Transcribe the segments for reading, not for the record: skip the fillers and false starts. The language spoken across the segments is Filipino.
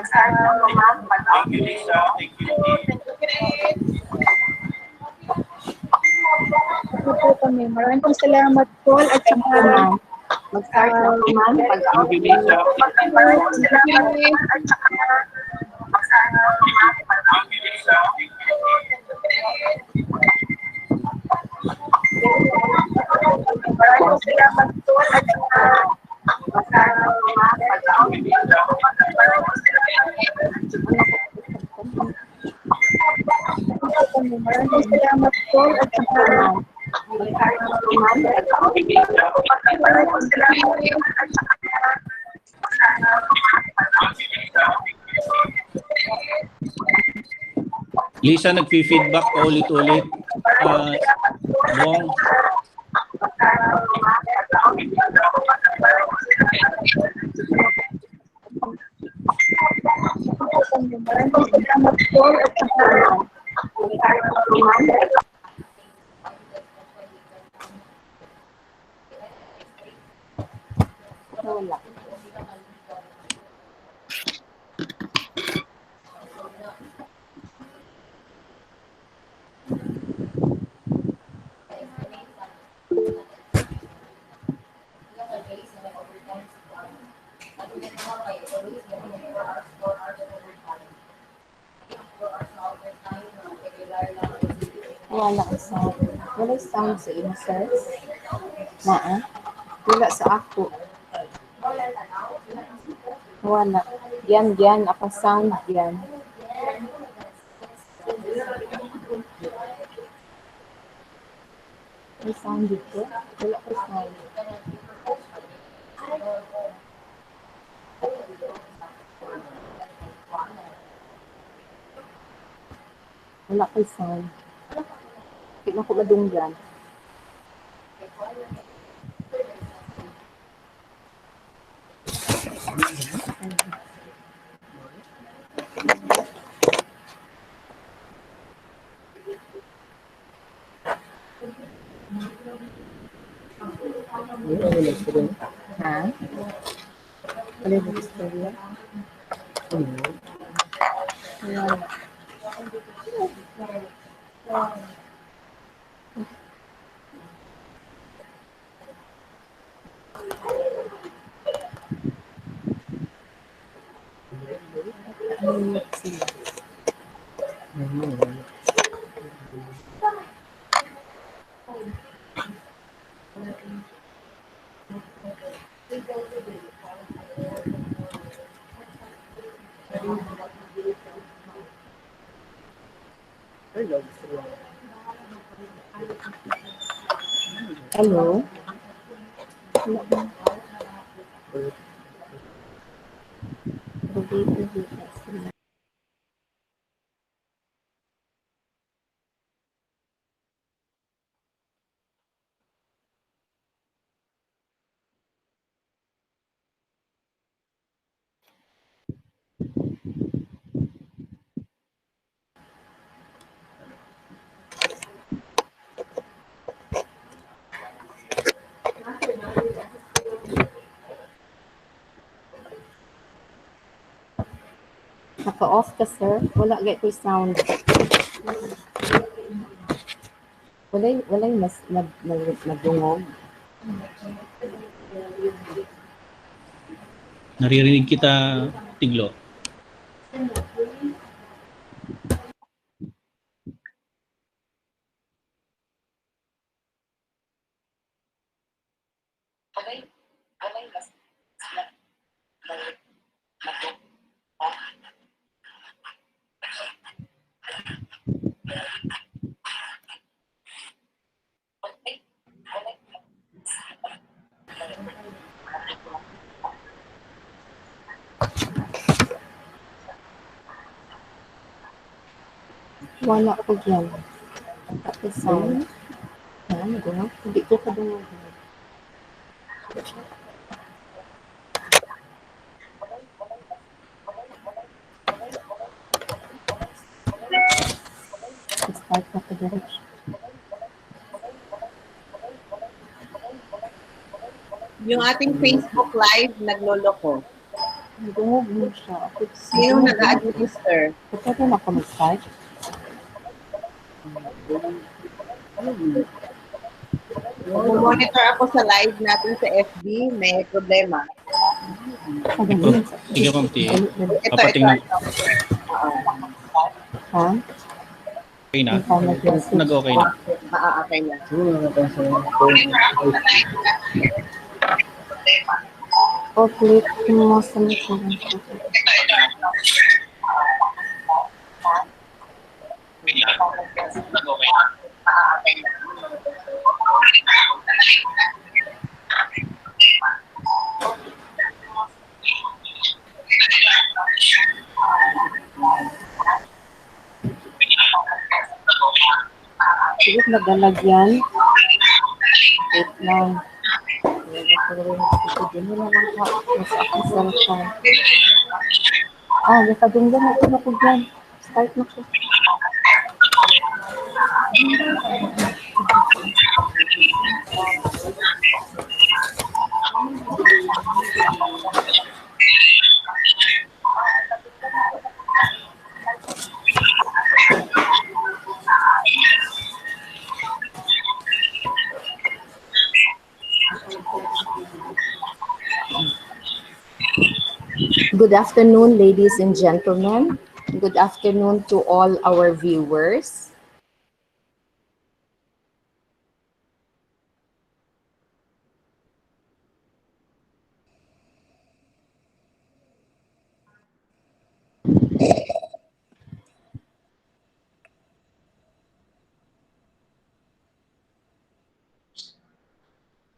Thank you, Lisa. Thank you, kami. Maraming pong salamat po at saka mag-start na po, ma'am. Thank you, Lisa. Maraming salamat po at saka Lisa, nag-feedback ka ulit-ulit. Bong. maraming salamat po at saka Wala. Wala ang sound. Wala sound sa inyo, sir? Naa? Wala sa ako. Wala. Yan. Ako sound yan. May sound dito? Wala ko sound. Wala ko sound. Hindi na ko madunggan. Ha? Wala yung istorya? Wala. Hello? Naka-off ka, sir? Wala gaya ko sound. Wala yung mas nagdungog. Naririnig kita, Tiglo. Wala ko dyan. Pati sound. Ano ko? Hindi ko kadungog. Start na ka diretso. Yung ating Facebook Live, nagloloko. Dungog mo siya. Sino nag-administer? Pwede na ako mag-start. Monitor ako sa live natin sa FB. May problema. Sige, ma'am. Ito. Papatingnan. Ha? Okay na? Nag-okay na. Okay na. O, click mo sa message. Sigit nagalagyan. Wait lang. Hindi na lang ha. Mas ako cellphone. Nakadunggan ako na po dyan. Start na po. Good afternoon, ladies and gentlemen. Good afternoon to all our viewers.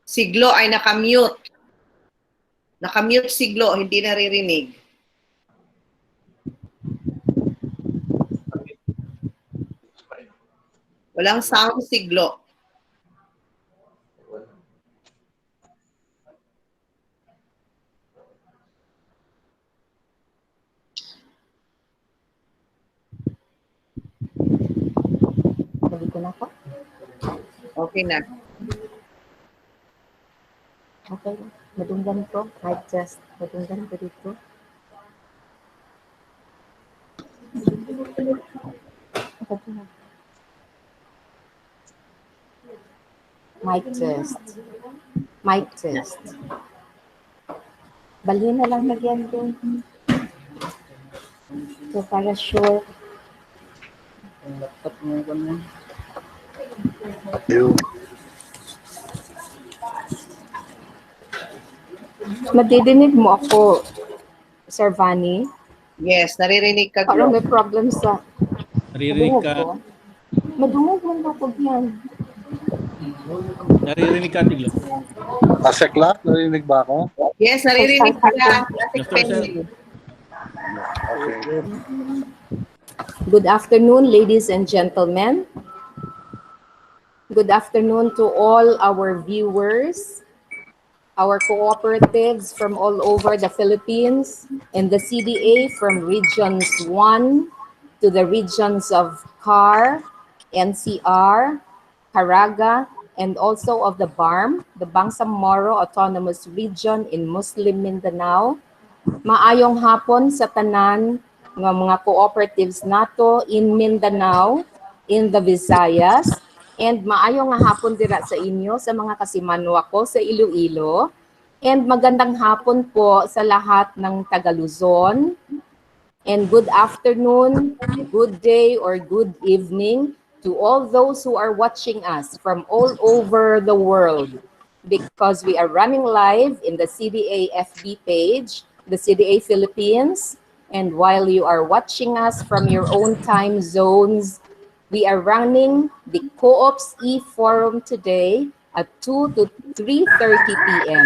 Siglo ay nakamute. Nakamute siglo, hindi naririnig. Walang sound siglo. Balik ko na po. Okay na. Okay. Madunggan ko. Mic test. Madunggan ko dito. Mic test. Mic test. Balhin na lang nagyan doon. So, para sure. Laptop mo ko na. Madidinig mo ako, Sir Vanny. Yes, naririnig ka. Parang may problem sa Naririnig ka. Madungog man ba po yan? Naririnig ka, Tiglo. Asekla, narinig ba ako? Yes, naririnig ka. Sir. Okay. Good afternoon, ladies and gentlemen. Good afternoon to all our viewers, our cooperatives from all over the Philippines, and the CDA from regions 1 to the regions of CAR, NCR, Caraga, and also of the BARM, the Bangsamoro Autonomous Region in Muslim Mindanao. Maayong hapon sa tanan ng mga cooperatives nato in Mindanao, in the Visayas, and maayong hapon dira sa inyo sa mga kasimanwa ko sa Iloilo, and magandang hapon po sa lahat ng taga Luzon, and good afternoon, good day, or good evening to all those who are watching us from all over the world, because we are running live in the CDA FB page, the CDA Philippines, and while you are watching us from your own time zones, we are running the KOOPS e-forum today at 2 to 3:30 p.m.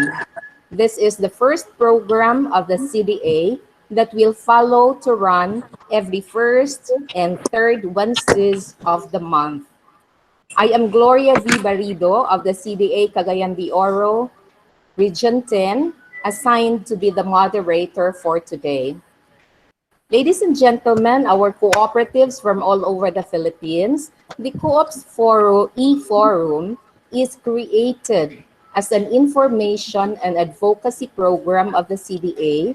This is the first program of the CDA that will follow to run every first and third Wednesdays of the month. I am Gloria V. Barrido of the CDA Cagayan de Oro, Region 10, assigned to be the moderator for today. Ladies and gentlemen, our cooperatives from all over the Philippines, the KOOPS e-forum is created as an information and advocacy program of the CDA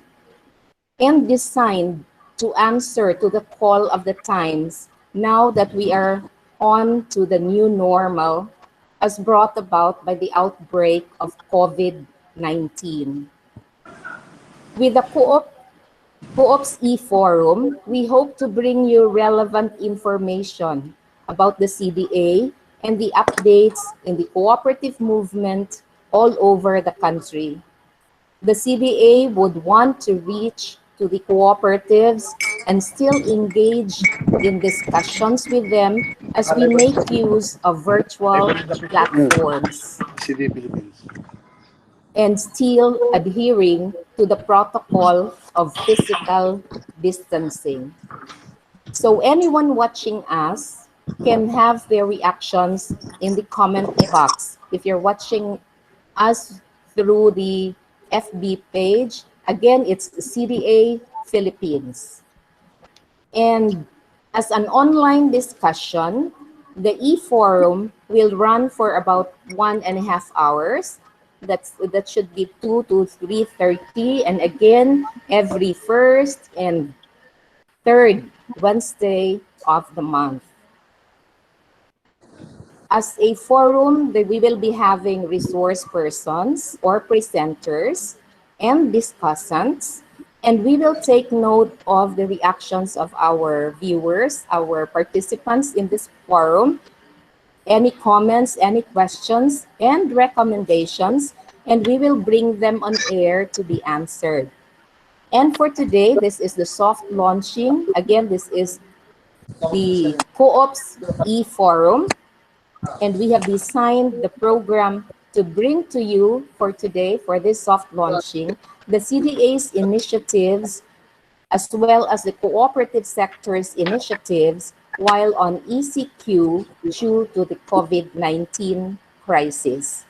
and designed to answer to the call of the times now that we are on to the new normal as brought about by the outbreak of COVID-19. With the KOOPS e-forum, we hope to bring you relevant information about the CDA and the updates in the cooperative movement all over the country. The CDA would want to reach to the cooperatives and still engage in discussions with them as we make use of virtual platforms CDA Philippines. and still adhering to the protocol of physical distancing. So anyone watching us can have their reactions in the comment box. If you're watching us through the FB page, again, it's CDA Philippines. And as an online discussion, the e-forum will run for about 1.5 hours. That should be 2 to 3:30, and again, every first and third Wednesday of the month. As a forum, we will be having resource persons or presenters and discussants, and we will take note of the reactions of our viewers, our participants in this forum, any comments, any questions, and recommendations, and we will bring them on air to be answered. And for today, this is the soft launching. Again, this is the KOOPS e-forum, and we have designed the program to bring to you for today, for this soft launching, the CDA's initiatives as well as the cooperative sector's initiatives while on ECQ due to the COVID-19 crisis.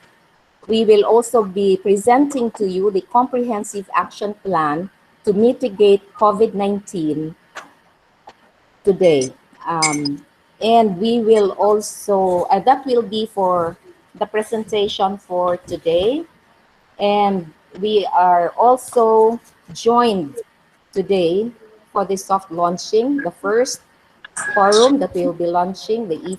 We will also be presenting to you the comprehensive action plan to mitigate COVID-19 today. And we will also, that will be for the presentation for today. And we are also joined today for the soft launching, the first forum that we will be launching, the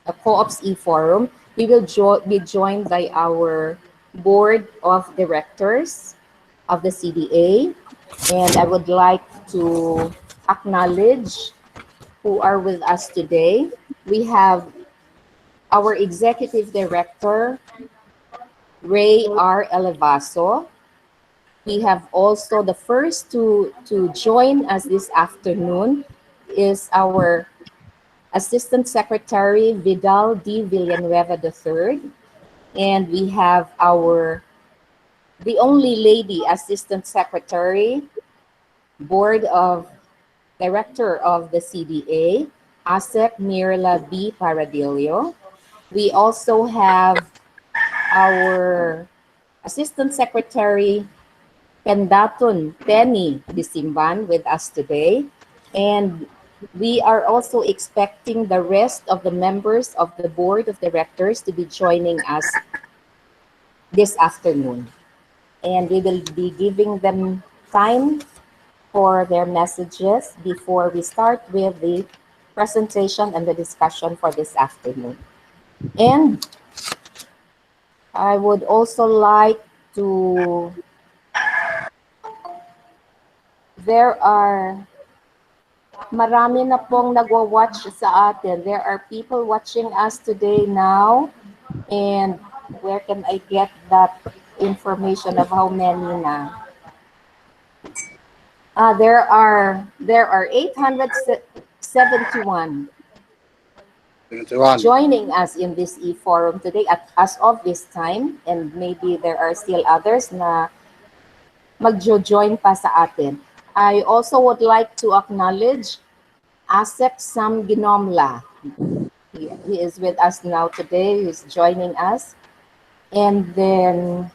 KOOPS e-forum. We will be joined by our board of directors of the CDA. And I would like to acknowledge who are with us today. We have our executive director, Ray R. Elevaso. We have also the first to join us this afternoon is our Assistant Secretary, Vidal D. Villanueva III. And we have the only lady Assistant Secretary, Board of Director of the CDA, ASEC Mirla B. Paradillo. We also have our Assistant Secretary, Pendaton Penny Disimban, with us today. And we are also expecting the rest of the members of the Board of Directors to be joining us this afternoon. And we will be giving them time for their messages before we start with the presentation and the discussion for this afternoon. And I would also like to, there are marami na pong nagwa-watch sa atin. There are people watching us today now. And where can I get that information of how many na? There are 871 joining us in this e-forum today as of this time, and maybe there are still others na magjo-join pa sa atin. I also would like to acknowledge ASEC Sam Ginomla. He is with us now today. He's joining us. And then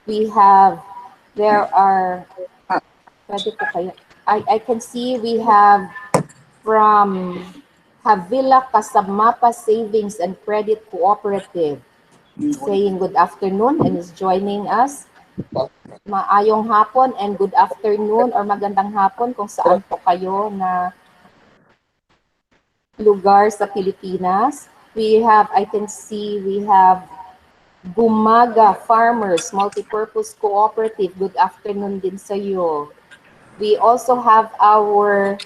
we have, I can see we have from Havila Kasabmapa Savings and Credit Cooperative saying good afternoon and is joining us. maayong hapon and good afternoon or magandang hapon kung saan po kayo na lugar sa Pilipinas. I can see we have Bumaga Farmers Multipurpose Cooperative. Good afternoon din sa iyo. We also have our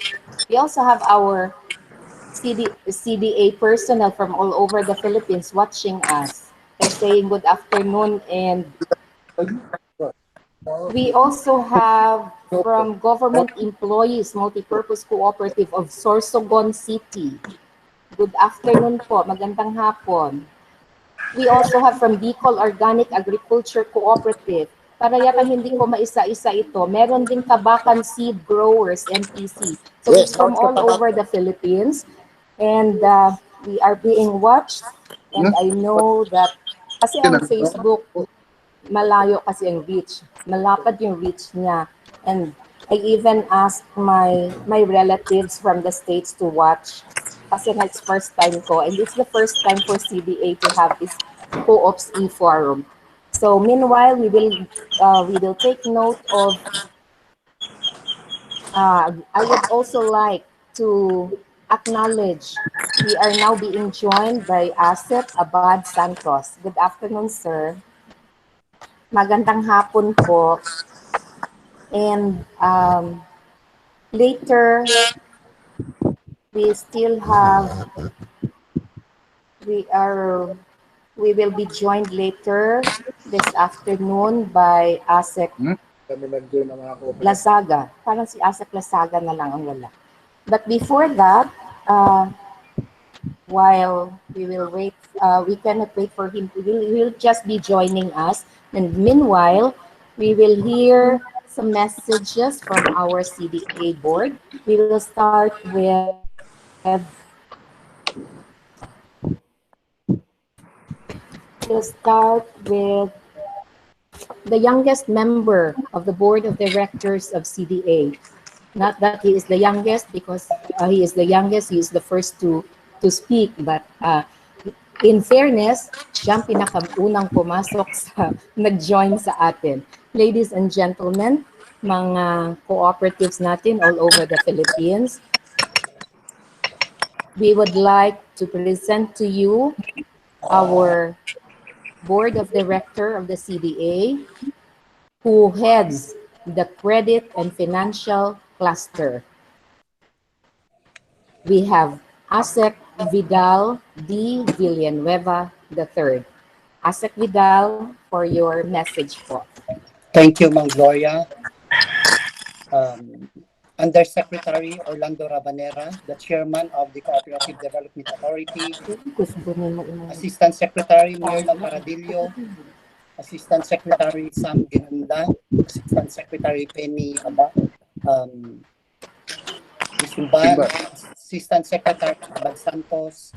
CDA personnel from all over the Philippines watching us. They're saying good afternoon, and we also have from government employees multipurpose cooperative of Sorsogon City. Good afternoon po, magandang hapon. We also have from Bicol Organic Agriculture Cooperative. Para yata hindi ko maisa-isa ito, meron din Kabakan Seed Growers, NPC. So it's from all over the Philippines. And we are being watched. And I know that, kasi ang Facebook, malayo kasi ang reach. Malapad yung reach niya. And I even asked my relatives from the States to watch. Kasi it's first time ko. And it's the first time for CDA to have this KOOPS e-forum. So meanwhile, we will take note of, I would also like to acknowledge we are now being joined by Asep Abad Santos. Good afternoon, sir. Magandang hapon po. And later, we will be joined later this afternoon by Asep Lasaga. Parang si Asep Lasaga na lang ang wala. But before that, while we will wait, we cannot wait for him. He will just be joining us. And meanwhile, we will hear some messages from our CDA board. We will start with the youngest member of the board of directors of CDA. Not that he is the youngest, because he is the youngest, he is the first to speak, but in fairness, siya ang pinakaunang pumasok nag-join sa atin. Ladies and gentlemen, mga cooperatives natin all over the Philippines, we would like to present to you our board of director of the CDA, who heads the credit and financial cluster. We have Asek Vidal D. Villanueva III. Asek Vidal, for your message po. Thank you, Ma'am Gloria. Undersecretary Orlando Rabanera, the chairman of the Cooperative Development Authority, Assistant Secretary Mirna Paradillo, Assistant Secretary Sam Ginunda, Assistant Secretary Penny Aba, Assistant Secretary Abad Santos,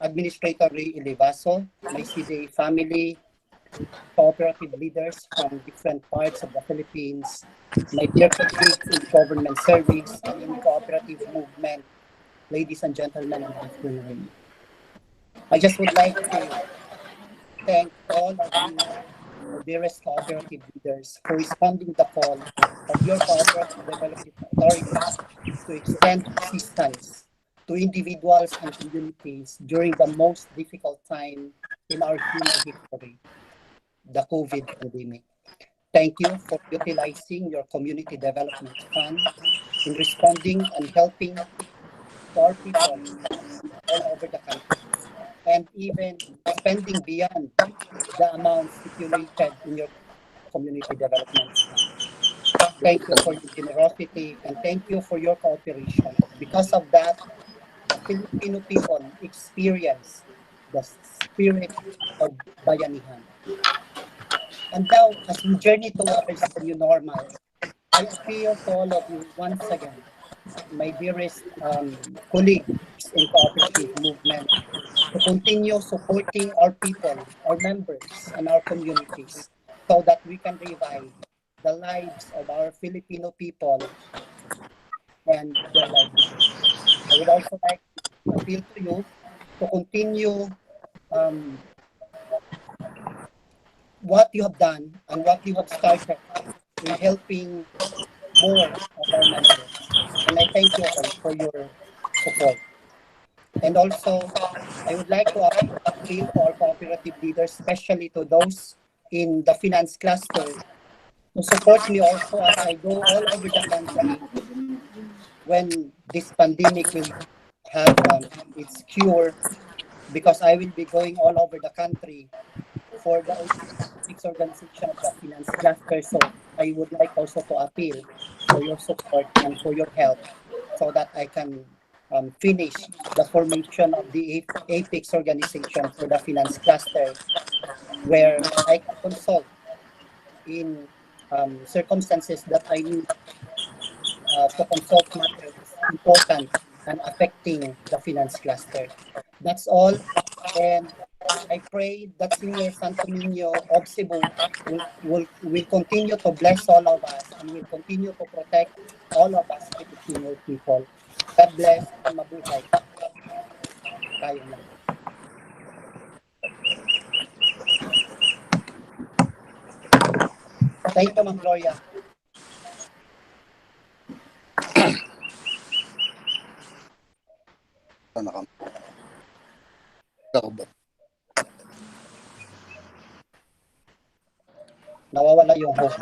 Administrator Ray Ilivaso, my CDA family, cooperative leaders from different parts of the Philippines, my dear colleagues in government service and in cooperative movement, ladies and gentlemen, good afternoon. I just would like to thank all of you, the dearest cooperative leaders, for responding the call of your Cooperative Development Authority to extend assistance to individuals and communities during the most difficult time in our human history, the COVID pandemic. Thank you for utilizing your community development fund in responding and helping our people all over the country, and even spending beyond the amount stipulated in your community development fund. Thank you for your generosity and thank you for your cooperation. Because of that, the Filipino people experience the spirit of bayanihan. And now, as we journey towards the new normal, I appeal to all of you once again, my dearest colleagues in cooperative movement, to continue supporting our people, our members, and our communities so that we can revive the lives of our Filipino people and their livelihoods. I would also like to appeal to you to continue what you have done and what you have started in helping more of our members. And I thank you all for your support. And also, I would like to appeal to our cooperative leaders, especially to those in the finance cluster, to support me also as I go all over the country when this pandemic will have its cure, because I will be going all over the country for the six organization of the finance cluster. So I would like also to appeal for your support and for your help so that I can finish the formation of the APEX organization for the finance cluster, where I can consult in circumstances that I need to consult matters important and affecting the finance cluster. That's all. And I pray that Senior Santo Niño of Cebu will continue to bless all of us and will continue to protect all of us Filipino people. God bless and mabuhay. Tayo na. Thank you, Ma'am Gloria. Nawawala yung host.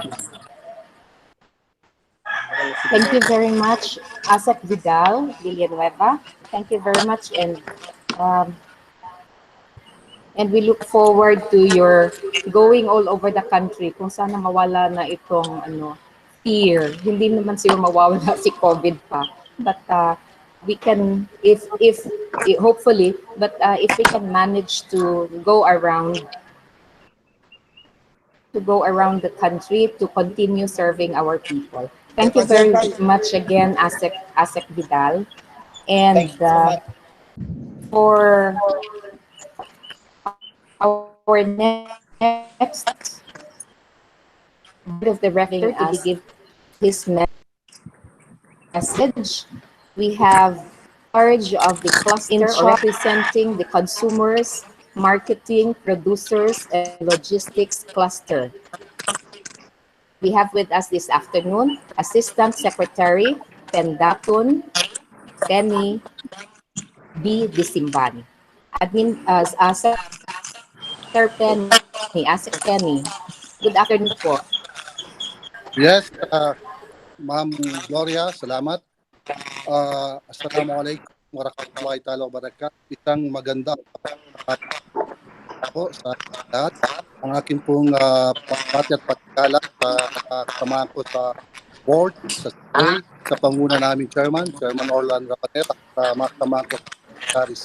Thank you very much, Asek Vidal Villanueva. Thank you very much, and we look forward to your going all over the country. Kung sana mawala na itong fear. Hindi naman siguro mawawala si COVID pa, but we can, if hopefully, but if we can manage to go around the country to continue serving our people. Thank you very much again, Asek Vidal. And for our next board of director to give his message, we have charge of the cluster representing the consumers, marketing, producers, and logistics cluster. We have with us this afternoon Assistant Secretary Pendatun Penny B. Disimbani. Admin Sir Penny, Asek Penny. Good afternoon po. Yes, Ma'am Gloria, salamat. Assalamualaikum warahmatullahi taala wabarakatuh. Isang maganda po sa lahat. Ang akin pong pagpati at pagkala sa kasama ko sa board, sa CDA, sa panguna namin Chairman Orlan Rapanera, sa mga kasama ko sa Paris.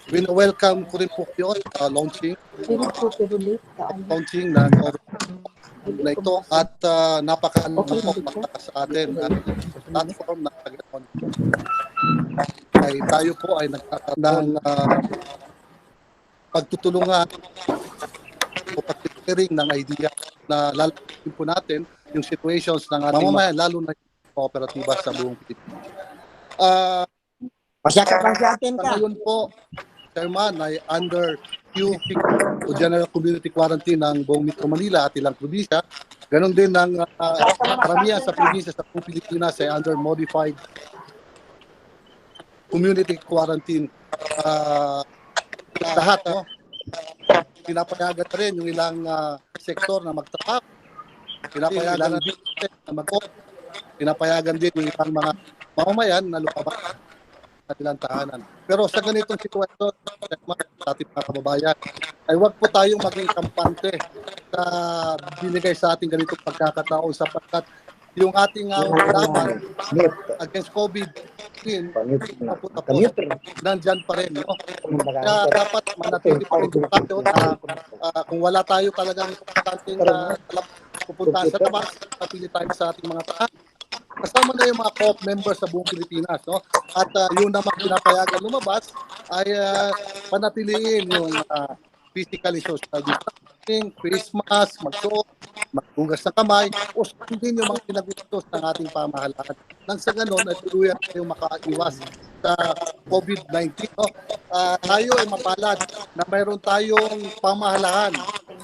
Welcome ko rin po kayo sa launching ng na ito at napakalaking po para sa atin ang platform na ay tayo po ay nagkakaroon ng pagtutulungan o pag-sharing ng idea na lalaki po natin yung situations ng ating mamamayan, lalo na yung kooperatiba sa buong Pilipinas. Ngayon po, Chairman, ay under QP o General Community Quarantine ng buong Metro Manila at ilang probinsya. Ganon din ng karamihan sa probinsya sa buong Pilipinas ay under modified community quarantine. Lahat, no? Pinapayagan rin yung ilang sektor na magtrabaho. Pinapayagan din na mag-off. Pinapayagan din yung ilang mga mamamayan na lumabas sa ilang tahanan. Pero sa ganitong sitwasyon, sa ating mga kababayan, ay huwag po tayong maging kampante sa binigay sa ating ganitong pagkakataon sapagkat yung ating laban against COVID-19 nandyan pa rin. No? Kaya dapat manatili pa rin tayo na kung wala tayo talagang pupuntahan sa labas, manatili tayo sa ating mga tahanan. Kasama na yung mga co-op members sa buong Pilipinas. No? At yun naman pinapayagan lumabas ay panatiliin yung physically social distancing, face mask, mag-suot, maghugas ng kamay, o sundin yung mga pinagutos ng ating pamahalaan. Nang sa ganon, ay tuluyan tayong makaiwas sa COVID-19. No? Tayo ay mapalad na mayroon tayong pamahalaan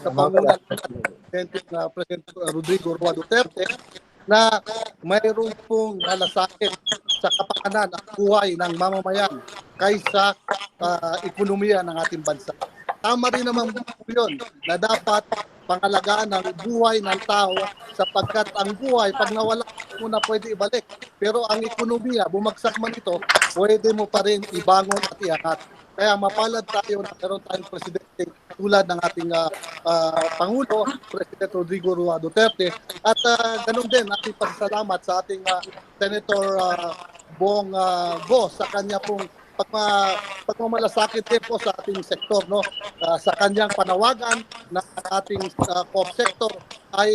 sa pangunan ng President Rodrigo Roa Duterte na mayroon pong malasakit sa kapakanan at buhay ng mamamayan kaysa ekonomiya ng ating bansa. Tama rin naman po yun na dapat pangalagaan ang buhay ng tao sapagkat ang buhay, pag nawala mo na pwede ibalik. Pero ang ekonomiya, bumagsak man ito, pwede mo pa rin ibangon at iangat. Kaya mapalad tayo na meron tayong presidente tulad ng ating Pangulo, President Rodrigo Roa Duterte. At ganun din, ating pasasalamat sa ating Senator Bong Go sa kanya pong pagmamalasakit din po sa ating sektor, no? Sa kanyang panawagan na ating KOOPS sector ay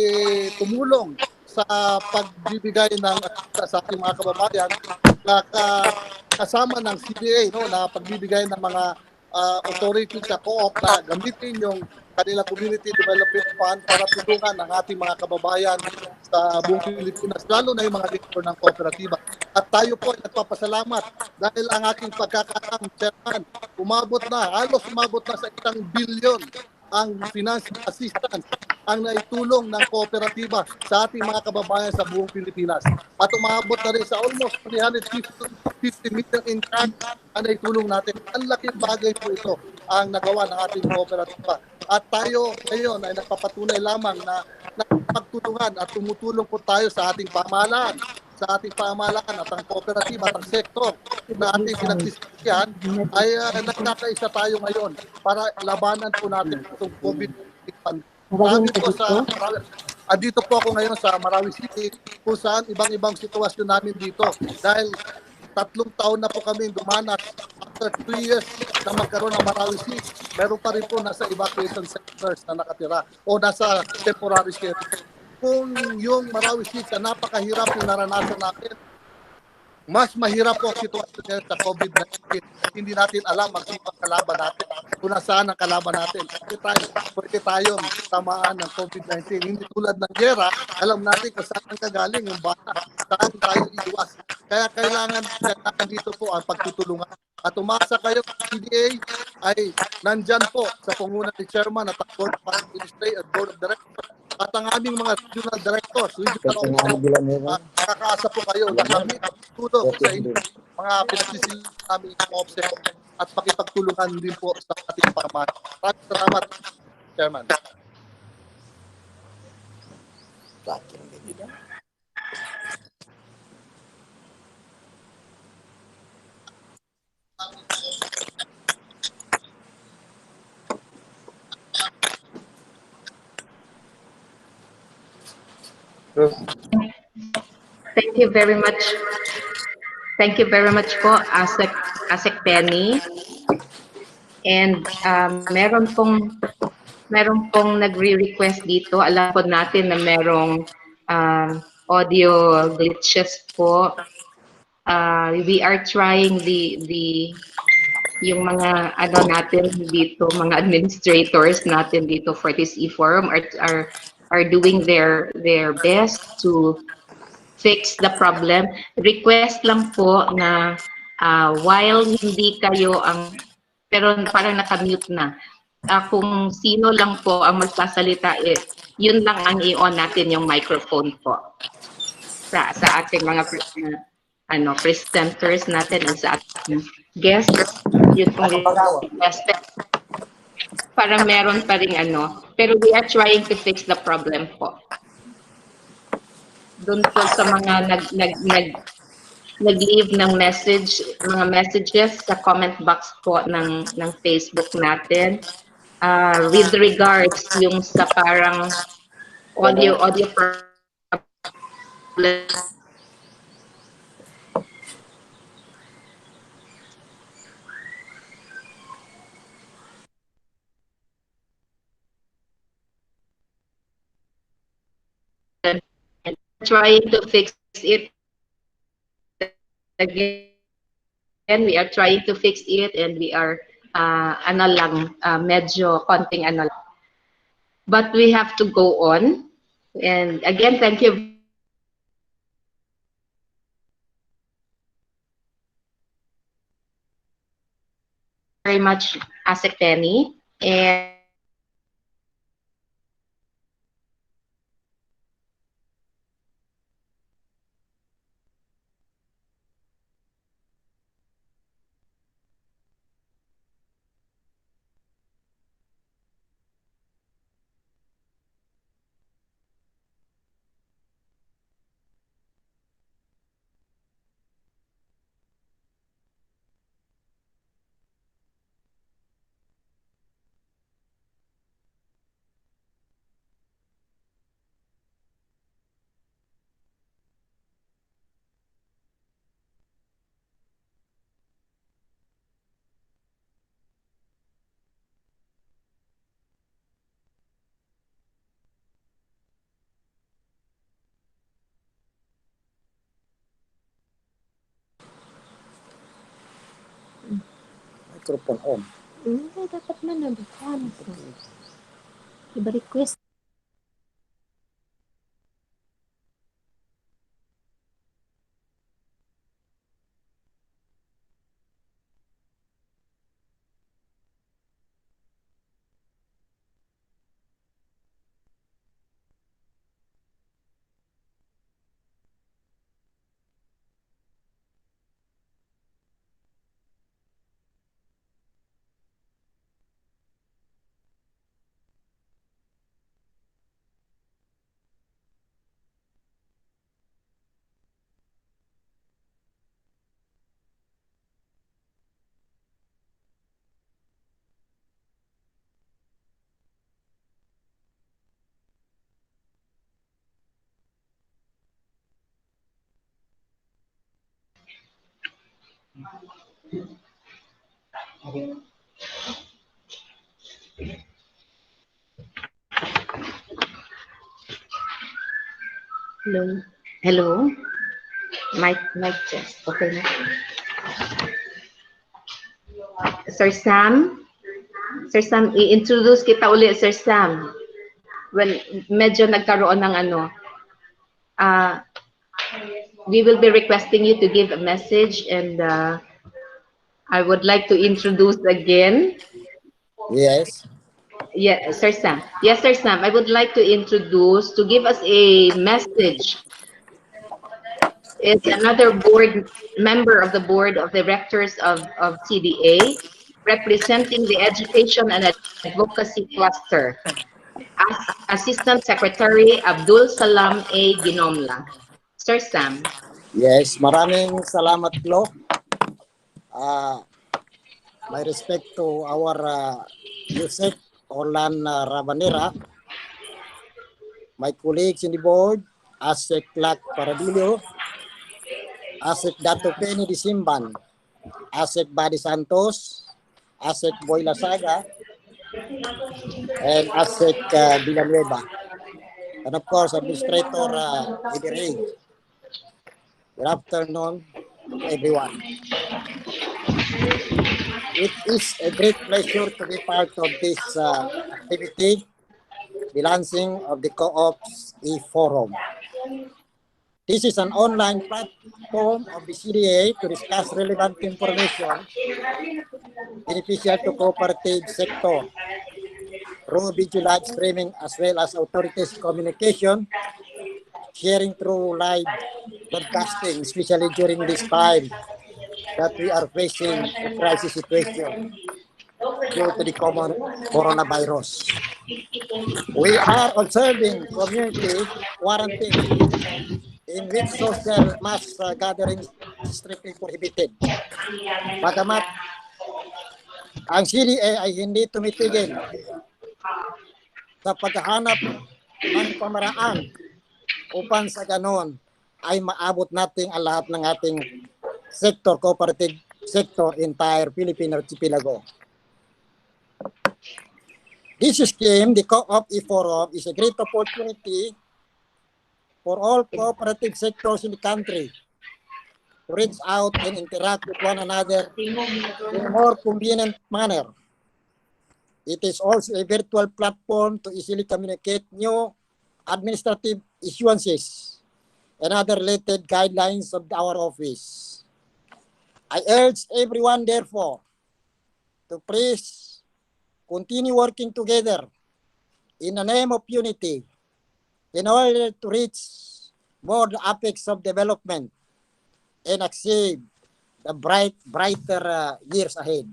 tumulong sa pagbibigay ng sa ating mga kababayan kasama ng CDA, no, na pagbibigay ng mga authority sa co-op na gamitin yung kanila community development fund para tulungan ang ating mga kababayan sa buong Pilipinas, lalo na yung mga direktor ng kooperatiba. At tayo po ay nagpapasalamat dahil ang ating pagkakaang chairman, halos umabot na sa 1 billion ang financial assistance ang naitulong ng kooperatiba sa ating mga kababayan sa buong Pilipinas. At umabot na rin sa almost 350 million in cash ang naitulong natin. Ang laking bagay po ito ang nagawa ng ating kooperatiba. At tayo ngayon ay nagpapatunay lamang na pagtulungan at tumutulong po tayo sa ating pamahalaan at ang kooperatiba at ang sektor na ating pinagsisisihan ay nagkakaisa tayo ngayon para labanan po natin itong COVID-19. Dito po ako ngayon sa Marawi City kung saan ibang-ibang sitwasyon namin dito dahil 3 taon na po kami dumanas. After 2 years na magkaroon ng Marawi City, meron pa rin po nasa evacuation centers na nakatira o nasa temporary shelter. Kung yung Marawi City na napakahirap yung naranasan natin, mas mahirap po ang sitwasyon ngayon sa COVID-19. Hindi natin alam ang kalaban natin, kung nasaan ang kalaban natin. Pwede tayong tamaan ng COVID-19. Hindi tulad ng gera, alam natin kung saan kagaling yung bata, saan tayo iiwas. Kaya kailangan dito po ang pagtutulungan. At umasa kayo, CDA ay nandyan po sa pangunan ni Chairman at ang Board of Administrators at Board of Directors at ang aming mga regional directors, nakakaasa po kayo na kami tutulong sa inyo mga pinagsisilang namin KOOPS at pakipagtulungan din po sa ating pamahalaan. Maraming salamat, Chairman. Thank you very much. Thank you very much po, Asek Penny. And meron pong nagre-request dito. Alam po natin na merong audio glitches po. We are trying yung mga natin dito, mga administrators natin dito for this e-forum are doing their best to fix the problem. Request lang po na while hindi kayo pero parang naka-mute na. Kung sino lang po ang magsasalita, yun lang ang i-on natin yung microphone po. Sa ating mga presenters natin and sa ating guests, yun pong request. Para meron pa ring pero we are trying to fix the problem po. Doon po sa mga nag-leave ng mga messages sa comment box po ng Facebook natin. With regards yung sa parang audio problem. Trying to fix it again. We are trying to fix it and we are medyo konting But we have to go on. And again, thank you very much, Asik Penny. And Microphone on. dapat na nabukan ko. Iba request. Hello. Hello. Mic test. Okay na. Sir Sam? Sir Sam, i-introduce kita ulit, Sir Sam. Well, medyo nagkaroon ng ano. We will be requesting you to give a message, and I would like to introduce again. Yes. Yeah, Sir Sam. Yes, Sir Sam, I would like to introduce, to give us a message, is another board member of the board of directors of CDA, representing the Education and Advocacy Cluster, as Assistant Secretary Abdul Salam A. Ginomla. Sir Sam. Yes, maraming salamat, Lo. My respect to our Yusek Orlan Rabanera, my colleagues in the board, Asek Lac Paradillo, Asek Dato Penny Disimban, Asek Badi Santos, Asek Boy Lasaga, and Asek Villanueva. And of course, Administrator Eddie Ray. Good afternoon to everyone. It is a great pleasure to be part of this activity, the launching of the KOOPS e-forum. This is an online platform of the CDA to discuss relevant information beneficial to cooperative sector through video live streaming as well as authorities communication, sharing through live broadcasting, especially during this time that we are facing a crisis situation due to the common coronavirus. We are observing community quarantine in which social mass gatherings is strictly prohibited. Bagamat ang CDA ay hindi tumitigil sa paghahanap ng pamaraan upang sa ganon ay maabot natin ang lahat ng ating sector, cooperative sector, entire Philippine archipelago. This scheme, the Co-op e-forum, is a great opportunity for all cooperative sectors in the country to reach out and interact with one another in a more convenient manner. It is also a virtual platform to easily communicate new administrative issuances, and other related guidelines of our office. I urge everyone, therefore, to please continue working together in the name of unity in order to reach more the apex of development and achieve the brighter years ahead.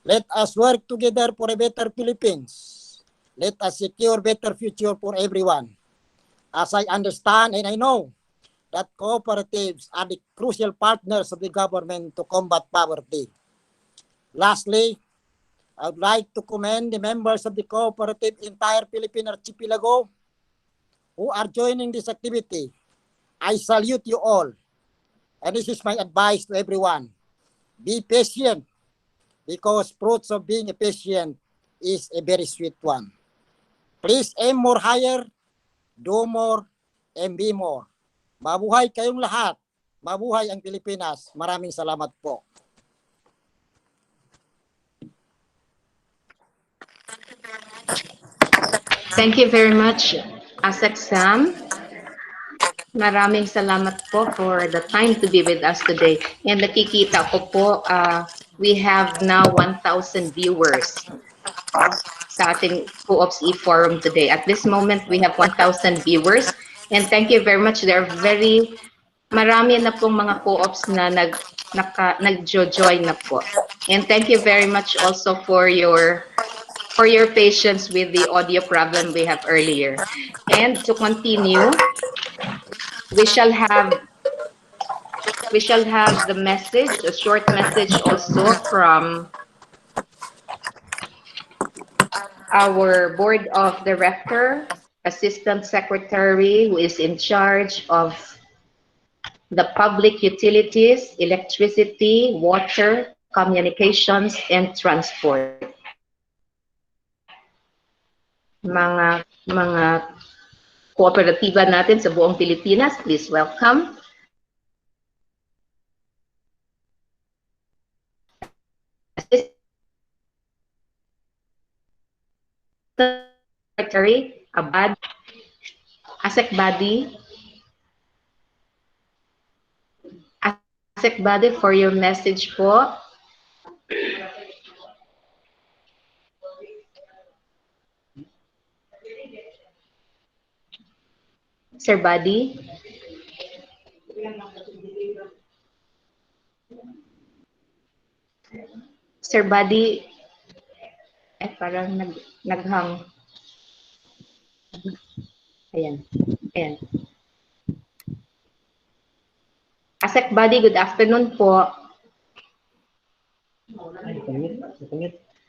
Let us work together for a better Philippines. Let us secure better future for everyone. As I understand and I know that cooperatives are the crucial partners of the government to combat poverty. Lastly, I would like to commend the members of the cooperative entire Philippine archipelago who are joining this activity. I salute you all. And this is my advice to everyone. Be patient, because fruits of being a patient is a very sweet one. Please aim more higher, do more, and be more. Mabuhay kayong lahat. Mabuhay ang Pilipinas. Maraming salamat po. Thank you very much, ASEC Sam. Maraming salamat po for the time to be with us today. And nakikita ko po, we have now 1,000 viewers sa ating KOOPS e-forum today. At this moment, we have 1,000 viewers. And thank you very much. There are marami na pong mga KOOPS na nag-join na po. And thank you very much also for your patience with the audio problem we have earlier. And to continue, we shall have the message, a short message also from our board of director, assistant secretary who is in charge of the public utilities, electricity, water, communications, and transport. Mga kooperatiba natin sa buong Pilipinas, please welcome. Secretary Abad, ASEC Body. ASEC Body, for your message po. Sir Buddy. Sir Buddy, parang naghang. Ayan. ASEC Buddy, good afternoon po.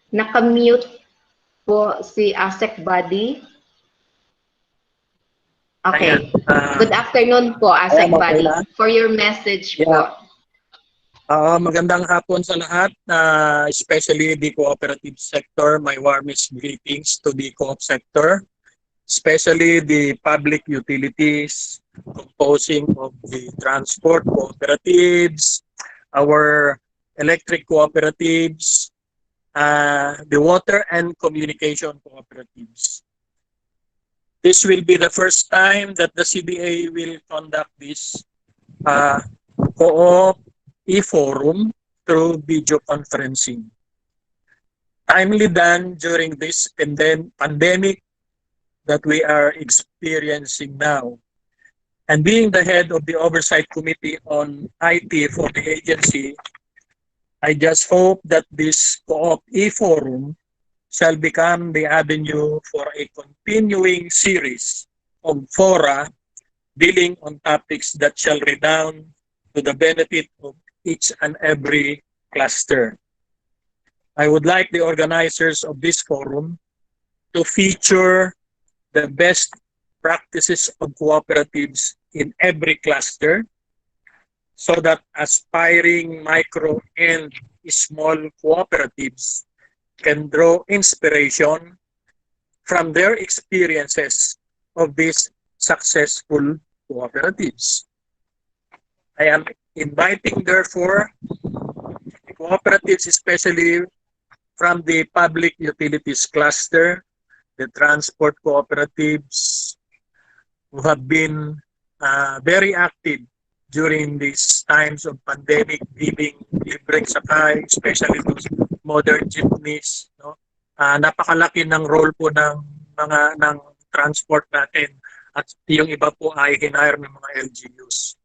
Nakamute po si ASEC Buddy. Okay. Good afternoon po, ASEC Buddy. For your message po. Magandang hapon sa lahat, especially the cooperative sector. My warmest greetings to the co-op sector, especially the public utilities composing of the transport cooperatives, our electric cooperatives, the water and communication cooperatives. This will be the first time that the CDA will conduct this co-op e-forum through video conferencing. Timely done during this pandemic that we are experiencing now. And being the head of the Oversight Committee on IT for the agency, I just hope that this co-op e-forum shall become the avenue for a continuing series of fora dealing on topics that shall redound to the benefit of each and every cluster. I would like the organizers of this forum to feature the best practices of cooperatives in every cluster so that aspiring micro and small cooperatives can draw inspiration from their experiences of these successful cooperatives. I am inviting, therefore, the cooperatives, especially from the public utilities cluster, the transport cooperatives, who have been very active during these times of pandemic, giving libreng sakay, especially those modern jeepneys. No? Napakalaki ng role po ng mga ng transport natin at yung iba po ay hinire ng mga LGUs.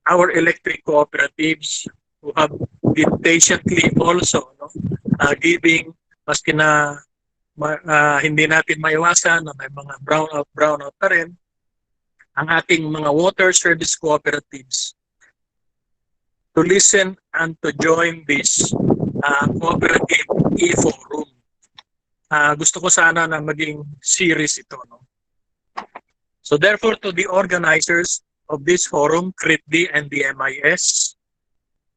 Our electric cooperatives who have been patiently also giving, maski na hindi natin maiwasan na may mga brownout pa rin, ang ating mga water service cooperatives to listen and to join this cooperative e-forum. Gusto ko sana na maging series ito. No? So therefore, to the organizers of this forum, CRITD and the MIS,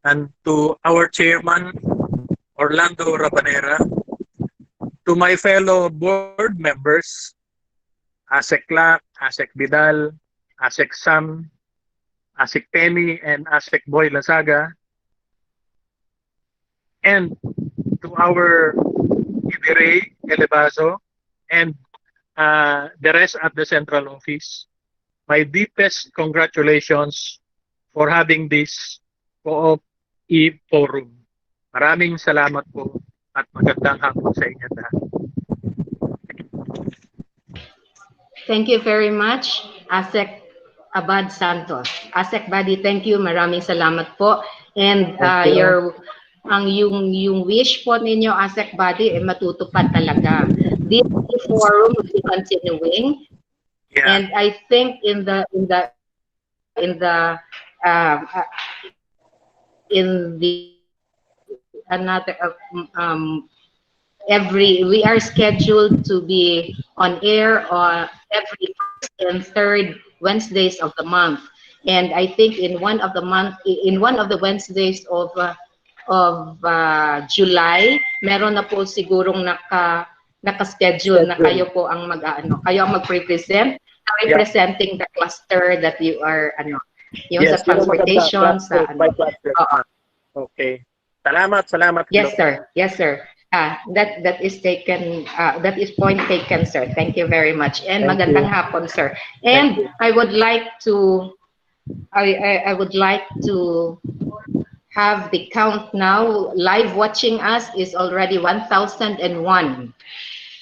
and to our chairman, Orlando Rabanera, to my fellow board members, Asek Lac, Asek Vidal, Asek Sam, Asek Penny, and Asek Boy Lasaga, and to our Ibire Elevazo, and the rest at the central office, my deepest congratulations for having this Co-op e-forum. Maraming salamat po at magandang hapon sa inyo lahat. Thank you very much, Asek Abad Santos. Asek Badi, thank you. Maraming salamat po. And yung wish po ninyo, Asek Badi, matutupad talaga. This forum will be continuing. Yeah. And I think in the another we are scheduled to be on air on every first and third Wednesdays of the month. And I think in one of the Wednesdays of July, meron na po sigurong naka-schedule na kayo po ang kayo ang mag-represent, representing the cluster that you are yung sa transportation sa Okay. Salamat. Yes, sir. Yes, sir. That is taken. That is point taken, sir. Thank you very much. And magandang hapon, sir. And I would like to, I would like to have the count now. Live watching us is already 1,001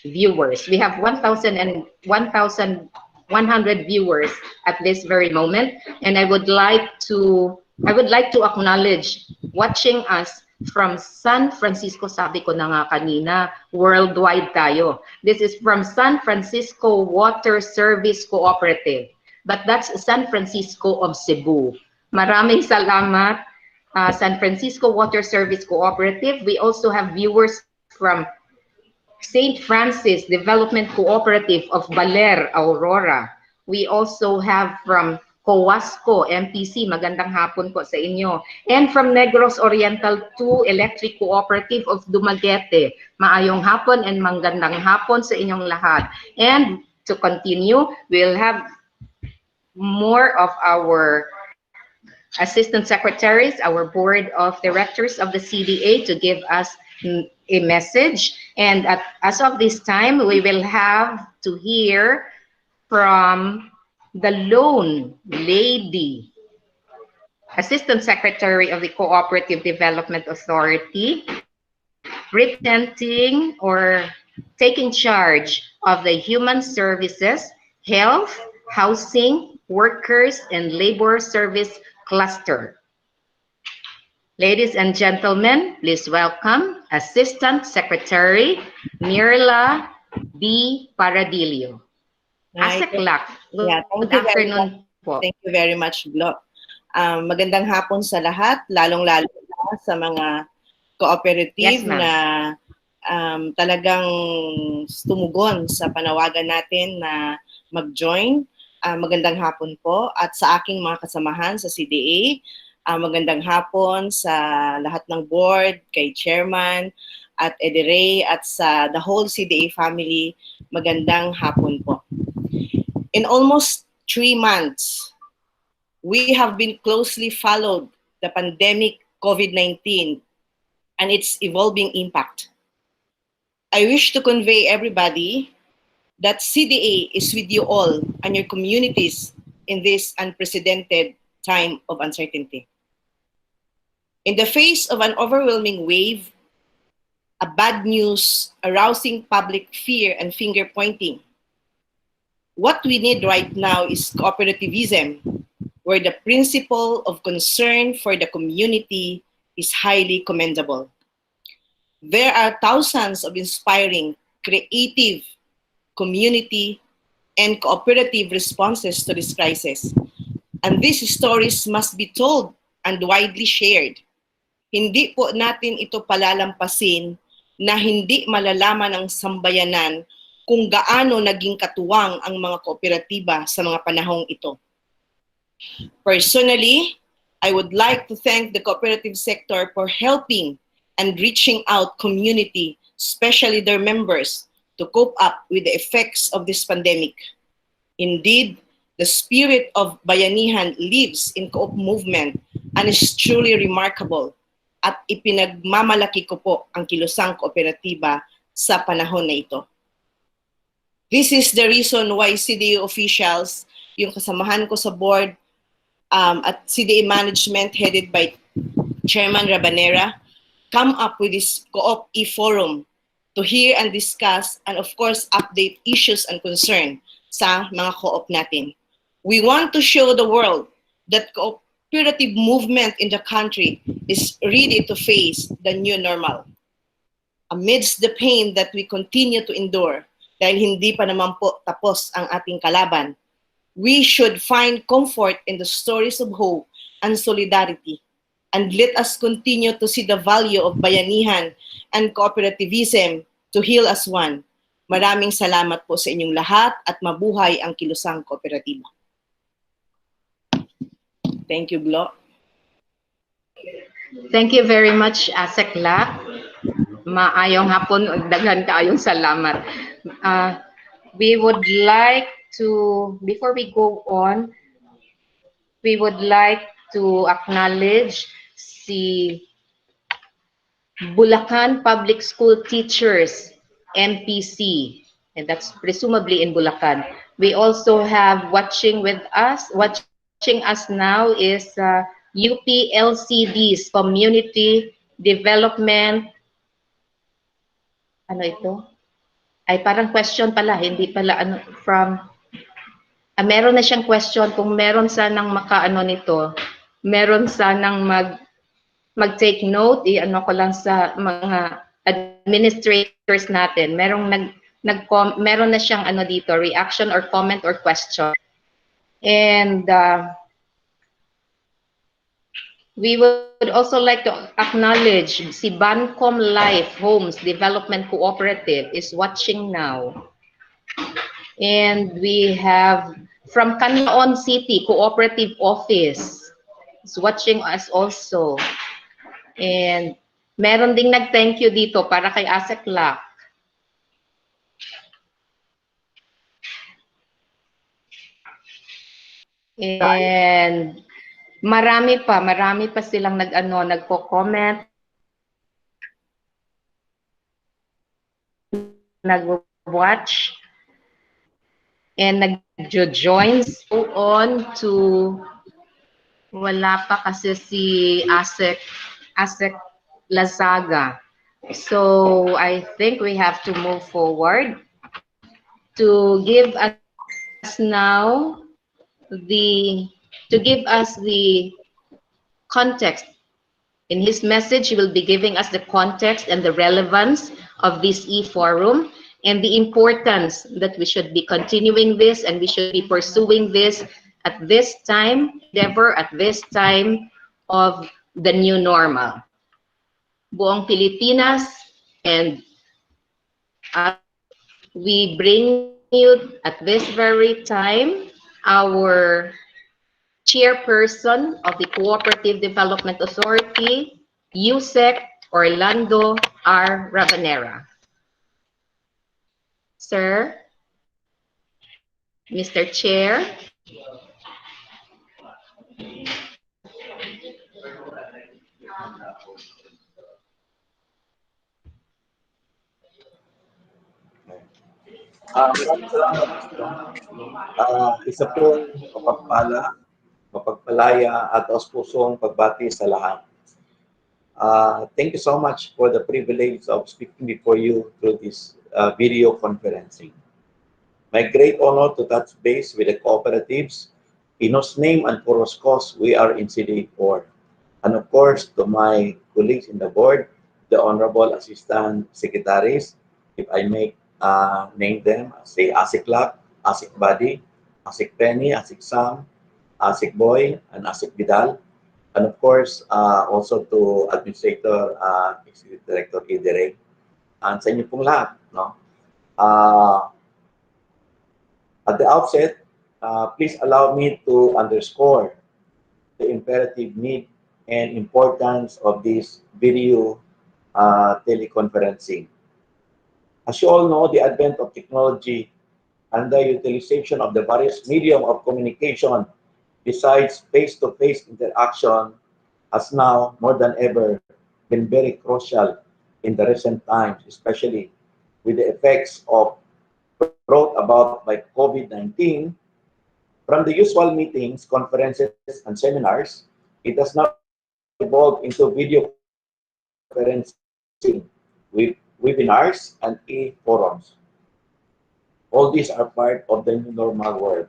viewers. We have 1,100 viewers at this very moment, and I would like to acknowledge watching us from San Francisco. Sabi ko na nga kanina, worldwide tayo. This is from San Francisco Water Service Cooperative, but that's San Francisco of Cebu. Maraming salamat, San Francisco Water Service Cooperative. We also have viewers from St. Francis Development Cooperative of Baler, Aurora. We also have from Coasco, MPC, magandang hapon po sa inyo. And from Negros Oriental 2 Electric Cooperative of Dumaguete, maayong hapon and magandang hapon sa inyong lahat. And to continue, we'll have more of our assistant secretaries, our board of directors of the CDA to give us a message. And as of this time, we will have to hear from the lone lady, Assistant Secretary of the Cooperative Development Authority, representing or taking charge of the Human Services, Health, Housing, Workers, and Labor Service Cluster. Ladies and gentlemen, please welcome Assistant Secretary Mirla B. Paradillo. Asek Lac. Good afternoon po. Thank you very much, Glo. Magandang hapon sa lahat, lalong-lalo sa mga cooperative na talagang tumugon sa panawagan natin na mag-join. Magandang hapon po at sa aking mga kasamahan sa CDA. Magandang hapon sa lahat ng board, kay chairman at Edire at sa the whole CDA family. Magandang hapon po. In almost 3 months, we have been closely followed the pandemic COVID-19 and its evolving impact. I wish to convey everybody that CDA is with you all and your communities in this unprecedented time of uncertainty. In the face of an overwhelming wave, a bad news arousing public fear and finger pointing, what we need right now is cooperativism, where the principle of concern for the community is highly commendable. There are thousands of inspiring, creative, community, and cooperative responses to this crisis. And these stories must be told and widely shared. Hindi po natin ito palalampasin na hindi malalaman ng sambayanan kung gaano naging katuwang ang mga kooperatiba sa mga panahong ito. Personally, I would like to thank the cooperative sector for helping and reaching out community, especially their members, to cope up with the effects of this pandemic. Indeed, the spirit of bayanihan lives in Co-op movement and is truly remarkable, at ipinagmamalaki ko po ang kilusang kooperatiba sa panahon na ito. This is the reason why CDA officials, yung kasamahan ko sa board at CDA management headed by Chairman Rabanera, come up with this Co-op e-forum to hear and discuss and of course update issues and concern sa mga co-op natin. We want to show the world that cooperative movement in the country is ready to face the new normal. Amidst the pain that we continue to endure, dahil hindi pa naman po tapos ang ating kalaban, we should find comfort in the stories of hope and solidarity. And let us continue to see the value of bayanihan and cooperativism to heal as one. Maraming salamat po sa inyong lahat at mabuhay ang kilusang kooperatiba. Thank you, Glo. Thank you very much, Asekla. Maayong hapon, daghan kaayong salamat. We would like to, before we go on, we would like to acknowledge si Bulacan Public School Teachers, MPC, and that's presumably in Bulacan. We also have watching us now is UPLCD's Community Development. Ano ito? Ay parang question pala, hindi pala ano from. Meron na siyang question kung meron sanang makaano nito. Meron sanang mag-take note, i-ano ko lang sa mga administrators natin. Meron na siyang ano dito, reaction or comment or question. And we would also like to acknowledge si Bancom Life Homes Development Cooperative is watching now. And we have from Canlaon City Cooperative Office is watching us also. And meron ding nag-thank you dito para kay Asekla. And marami pa silang nagko-comment, nag-watch, and nag-join. Go on to, wala pa kasi si Asek Lazaga. So I think we have to move forward to give us now the context. In his message, he will be giving us the context and the relevance of this e-forum and the importance that we should be continuing this and we should be pursuing this at this time, endeavor at this time of the new normal. Buong Pilipinas, and we bring you at this very time our chairperson of the Cooperative Development Authority, USEC Orlando R. Rabanera. Sir, Mr. Chair. Maraming salamat. Isa pong mapagpalaya at auspusong pagbati sa lahat. Thank you so much for the privilege of speaking before you through this video conferencing. My great honor to touch base with the cooperatives in whose name and for whose cause we are in CDA 4. And of course, to my colleagues in the board, the Honorable Assistant Secretaries, if I may name them, say Asik Lak, Asik Badi, Asik Penny, Asik Sam, Asik Boy, and Asik Vidal. And of course, also to Administrator, Executive Director Idere, and sa inyo pong lahat. No? At the outset, please allow me to underscore the imperative need and importance of this video teleconferencing. As you all know, the advent of technology and the utilization of the various medium of communication besides face-to-face interaction has now more than ever been very crucial in the recent times, especially with the effects of brought about by COVID-19. From the usual meetings, conferences, and seminars, it has now evolved into video conferencing with webinars and e-forums. All these are part of the new normal world.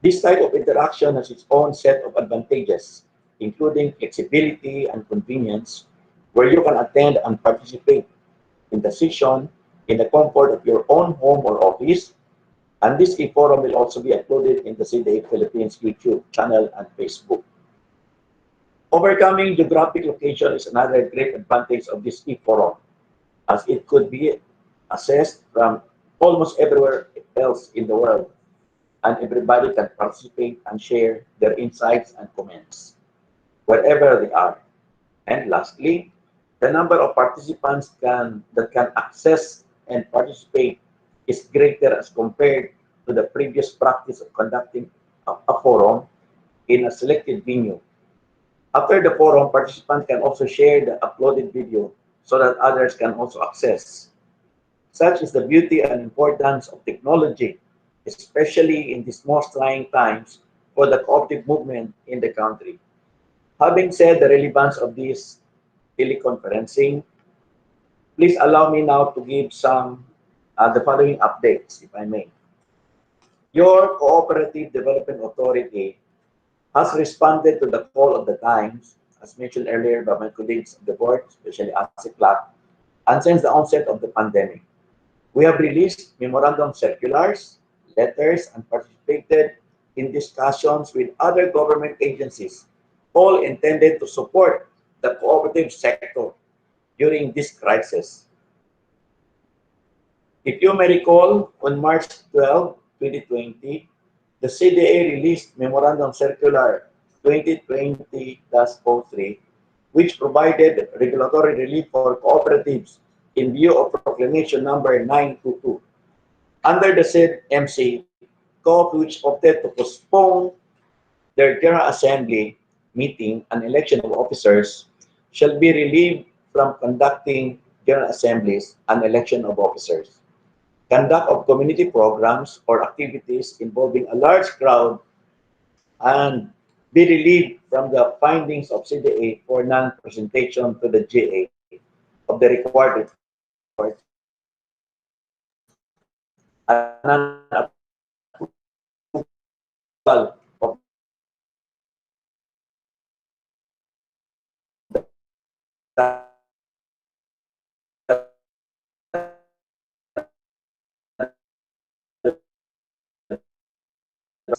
This type of interaction has its own set of advantages, including flexibility and convenience, where you can attend and participate in the session in the comfort of your own home or office. And this e-forum will also be uploaded in the CDA Philippines YouTube channel and Facebook. Overcoming geographic location is another great advantage of this e-forum, as it could be accessed from almost everywhere else in the world, and everybody can participate and share their insights and comments, wherever they are. And lastly, the number of participants that can access and participate is greater as compared to the previous practice of conducting a forum in a selected venue. After the forum, participants can also share the uploaded video so that others can also access. Such is the beauty and importance of technology, especially in these most trying times for the cooperative movement in the country. Having said the relevance of this teleconferencing, please allow me now to give the following updates, if I may. Your Cooperative Development Authority has responded to the call of the times, as mentioned earlier by my colleagues of the board, especially Asik Lak, and since the onset of the pandemic. We have released memorandum circulars, letters, and participated in discussions with other government agencies, all intended to support the cooperative sector during this crisis. If you may recall, on March 12, 2020, the CDA released Memorandum Circular 2020-03, which provided regulatory relief for cooperatives in view of Proclamation number 922. Under the said MC, COOPS which opted to postpone their General Assembly meeting and election of officers shall be relieved from conducting General Assemblies and election of officers. Conduct of community programs or activities involving a large crowd and be relieved from the findings of CDA for non-presentation to the GA of the required reports and non-approval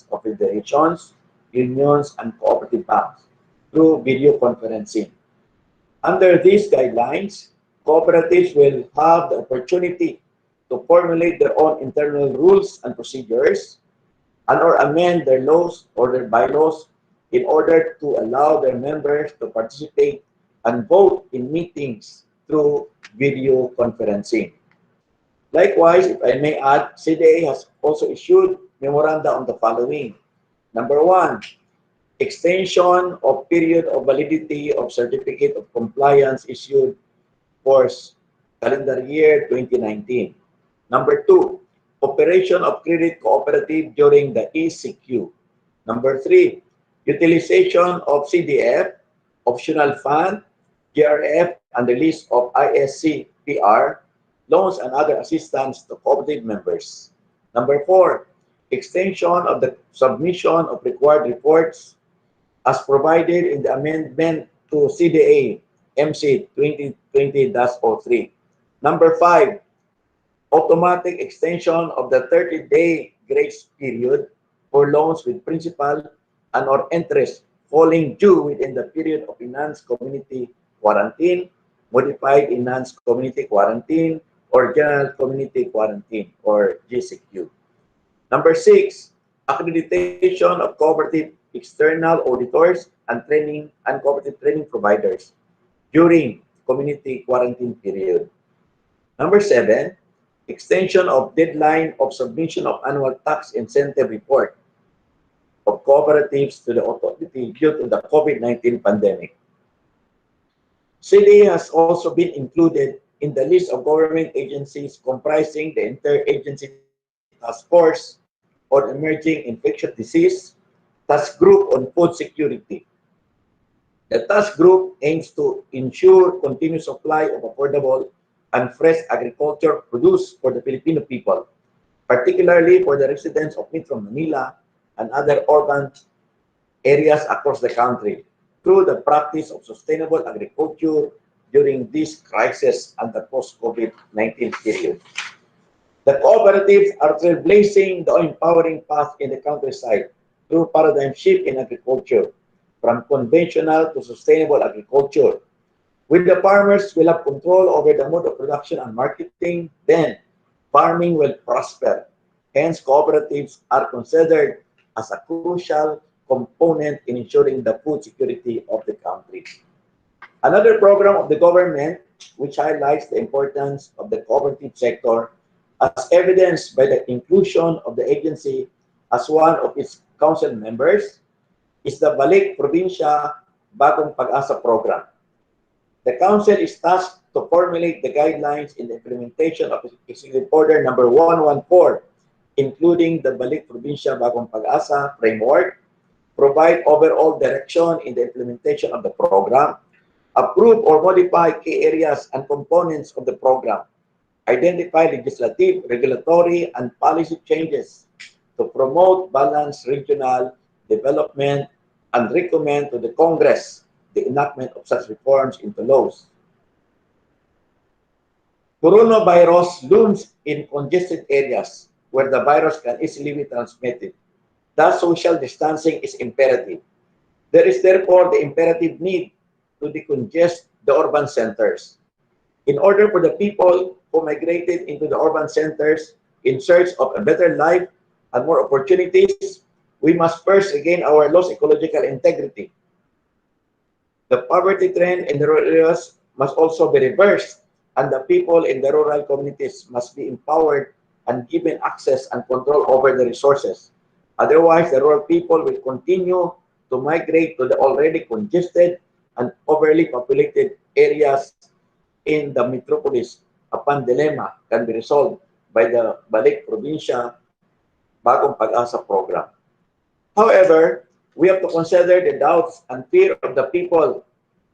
of federations, unions, and cooperative banks through video conferencing. Under these guidelines, cooperatives will have the opportunity to formulate their own internal rules and procedures and or amend their laws or their bylaws in order to allow their members to participate and vote in meetings through video conferencing. Likewise, if I may add, CDA has also issued memoranda on the following. Number one, extension of period of validity of certificate of compliance issued for calendar year 2019. Number two, operation of credit cooperative during the ECQ. Number 3, utilization of CDF, optional fund, GRF, and release of ISCPR, loans and other assistance to cooperative members. Number 4, extension of the submission of required reports as provided in the amendment to CDA MC 2020-03. Number 5, automatic extension of the 30-day grace period for loans with principal and or interest falling due within the period of enhanced community quarantine, modified enhanced community quarantine, or general community quarantine, or GCQ. Number 6, accreditation of cooperative external auditors and training and cooperative training providers during community quarantine period. Number 7, extension of deadline of submission of annual tax incentive report of cooperatives to the authority due to the COVID-19 pandemic. CDA has also been included in the list of government agencies comprising the Interagency Task Force on Emerging Infectious Disease, Task Group on Food Security. The task group aims to ensure continuous supply of affordable and fresh agriculture produce for the Filipino people, particularly for the residents of Metro Manila and other urban areas across the country, through the practice of sustainable agriculture during this crisis and the post-COVID-19 period. The cooperatives are trailblazing the empowering path in the countryside through paradigm shift in agriculture, from conventional to sustainable agriculture. When the farmers will have control over the mode of production and marketing, then farming will prosper. Hence, cooperatives are considered as a crucial component in ensuring the food security of the country. Another program of the government which highlights the importance of the cooperative sector, as evidenced by the inclusion of the agency as one of its council members, is the Balik Probinsya Bagong Pag-asa program. The council is tasked to formulate the guidelines in the implementation of Executive Order number 114, including the Balik Probinsya Bagong Pag-asa framework, provide overall direction in the implementation of the program, approve or modify key areas and components of the program, identify legislative, regulatory, and policy changes to promote balanced regional development, and recommend to the Congress the enactment of such reforms into laws. Coronavirus looms in congested areas where the virus can easily be transmitted. Thus, social distancing is imperative. There is therefore the imperative need to decongest the urban centers. In order for the people who migrated into the urban centers in search of a better life and more opportunities, we must first regain our lost ecological integrity. The poverty trend in the rural areas must also be reversed, and the people in the rural communities must be empowered and given access and control over the resources. Otherwise, the rural people will continue to migrate to the already congested and overly populated areas in the metropolis. Upon dilemma can be resolved by the Balik Probinsya Bagong Pag-asa program. However, we have to consider the doubts and fear of the people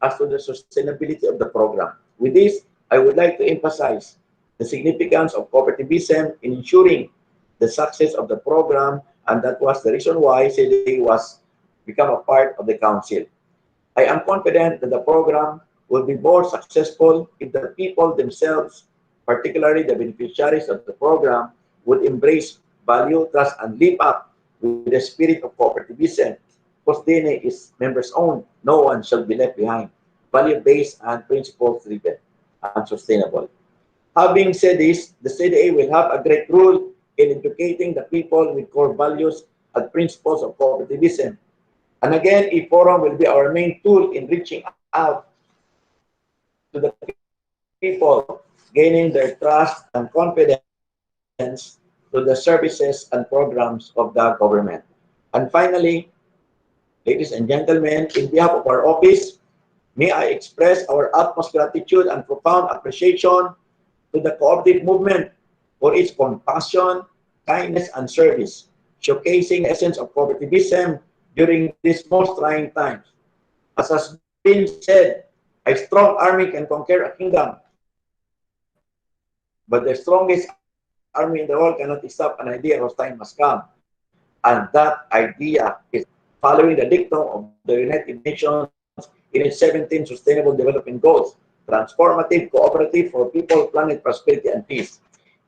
as to the sustainability of the program. With this, I would like to emphasize the significance of cooperativism in ensuring the success of the program, and that was the reason why CDA was become a part of the council. I am confident that the program will be more successful if the people themselves, particularly the beneficiaries of the program, would embrace value, trust, and live up with the spirit of cooperativism, because DNA is members owned. No one shall be left behind. Value-based and principles-driven and sustainable. Having said this, the CDA will have a great role in educating the people with core values and principles of cooperativism. And again, e-forum will be our main tool in reaching out to the people, gaining their trust and confidence to the services and programs of the government. And finally, ladies and gentlemen, in behalf of our office, may I express our utmost gratitude and profound appreciation to the cooperative movement for its compassion, kindness, and service, showcasing the essence of cooperativism during these most trying times. As has been said, a strong army can conquer a kingdom, but the strongest army in the world cannot stop an idea whose time must come. And that idea is following the dictum of the United Nations in its 17 Sustainable Development Goals, transformative, cooperative for people, planet, prosperity, and peace.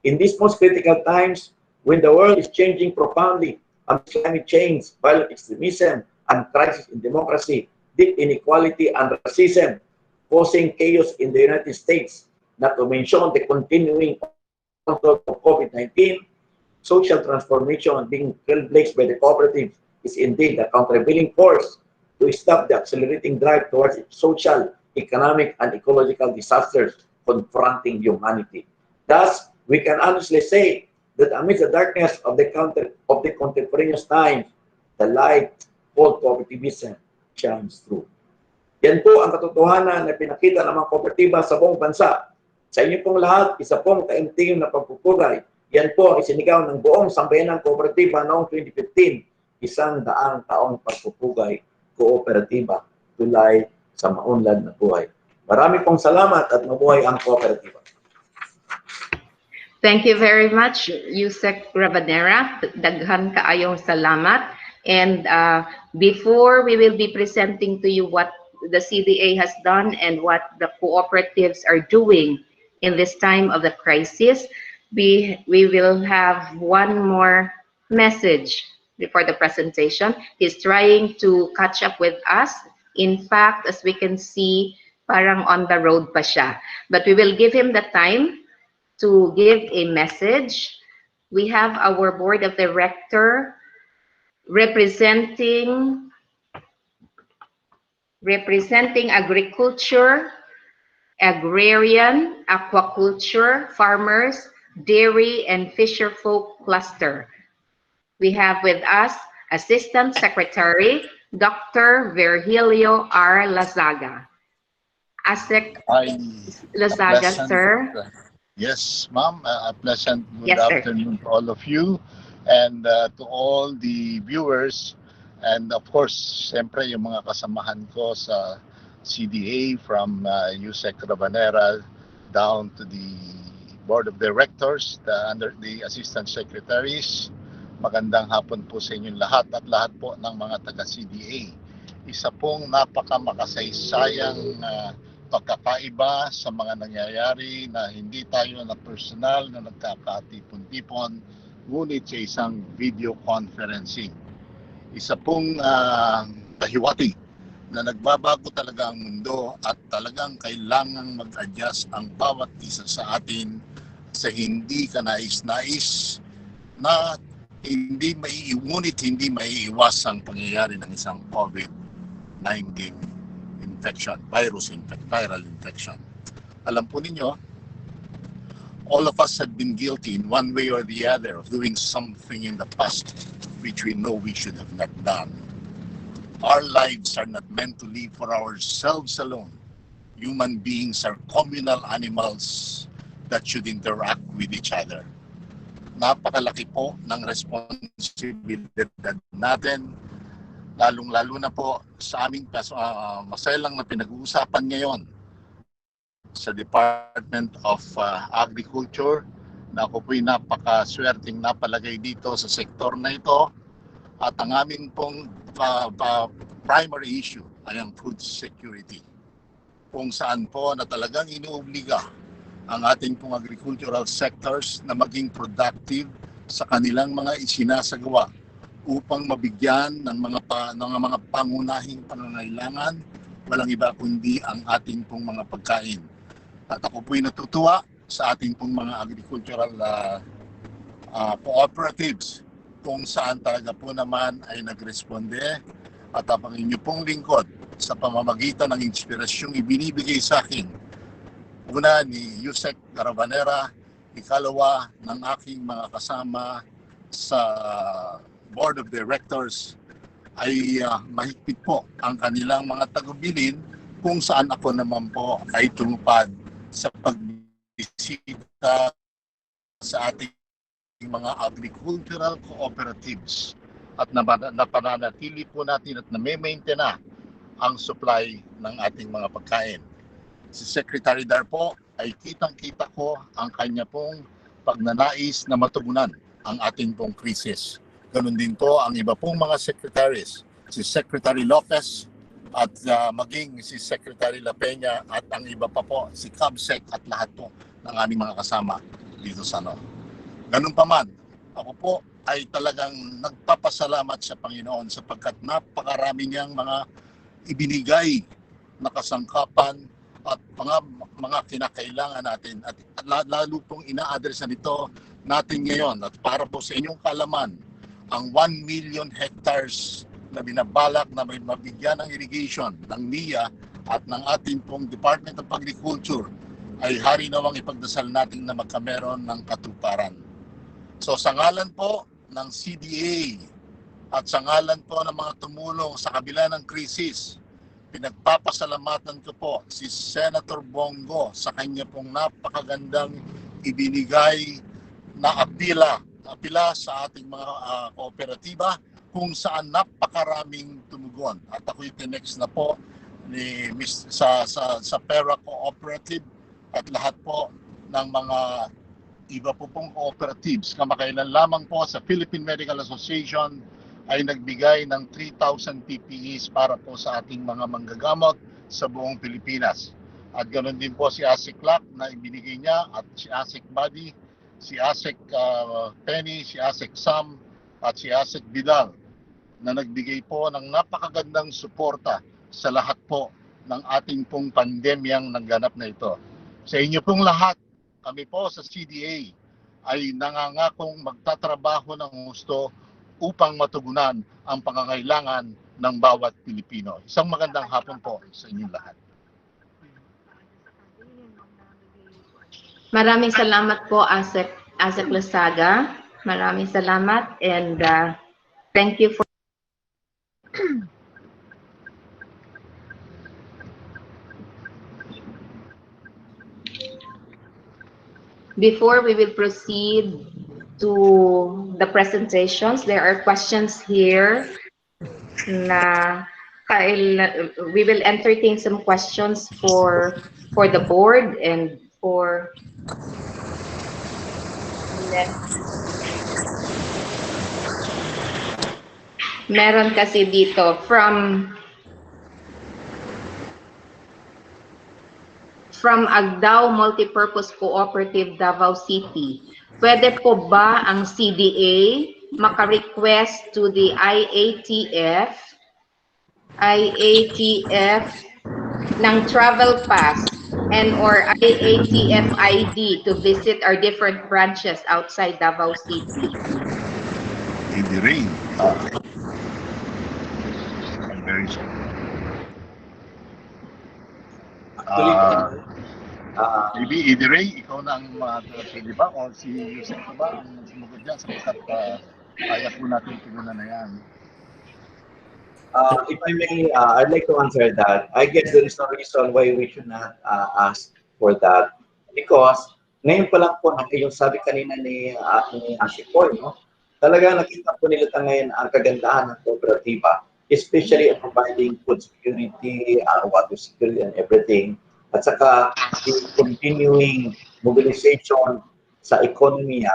In these most critical times, when the world is changing profoundly amidst climate change, violent extremism, and crisis in democracy, deep inequality and racism, causing chaos in the United States, not to mention the continuing control of COVID-19, social transformation being trailblazed by the cooperatives is indeed a countervailing force to stop the accelerating drive towards social, economic, and ecological disasters confronting humanity. Thus, we can honestly say that amidst the darkness of the contemporaneous times, the light called cooperativism shines through. Yan po ang katotohanan na pinakita ng mga kooperatiba sa buong bansa. Sa inyo pong lahat, isa pong taimtim na pagpupugay. Yan po ang isinigaw ng buong sambayanang kooperatiba noong 2015, 100 taong pagpupugay kooperatiba tulay sa maunlad na buhay. Marami pong salamat at mabuhay ang kooperatiba. Thank you very much, Yusek Rabanera. Daghan kaayong salamat. And before we will be presenting to you what the CDA has done and what the cooperatives are doing in this time of the crisis, we will have one more message before the presentation. He's trying to catch up with us. In fact, as we can see, parang on the road pa siya. But we will give him the time to give a message. We have our board of director representing agriculture, agrarian, aquaculture, farmers, dairy, and fisherfolk cluster. We have with us Assistant Secretary, Dr. Virgilio R. Lazaga. ASEC Lazaga, sir. Yes, ma'am. A pleasant good Yes, sir. afternoon to all of you and to all the viewers. And of course, siyempre yung mga kasamahan ko sa CDA from Yusek Rabanera down to the Board of Directors, under the Assistant Secretaries. Magandang hapon po sa inyong lahat at lahat po ng mga taga-CDA. Isa pong napaka-makasaysayang pagkakaiba sa mga nangyayari na hindi tayo na personal na nagkakatipon-tipon, ngunit sa isang video conferencing. Isa pong pahiwati na nagbabago talaga ang mundo at talagang kailangang mag-adjust ang bawat isa sa atin sa hindi kanais-nais na hindi maiiwas ang pangyayari ng isang COVID-19 infection, viral infection. Alam po ninyo, all of us have been guilty in one way or the other of doing something in the past which we know we should have not done. Our lives are not meant to live for ourselves alone. Human beings are communal animals that should interact with each other. Napakalaki po ng responsibilidad natin, lalong-lalo na po sa aming masaya lang na pinag-uusapan ngayon sa Department of Agriculture na ako po'y napakaswerteng napalagay dito sa sektor na ito at ang aming pong primary issue ay ang food security, kung saan po na talagang inuobliga ang ating pong agricultural sectors na maging productive sa kanilang mga isinasagawa upang mabigyan ng mga pangunahing pangangailangan, walang iba kundi ang ating pong mga pagkain. At ako po'y natutuwa sa ating pong mga agricultural cooperatives kung saan talaga po naman ay nagresponde at ang inyo pong lingkod sa pamamagitan ng inspirasyong ibinibigay sa akin. Una ni Yusek Rabanera, ikalawa ng aking mga kasama sa Board of Directors ay mahigpit po ang kanilang mga tagubilin kung saan ako naman po ay tumupad sa pagbisita sa ating mga agricultural cooperatives at napananatili po natin at na-maintain na ang supply ng ating mga pagkain. Si Secretary Dar po ay kitang-kita ko ang kanya pong pagnanais na matugunan ang ating pong krisis. Ganun din po ang iba pong mga secretaries, si Secretary Lopez at maging si Secretary La Peña at ang iba pa po, si Cabsec at lahat po ng aming mga kasama dito sa Ganun pa man, ako po ay talagang nagpapasalamat sa Panginoon sapagkat napakarami niyang mga ibinigay na kasangkapan at mga kinakailangan natin at lalo pong ina-address nito natin ngayon. At para po sa inyong kalaman, ang 1 million hectares na binabalak na may mabigyan ng irrigation ng NIA at ng ating pong Department of Agriculture ay hari nawang ipagdasal natin na magkameron ng katuparan. So sa ngalan po ng CDA at sa ngalan po ng mga tumulong sa kabila ng krisis, pinagpapasalamatan ko po si Senator Bongo sa kanya pong napakagandang ibinigay na apila sa ating mga kooperatiba kung saan napakaraming tumugon. At ako'y tinext na po ni sa Pera Cooperative at lahat po ng mga iba po pong cooperatives. Kamakailan lamang po sa Philippine Medical Association ay nagbigay ng 3,000 PPEs para po sa ating mga manggagamot sa buong Pilipinas. At ganoon din po si ASIC Lac na ibinigay niya at si ASIC Buddy, si ASIC Penny, si ASIC Sam at si ASIC Vidal na nagbigay po ng napakagandang suporta sa lahat po ng ating pong pandemyang nagganap na ito. Sa inyo pong lahat, kami po sa CDA ay nangangakong magtatrabaho ng gusto upang matugunan ang pangangailangan ng bawat Pilipino. Isang magandang hapon po sa inyong lahat. Maraming salamat po, Asek Lasaga. Maraming salamat and thank you for Before we will proceed to the presentations, there are questions here na we will entertain some questions for the board and for meron kasi dito from Agdao Multipurpose Cooperative Davao City. Pwede po ba ang CDA maka-request to the IATF ng travel pass and or IATF ID to visit our different branches outside Davao City? In the rain. I'm very sorry. Maybe Idire, ikaw na ang pwede ba? O si Yusef ba ang sumugod dyan sapagkat kaya po natin tugunan na yan. If I may, I'd like to answer that. I guess there is no reason why we should not ask for that. Because ngayon pa lang po, yung sabi kanina ni Asikoy, no? Talaga nakita po nila ngayon ang kagandahan ng kooperatiba, especially providing food security, water security, and everything. At saka yung continuing mobilization sa ekonomiya.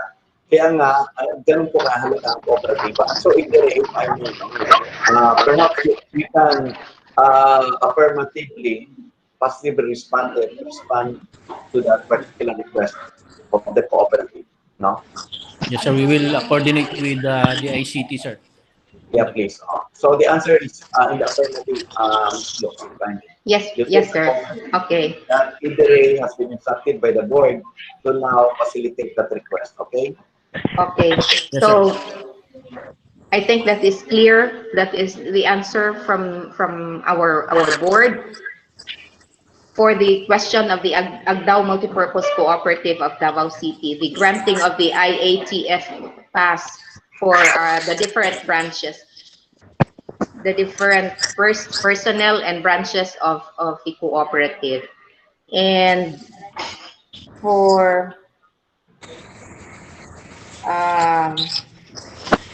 Kaya nga, ganun po kahalaga ang kooperatiba. So, if I may, perhaps we can affirmatively, positively respond to that particular request of the cooperative. No? Yes, sir. We will coordinate with the ICT, sir. Yeah, please. So the answer is in the affirmative. Yes, sir. Okay. That IDRE has been instructed by the board to now facilitate that request. Okay. Okay. Yes, so I think that is clear. That is the answer from our board for the question of the Agdao Multipurpose Cooperative of Davao City, the granting of the IATF pass for the different branches, the different personnel and branches of the cooperative. And for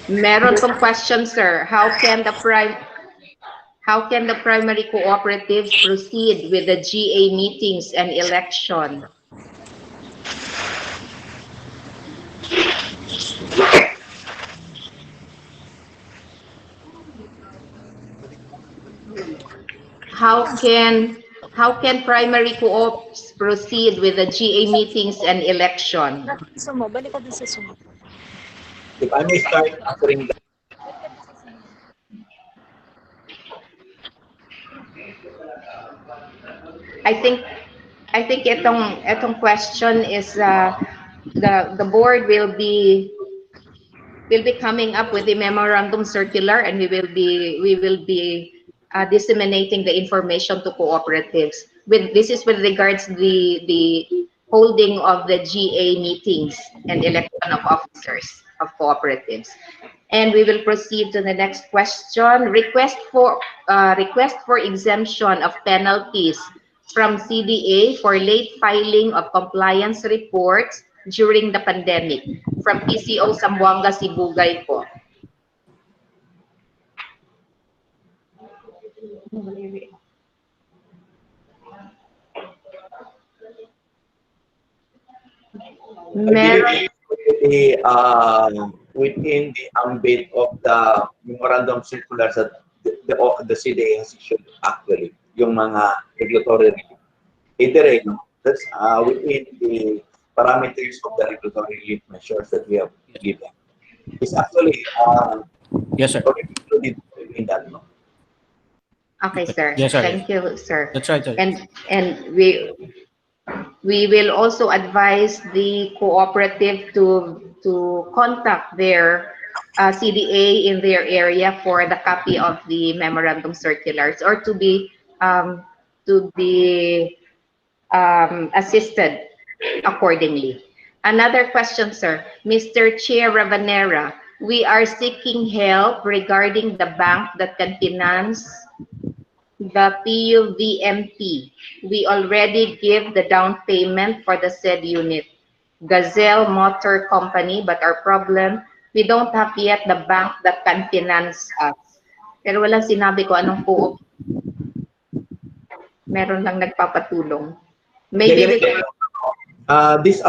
Meron pong question, sir. How can the primary cooperatives proceed with the GA meetings and election? How can primary co-ops proceed with the GA meetings and election? If I may start answering that. I think itong question is the board will be coming up with the memorandum circular, and we will be disseminating the information to cooperatives. This is with regards to the holding of the GA meetings and election of officers of cooperatives. And we will proceed to the next question. Request for exemption of penalties from CDA for late filing of compliance reports during the pandemic, from PCO Zamboanga Sibugay po. Meron within the ambit of the memorandum circulars that the CDA has issued actually, yung mga regulatory relief. Either, that's within the parameters of the regulatory relief measures that we have given. It's actually yes, sir. included in that, no? Okay, sir. Yes, sir. Thank you, sir. That's right, sir. And we will also advise the cooperative to contact their CDA in their area for the copy of the memorandum circulars, or to be assisted accordingly. Another question, sir. Mr. Chair Ravanera, we are seeking help regarding the bank that can finance the PUVMP. We already give the down payment for the said unit, Gazelle Motor Company, but our problem, we don't have yet the bank that can finance us. Pero walang sinabi ko anong co-op. Meron lang nagpapatulong. Maybe we can... These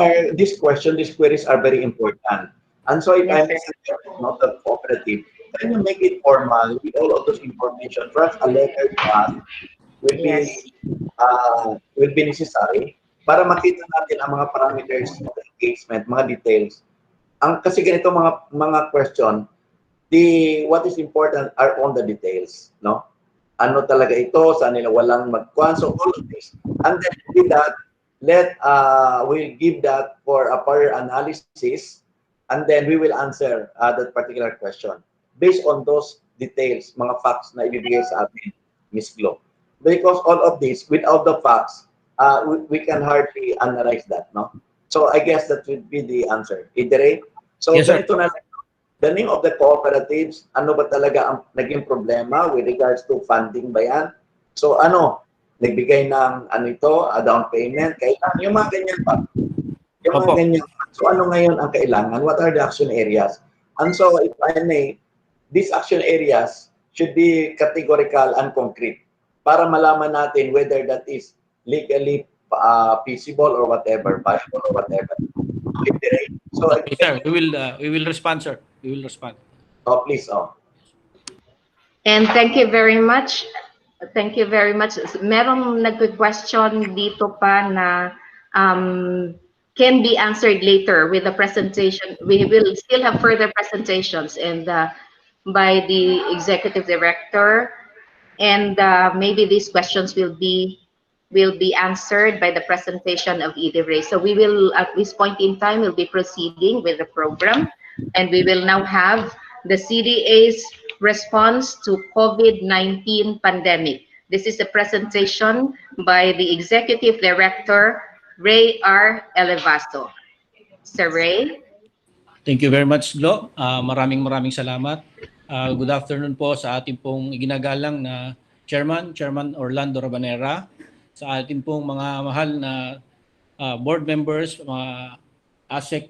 queries are very important. And so if Yes, I'm not a cooperative, can you make it formal with all of those information? Perhaps a letter to us will be necessary para makita natin ang mga parameters of the engagement, mga details. Kasi ganito mga question, what is important are on the details, no? Ano talaga ito, saan nila walang magkuhan, so all of this. And then with that, we'll give that for a further analysis, and then we will answer that particular question based on those details, mga facts na ibibigay sa atin, Ms. Glo. Because all of this, without the facts, we can hardly analyze that, no? So I guess that would be the answer. Idere? So yes, ganito na, the name of the cooperatives, ano ba talaga ang naging problema with regards to funding ba yan? So nagbigay ng a down payment, kailangan, yung mga ganyan pa. Yung mga ganyan. So ano ngayon ang kailangan? What are the action areas? And so if I may, these action areas should be categorical and concrete para malaman natin whether that is legally feasible or whatever, viable or whatever. So okay, sir, we will respond, sir. We will respond. Oh, please, And thank you very much. Thank you very much. Merong nag-question dito pa na can be answered later with the presentation. We will still have further presentations and by the executive director, and maybe these questions will be answered by the presentation of Idire. So we will, at this point in time, we'll be proceeding with the program, and we will now have the CDA's response to COVID-19 pandemic. This is a presentation by the Executive Director, Ray R. Elevaso. Sir Ray? Thank you very much, Glo. Maraming salamat. Good afternoon po sa ating pong iginagalang na Chairman Orlando Rabanera, sa ating pong mga mahal na board members, mga ASEC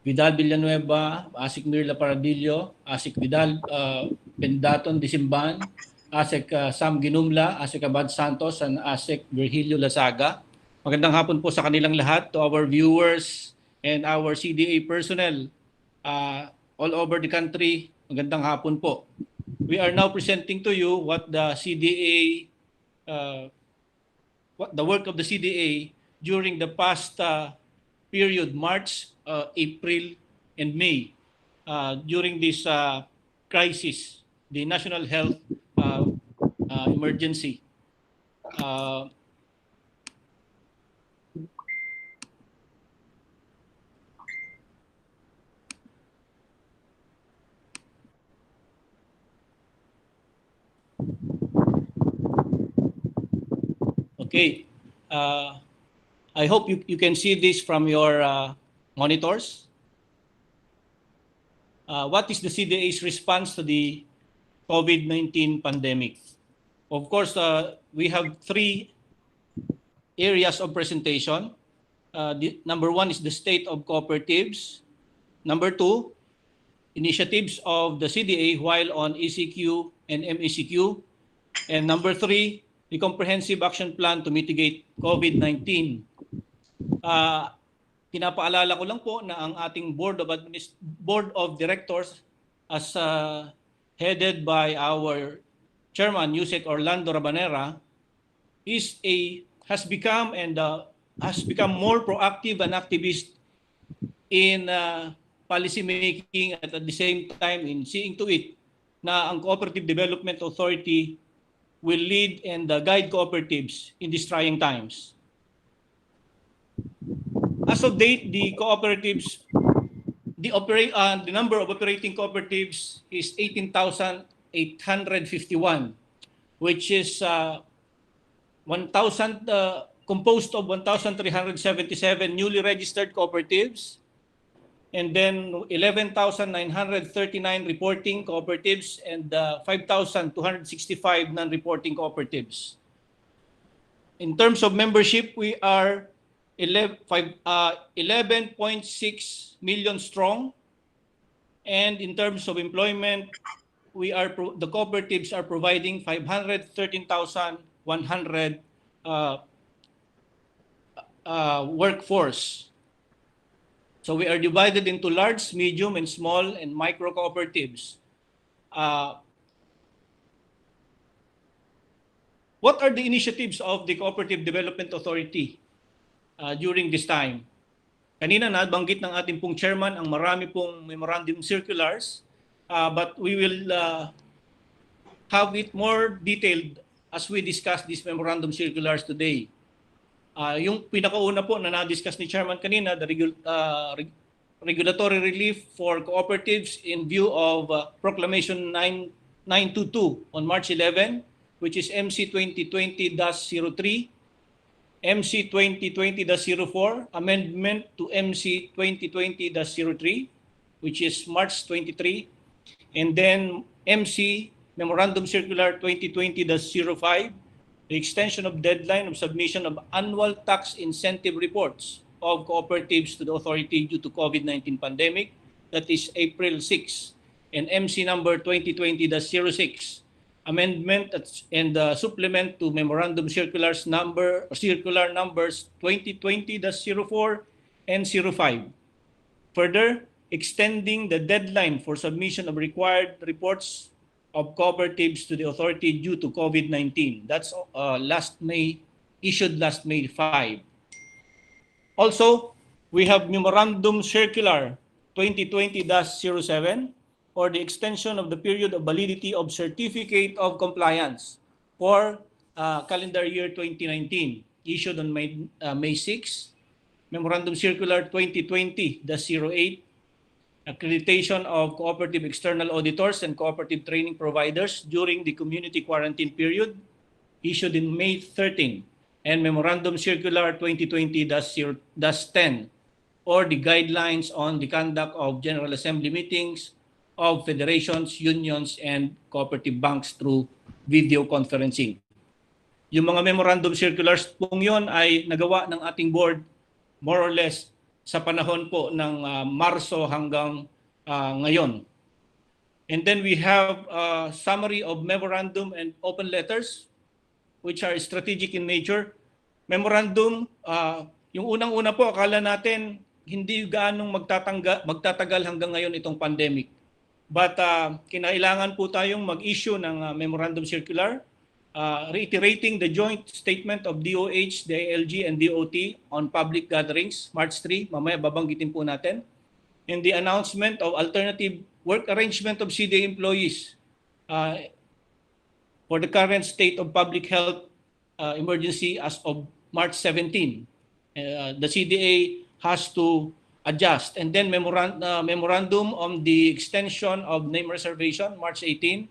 Vidal Villanueva, Asik Mirla Paradillo, Asik Vidal Pendaton Disimban, Asik Sam Ginumla, Asik Abad Santos, and Asik Virgilio Lasaga. Magandang hapon po sa kanilang lahat, to our viewers and our CDA personnel all over the country. Magandang hapon po. We are now presenting to you what the CDA, what the work of the CDA during the past period, March, April, and May, during this crisis, the national health emergency. Okay. I hope you can see this from your monitors. What is the CDA's response to the COVID-19 pandemic? Of course, we have three areas of presentation. Number one is the state of cooperatives. Number two, initiatives of the CDA while on ECQ and MECQ. And number three, the comprehensive action plan to mitigate COVID-19. Pinapaalala ko lang po na ang ating Board of Directors as headed by our Chairman, Yusek Orlando Rabanera, has become more proactive and activist in policy making, at the same time in seeing to it na ang Cooperative Development Authority will lead and guide cooperatives in these trying times. As of date, the number of operating cooperatives is 18,851, which is composed of 1,377 newly registered cooperatives, and then 11,939 reporting cooperatives, and 5,265 non-reporting cooperatives. In terms of membership, we are 11.6 million strong, and in terms of employment, the cooperatives are providing 513,100 workforce. So we are divided into large, medium, and small and micro cooperatives. What are the initiatives of the Cooperative Development Authority during this time? Kanina nabanggit ng ating pong chairman ang marami pong memorandum circulars, but we will have it more detailed as we discuss these memorandum circulars today. Yung pinakauna po na na-discuss ni chairman kanina, the regulatory relief for cooperatives in view of Proclamation 922 on March 11, which is MC 2020-03, MC 2020-04, amendment to MC 2020-03, which is March 23, and then MC Memorandum Circular 2020-05, the extension of deadline of submission of annual tax incentive reports of cooperatives to the authority due to COVID-19 pandemic, that is April 6, and MC number 2020-06, amendment and supplement to memorandum circular numbers 2020-04 and 05. Further, extending the deadline for submission of required reports of cooperatives to the authority due to COVID-19. That's issued last May 5. Also, we have Memorandum Circular 2020-07, or the extension of the period of validity of Certificate of Compliance for calendar year 2019, issued on May 6. Memorandum Circular 2020-08, accreditation of cooperative external auditors and cooperative training providers during the community quarantine period, issued in May 13, and Memorandum Circular 2020-10, or the guidelines on the conduct of General Assembly meetings of federations, unions, and cooperative banks through video conferencing. Yung mga memorandum circulars pong yun ay nagawa ng ating board more or less sa panahon po ng Marso hanggang ngayon. And then we have a summary of memorandum and open letters which are strategic in nature. Memorandum, yung unang-una po, akala natin hindi gaanong magtatagal hanggang ngayon itong pandemic. But kinailangan po tayong mag-issue ng memorandum circular reiterating the joint statement of DOH, DILG, and DOT on public gatherings, March 3, mamaya babanggitin po natin, and the announcement of alternative work arrangement of CDA employees for the current state of public health emergency as of March 17. The CDA has to adjust. And then memorandum on the extension of name reservation, March 18,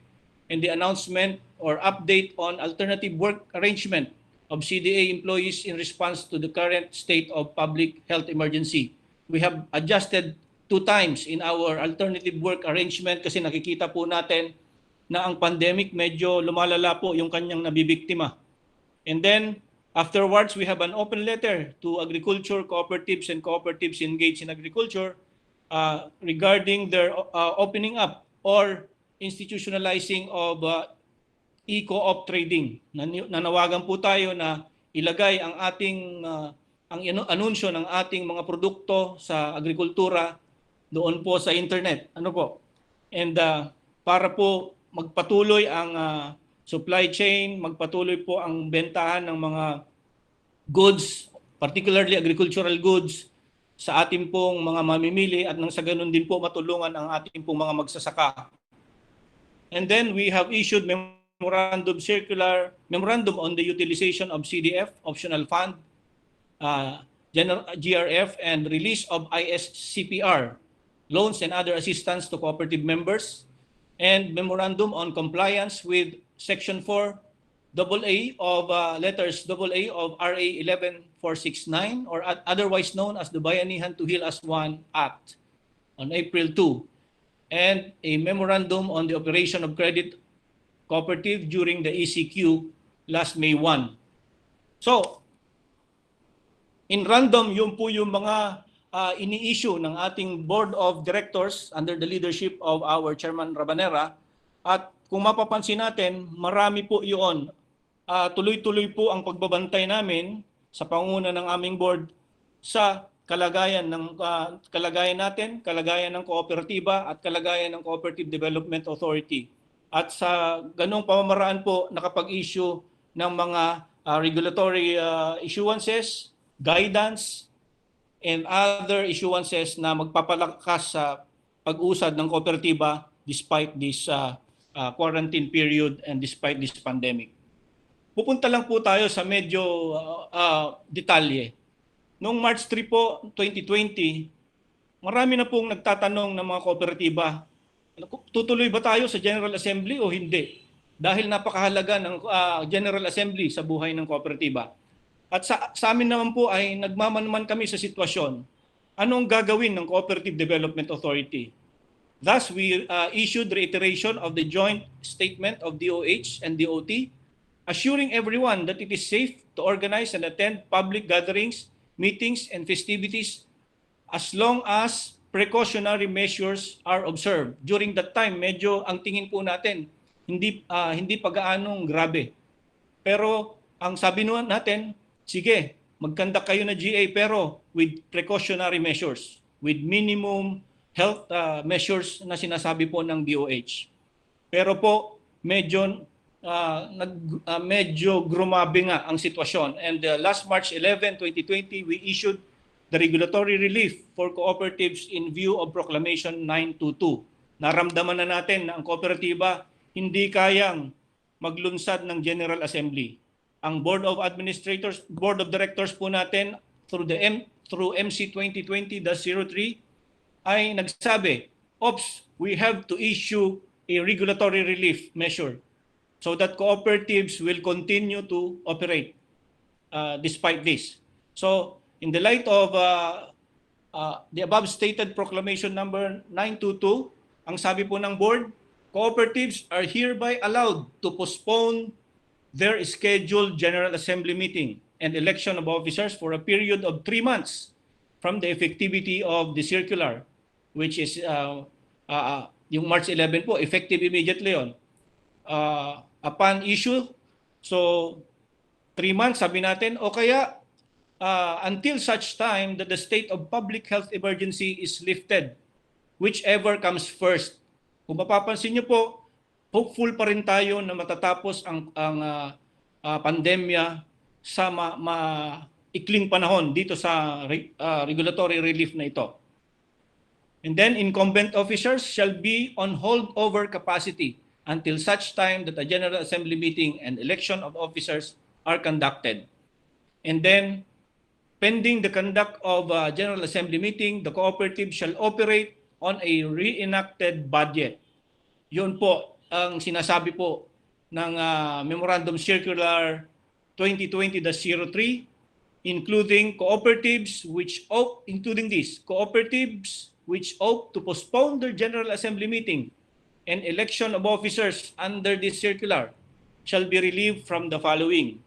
and the announcement or update on alternative work arrangement of CDA employees in response to the current state of public health emergency. We have adjusted 2 times in our alternative work arrangement kasi nakikita po natin na ang pandemic medyo lumalala po yung kanyang nabibiktima. And then afterwards, we have an open letter to agriculture cooperatives and cooperatives engaged in agriculture regarding their opening up or institutionalizing of e-co-op trading. Nanawagan po tayo na ilagay ang ating ang anunsyo ng ating mga produkto sa agrikultura doon po sa internet. Ano po? And para po magpatuloy ang supply chain, magpatuloy po ang bentahan ng mga goods, particularly agricultural goods, sa ating pong mga mamimili at nang sa ganun din po matulungan ang ating pong mga magsasaka. And then we have issued memorandum on the utilization of CDF, optional fund, GRF, and release of ISCPR, loans and other assistance to cooperative members, and memorandum on compliance with Section 4 AA of letters AA of RA 11469 or otherwise known as the Bayanihan to Heal as One Act on April 2, and a memorandum on the operation of credit cooperative during the ECQ last May 1. So, in random, yun po yung mga ini-issue ng ating board of directors under the leadership of our Chairman Rabanera. At kung mapapansin natin, marami po yun. Tuloy-tuloy po ang pagbabantay namin sa panguna ng aming board sa kalagayan natin, kalagayan ng kooperatiba at kalagayan ng Cooperative Development Authority. At sa ganong pamamaraan po nakapag-issue ng mga regulatory issuances, guidance, and other issuances na magpapalakas sa pag-usad ng kooperatiba despite this quarantine period and despite this pandemic. Pupunta lang po tayo sa medyo detalye. Noong March 3 po, 2020, marami na pong nagtatanong ng mga kooperatiba, tutuloy ba tayo sa General Assembly o hindi? Dahil napakahalaga ng General Assembly sa buhay ng kooperatiba. At sa amin naman po ay nagmamanman kami sa sitwasyon. Anong gagawin ng Cooperative Development Authority? Thus, we issued reiteration of the joint statement of DOH and DOT, assuring everyone that it is safe to organize and attend public gatherings, meetings, and festivities as long as precautionary measures are observed. During that time, medyo ang tingin po natin, hindi pa gaanong grabe. Pero ang sabi natin, sige, mag-conduct kayo na GA pero with precautionary measures, with minimum health measures na sinasabi po ng DOH. Pero po, medyo grumabe nga ang sitwasyon. And last March 11, 2020, we issued the regulatory relief for cooperatives in view of Proclamation 922. Naramdaman na natin na ang kooperatiba hindi kayang maglunsad ng General Assembly. Ang Board of Directors po natin through MC 2020-03 ay nagsabi, "Ops, we have to issue a regulatory relief measure so that cooperatives will continue to operate despite this." So, in the light of the above stated proclamation number 922, ang sabi po ng board, cooperatives are hereby allowed to postpone their scheduled General Assembly meeting and election of officers for a period of 3 months from the effectivity of the circular, which is yung March 11 po, effective immediately yon. Upon issue, so 3 months sabi natin, o kaya until such time that the state of public health emergency is lifted, whichever comes first. Kung mapapansin niyo po, hopeful pa rin tayo na matatapos ang pandemya sa ikling panahon dito sa regulatory relief na ito. And then incumbent officers shall be on holdover capacity until such time that a General Assembly meeting and election of officers are conducted. And then, pending the conduct of a General Assembly meeting, the cooperative shall operate on a reenacted budget. Yun po ang sinasabi po ng Memorandum Circular 2020-03, including cooperatives which opt to postpone their General Assembly meeting and election of officers under this circular shall be relieved from the following.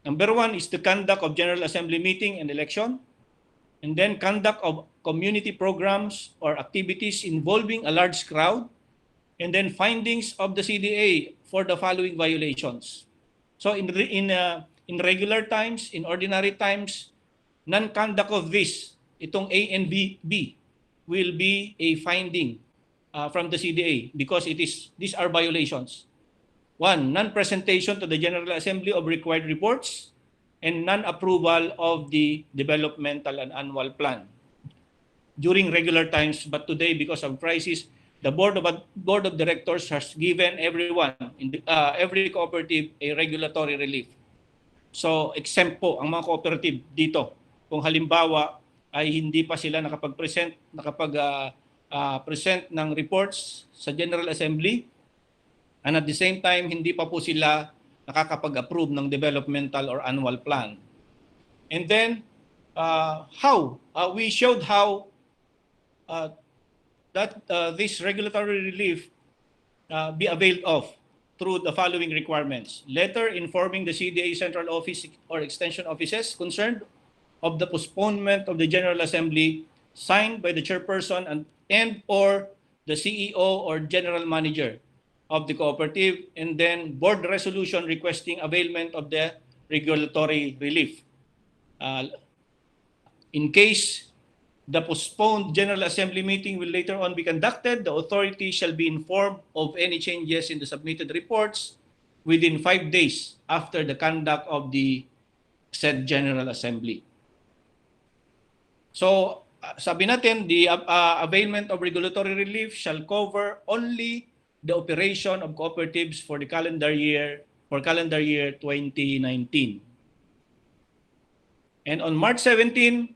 Number 1 is the conduct of General Assembly meeting and election, and then conduct of community programs or activities involving a large crowd, and then findings of the CDA for the following violations. So in regular times, in ordinary times, non-conduct of this, itong A and B will be a finding from the CDA because these are violations. 1, non-presentation to the General Assembly of required reports and non-approval of the developmental and annual plan during regular times. But today, because of crisis, the board of directors has given everyone, every cooperative, a regulatory relief. So, exempt po ang mga cooperative dito. Kung halimbawa ay hindi pa sila nakapag-present ng reports sa General Assembly, and at the same time, hindi pa po sila nakakapag-approve ng developmental or annual plan. And then, we showed how that this regulatory relief be availed of through the following requirements. Letter informing the CDA Central Office or Extension Offices concerned of the postponement of the General Assembly signed by the chairperson and or the CEO or general manager of the cooperative, and then board resolution requesting availment of the regulatory relief. In case the postponed General Assembly meeting will later on be conducted, the authority shall be informed of any changes in the submitted reports within 5 days after the conduct of the said General Assembly. So, sabi natin, the availment of regulatory relief shall cover only the operation of cooperatives for calendar year 2019. And on March 17,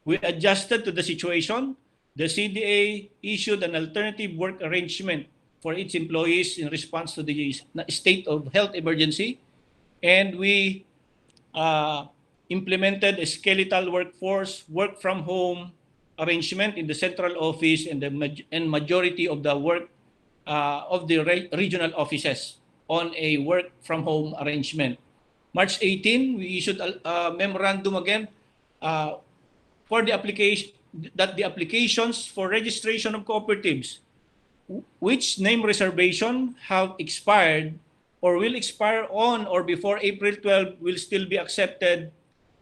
we adjusted to the situation. The CDA issued an alternative work arrangement for its employees in response to the state of health emergency, and we implemented a skeletal workforce work from home arrangement in the central office and majority of the work of the regional offices on a work from home arrangement. March 18, we issued a memorandum again for the applications for registration of cooperatives which name reservation have expired or will expire on or before April 12 will still be accepted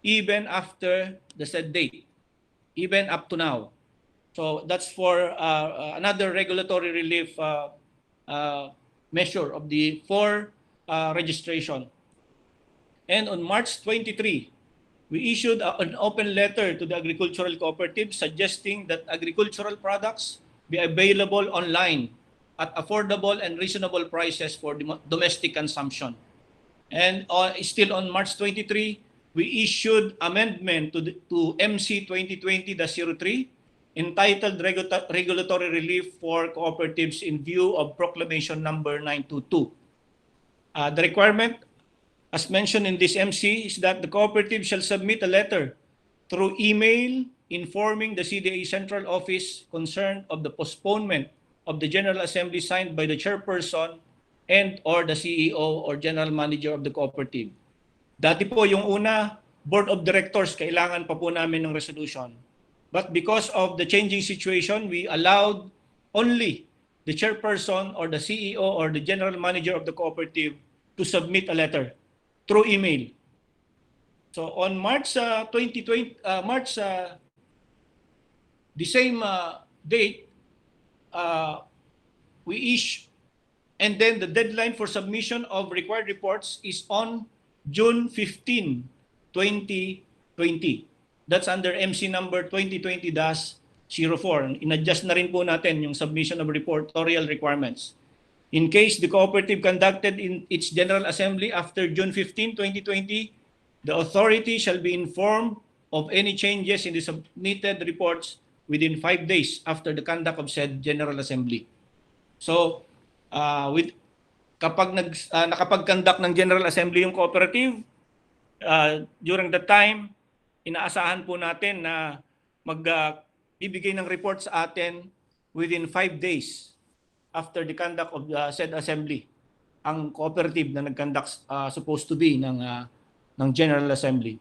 even after the said date, even up to now. So that's for another regulatory relief measure of for registration. And on March 23, we issued an open letter to the agricultural cooperatives suggesting that agricultural products be available online at affordable and reasonable prices for domestic consumption. And still on March 23, we issued amendment to MC 2020-03 entitled Regulatory Relief for Cooperatives in view of Proclamation number 922. The requirement, as mentioned in this MC, is that the cooperative shall submit a letter through email informing the CDA Central Office concerned of the postponement of the General Assembly signed by the chairperson and or the CEO or general manager of the cooperative. Dati po yung una, board of directors, kailangan pa po namin ng resolution. But because of the changing situation, we allowed only the chairperson or the CEO or the general manager of the cooperative to submit a letter through email. So on March 2020, the same date, we issue, and then the deadline for submission of required reports is on June 15, 2020. That's under MC number 2020-04. In-adjust na rin po natin yung submission of reportorial requirements. In case the cooperative conducted in its General Assembly after June 15, 2020, the authority shall be informed of any changes in the submitted reports within 5 days after the conduct of said General Assembly. So, kapag nakapag-conduct ng General Assembly yung cooperative, during that time, inaasahan po natin na magbibigay ng report sa atin within 5 days after the conduct of said assembly, ang cooperative na nag-conduct supposed to be ng General Assembly.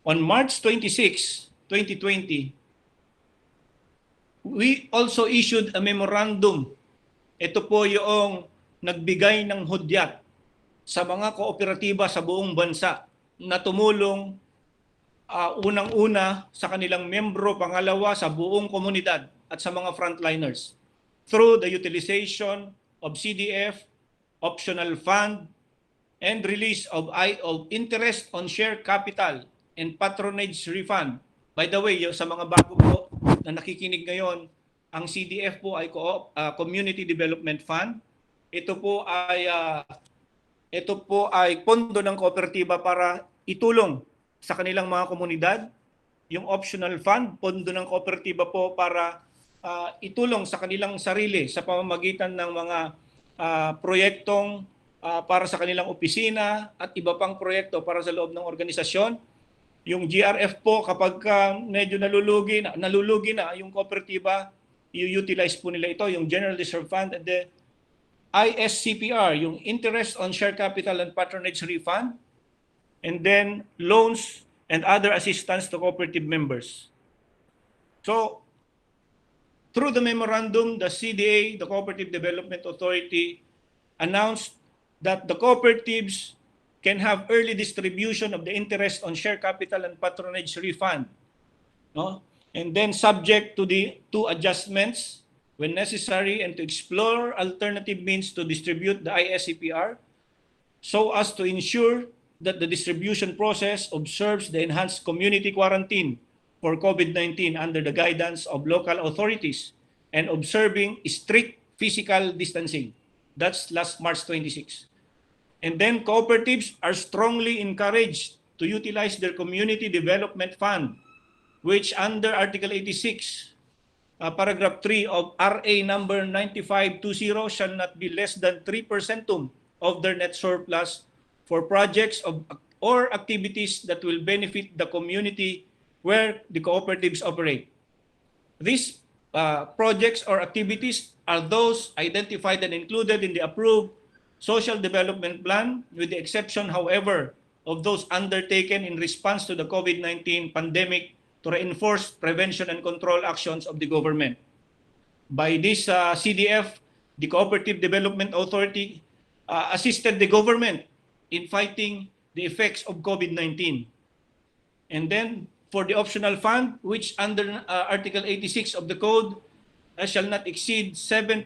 On March 26, 2020, we also issued a memorandum. Ito po yung nagbigay ng hudyat sa mga kooperatiba sa buong bansa na tumulong unang-una sa kanilang membro, pangalawa sa buong komunidad at sa mga frontliners through the utilization of CDF, optional fund, and release of interest on share capital and patronage refund. By the way, sa mga bago po na nakikinig ngayon, ang CDF po ay Community Development Fund. Ito po ay pondo ng kooperatiba para itulong sa kanilang mga komunidad. Yung optional fund, pondo ng kooperatiba po para itulong sa kanilang sarili sa pamamagitan ng mga proyektong para sa kanilang opisina at iba pang proyekto para sa loob ng organisasyon. Yung GRF po, kapag medyo nalulugi na yung kooperatiba, i-utilize po nila ito, yung General Reserve Fund, and the ISCPR, yung Interest on Share Capital and Patronage Refund, and then loans and other assistance to cooperative members. So, through the memorandum, the CDA, the Cooperative Development Authority, announced that the cooperatives can have early distribution of the interest on share capital and patronage refund. No? And then subject to the two adjustments when necessary and to explore alternative means to distribute the ISCPR so as to ensure that the distribution process observes the enhanced community quarantine for COVID-19 under the guidance of local authorities and observing strict physical distancing. That's last March 26. And then cooperatives are strongly encouraged to utilize their community development fund, which under Article 86, paragraph 3 of RA number 9520 shall not be less than 3% of their net surplus for projects or activities that will benefit the community where the cooperatives operate. These projects or activities are those identified and included in the approved social development plan, with the exception, however, of those undertaken in response to the COVID-19 pandemic to reinforce prevention and control actions of the government. By this CDF, the Cooperative Development Authority assisted the government in fighting the effects of COVID-19. And then for the optional fund, which under Article 86 of the Code shall not exceed 7%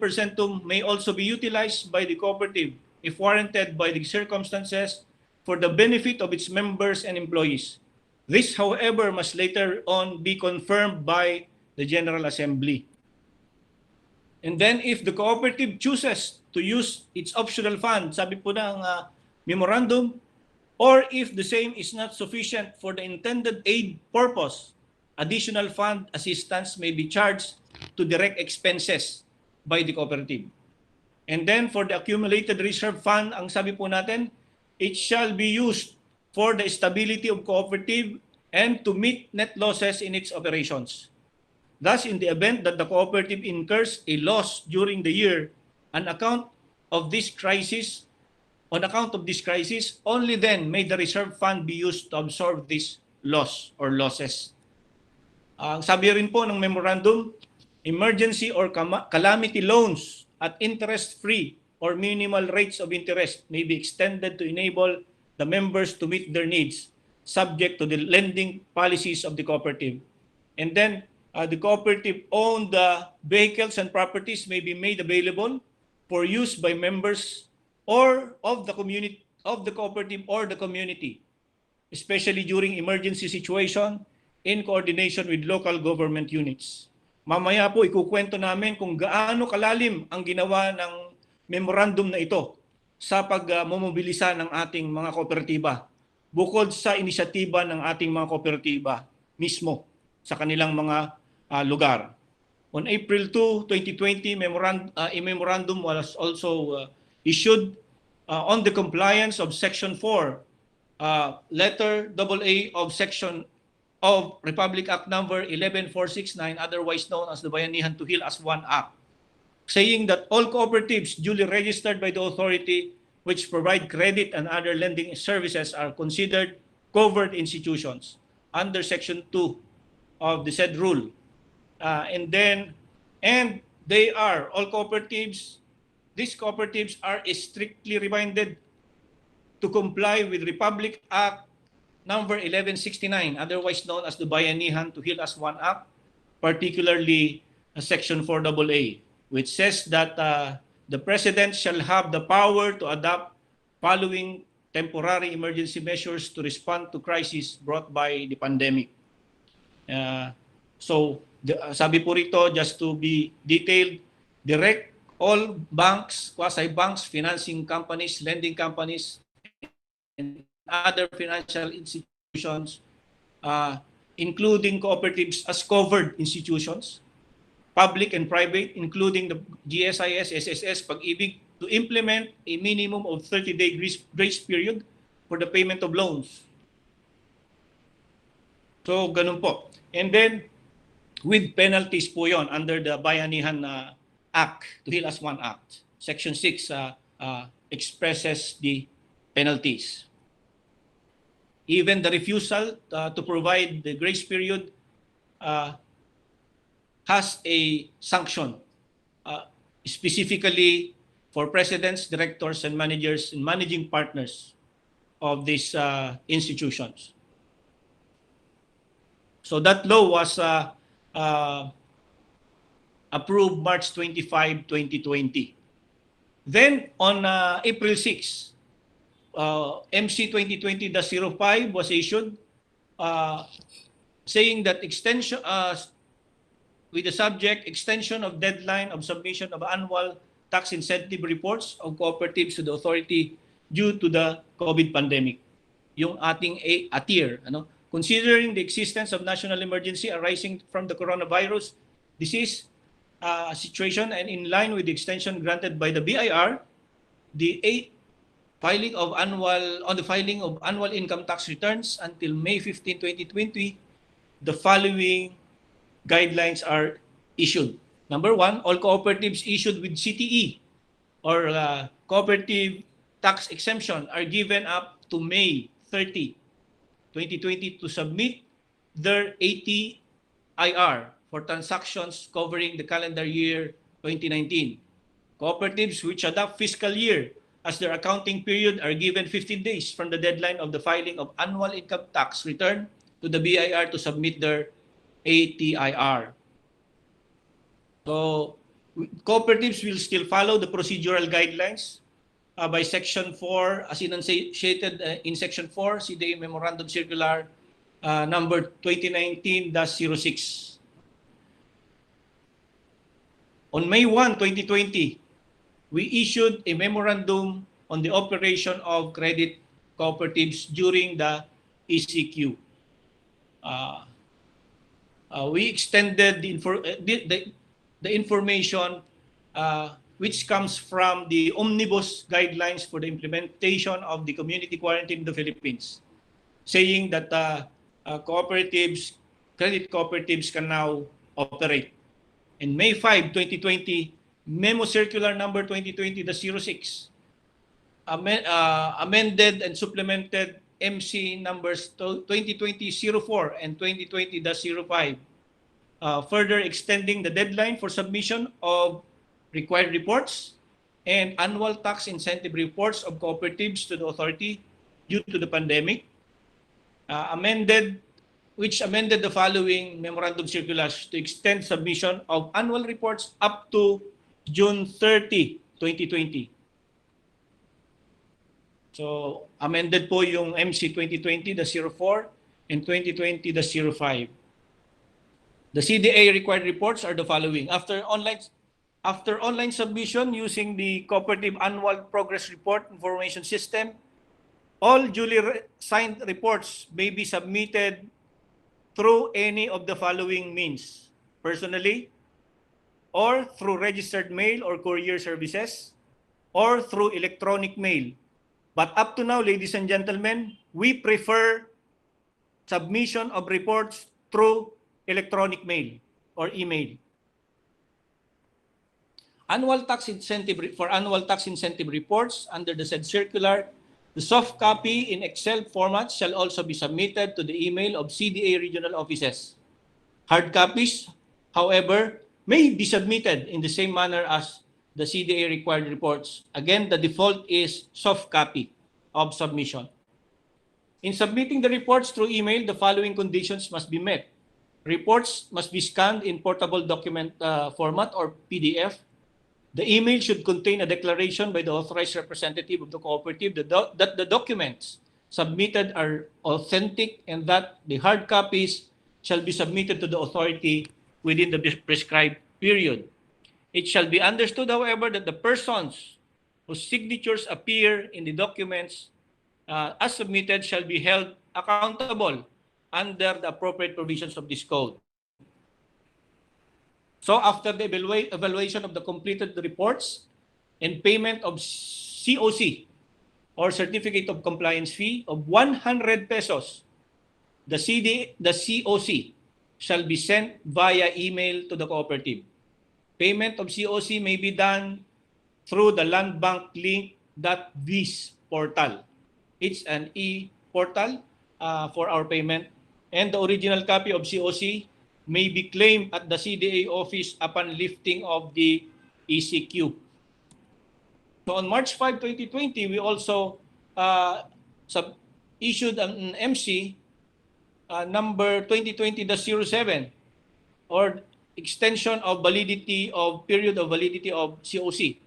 may also be utilized by the cooperative if warranted by the circumstances for the benefit of its members and employees. This, however, must later on be confirmed by the General Assembly. And then if the cooperative chooses to use its optional fund, sabi po ng memorandum, or if the same is not sufficient for the intended aid purpose, additional fund assistance may be charged to direct expenses by the cooperative. And then for the accumulated reserve fund, ang sabi po natin, it shall be used for the stability of cooperative and to meet net losses in its operations. Thus, in the event that the cooperative incurs a loss during the year on account of this crisis on account of this crisis, only then may the reserve fund be used to absorb this loss or losses. Ang sabi rin po ng memorandum, emergency or calamity loans at interest-free or minimal rates of interest may be extended to enable the members to meet their needs, subject to the lending policies of the cooperative. And then the cooperative-owned vehicles and properties may be made available for use by members or of the community, of the cooperative or the community, especially during emergency situation in coordination with local government units. Mamaya po ikukwento namin kung gaano kalalim ang ginawa ng memorandum na ito sa pagmomobilisa ng ating mga kooperatiba bukod sa inisyatiba ng ating mga kooperatiba mismo sa kanilang mga lugar. On April 2, 2020, a memorandum was also issued on the compliance of Section 4, letter AA of Section of Republic Act number 11469, otherwise known as the Bayanihan to Heal as One Act, saying that all cooperatives duly registered by the authority which provide credit and other lending services are considered covered institutions under Section 2 of the said rule. And they are, all cooperatives, these cooperatives are strictly reminded to comply with Republic Act number 1169, otherwise known as the Bayanihan to Heal as One Act, particularly Section 4AA, which says that the President shall have the power to adopt following temporary emergency measures to respond to crisis brought by the pandemic. Sabi po rito, just to be detailed, direct all banks, quasi-banks, financing companies, lending companies, and other financial institutions, including cooperatives as covered institutions, public and private, including the GSIS, SSS, Pag-ibig, to implement a minimum of 30-day grace period for the payment of loans. So, ganun po. And then, with penalties po yon under the Bayanihan Act, to Heal as One Act. Section 6 expresses the penalties. Even the refusal to provide the grace period has a sanction, specifically for presidents, directors, and managers and managing partners of these institutions. So that law was approved March 25, 2020. Then on April 6, MC 2020-05 was issued saying that extension with the subject extension of deadline of submission of annual tax incentive reports of cooperatives to the authority due to the COVID pandemic. Yung ating ATIR, considering the existence of national emergency arising from the coronavirus disease situation and in line with the extension granted by the BIR, the filing of annual income tax returns until May 15, 2020, the following guidelines are issued. Number one, all cooperatives issued with CTE or cooperative tax exemption are given up to May 30, 2020 to submit their ATIR for transactions covering the calendar year 2019. Cooperatives which adopt fiscal year as their accounting period are given 15 days from the deadline of the filing of annual income tax return to the BIR to submit their ATIR. So, cooperatives will still follow the procedural guidelines by Section 4, as enunciated in Section 4, CDA Memorandum Circular number 2019-06. On May 1, 2020, we issued a memorandum on the operation of credit cooperatives during the ECQ. We extended the information which comes from the omnibus guidelines for the implementation of the community quarantine in the Philippines, saying that credit cooperatives can now operate. In May 5, 2020, Memo Circular number 2020-06 amended and supplemented MC numbers 2020-04 and 2020-05, further extending the deadline for submission of required reports and annual tax incentive reports of cooperatives to the authority due to the pandemic, which amended the following memorandum circulars to extend submission of annual reports up to June 30, 2020. So, amended po yung MC 2020-04 and 2020-05. The CDA required reports are the following. After online submission using the Cooperative Annual Progress Report Information System, all duly signed reports may be submitted through any of the following means: personally, or through registered mail or courier services, or through electronic mail. But up to now, ladies and gentlemen, we prefer submission of reports through electronic mail or email. Annual tax incentive reports under the said circular, the soft copy in Excel format shall also be submitted to the email of CDA regional offices. Hard copies, however, may be submitted in the same manner as the CDA required reports. Again, the default is soft copy of submission. In submitting the reports through email, the following conditions must be met. Reports must be scanned in portable document format or PDF. The email should contain a declaration by the authorized representative of the cooperative that the documents submitted are authentic and that the hard copies shall be submitted to the authority within the prescribed period. It shall be understood, however, that the persons whose signatures appear in the documents as submitted shall be held accountable under the appropriate provisions of this code. So after the evaluation of the completed reports and payment of COC or Certificate of Compliance fee of 100 pesos, the COC shall be sent via email to the cooperative. Payment of COC may be done through the landbanklink.biz portal. It's an e-portal for our payment, and the original copy of COC may be claimed at the CDA office upon lifting of the ECQ. So on March 5, 2020, we also issued an MC number 2020-07 or extension of validity of period of validity of COC.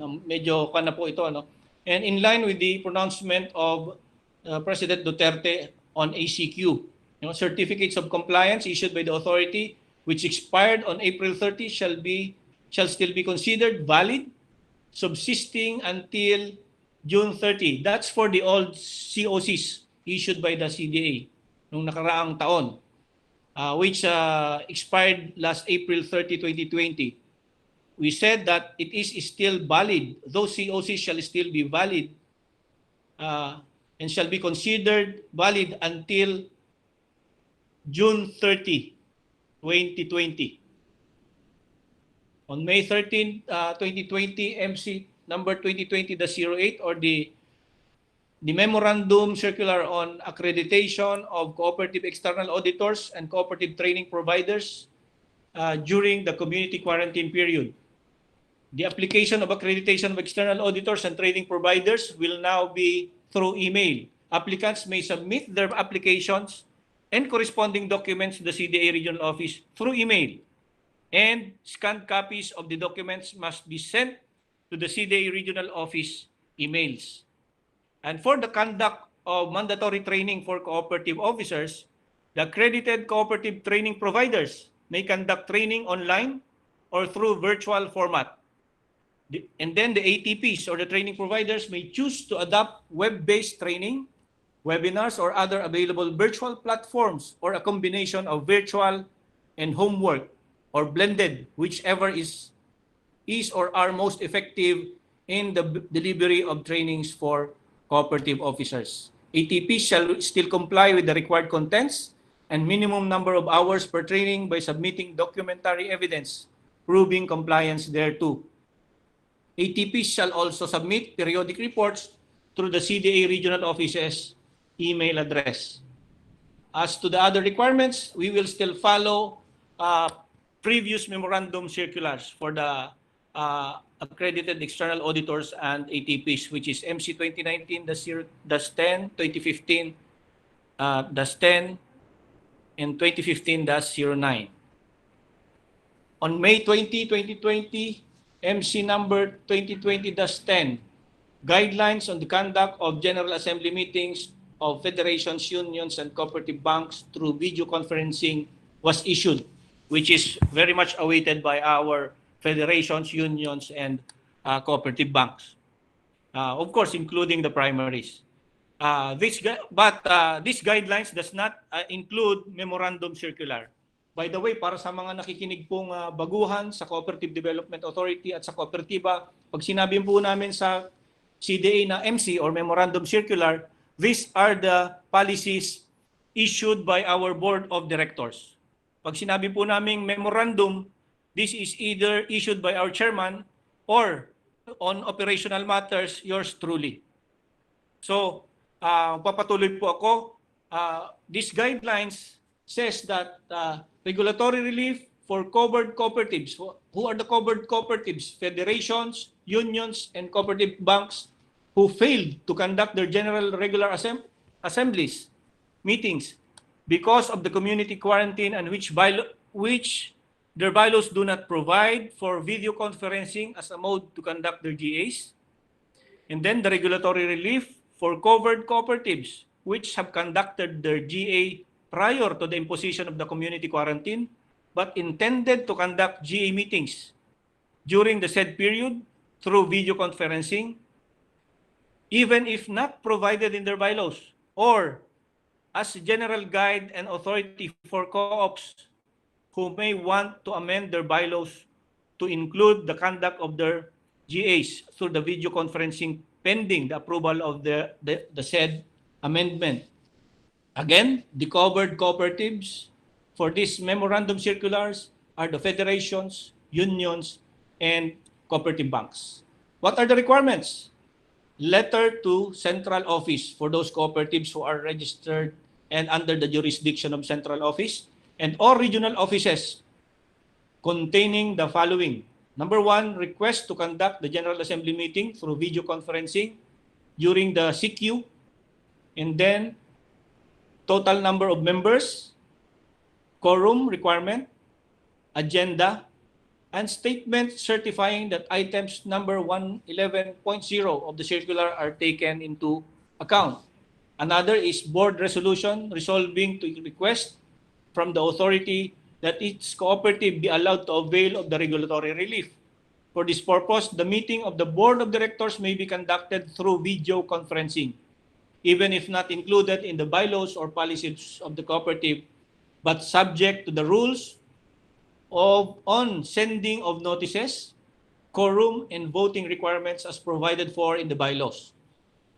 Medyo kana po ito, no? And in line with the pronouncement of President Duterte on ACQ, certificates of compliance issued by the authority which expired on April 30 shall still be considered valid, subsisting until June 30. That's for the old COCs issued by the CDA nung nakaraang taon, which expired last April 30, 2020. We said that it is still valid. Those COCs shall still be valid and shall be considered valid until June 30, 2020. On May 13, 2020, MC number 2020-08 or the Memorandum Circular on Accreditation of Cooperative External Auditors and Cooperative Training Providers during the community quarantine period. The application of accreditation of external auditors and training providers will now be through email. Applicants may submit their applications and corresponding documents to the CDA regional office through email, and scanned copies of the documents must be sent to the CDA regional office emails. And for the conduct of mandatory training for cooperative officers, the accredited cooperative training providers may conduct training online or through virtual format. And then the ATPs or the training providers may choose to adopt web-based training, webinars, or other available virtual platforms, or a combination of virtual and homework, or blended, whichever is or are most effective in the delivery of trainings for cooperative officers. ATPs shall still comply with the required contents and minimum number of hours per training by submitting documentary evidence proving compliance thereto. ATPs shall also submit periodic reports through the CDA regional offices email address. As to the other requirements, we will still follow previous memorandum circulars for the accredited external auditors and ATPs, which is MC 2019-10, 2015-10, and 2015-09. On May 20, 2020, MC number 2020-10, Guidelines on the Conduct of General Assembly Meetings of Federations, Unions, and Cooperative Banks through video conferencing was issued, which is very much awaited by our federations, unions, and cooperative banks. Of course, including the primaries. These guidelines does not include memorandum circular. By the way, para sa mga nakikinig pong baguhan sa Cooperative Development Authority at sa kooperatiba, pag sinabi po namin sa CDA na MC or Memorandum Circular, these are the policies issued by our Board of Directors. Pag sinabi po naming memorandum, this is either issued by our chairman or on operational matters, yours truly. So, papatuloy po ako. These guidelines says that regulatory relief for covered cooperatives. Who are the covered cooperatives? Federations, unions, and cooperative banks who failed to conduct their general regular assemblies, meetings, because of the community quarantine and which their bylaws do not provide for video conferencing as a mode to conduct their GAs. And then the regulatory relief for covered cooperatives which have conducted their GA prior to the imposition of the community quarantine, but intended to conduct GA meetings during the said period through video conferencing, even if not provided in their bylaws, or as a general guide and authority for co-ops who may want to amend their bylaws to include the conduct of their GAs through the video conferencing pending the approval of the said amendment. Again, the covered cooperatives for these memorandum circulars are the federations, unions, and cooperative banks. What are the requirements? Letter to central office for those cooperatives who are registered and under the jurisdiction of central office, and all regional offices containing the following. Number 1, request to conduct the General Assembly meeting through video conferencing during the CQ, and then total number of members, quorum requirement, agenda, and statement certifying that items number 111.0 of the circular are taken into account. Another is board resolution resolving to request from the authority that its cooperative be allowed to avail of the regulatory relief. For this purpose, the meeting of the board of directors may be conducted through video conferencing, even if not included in the bylaws or policies of the cooperative, but subject to the rules on sending of notices, quorum, and voting requirements as provided for in the bylaws.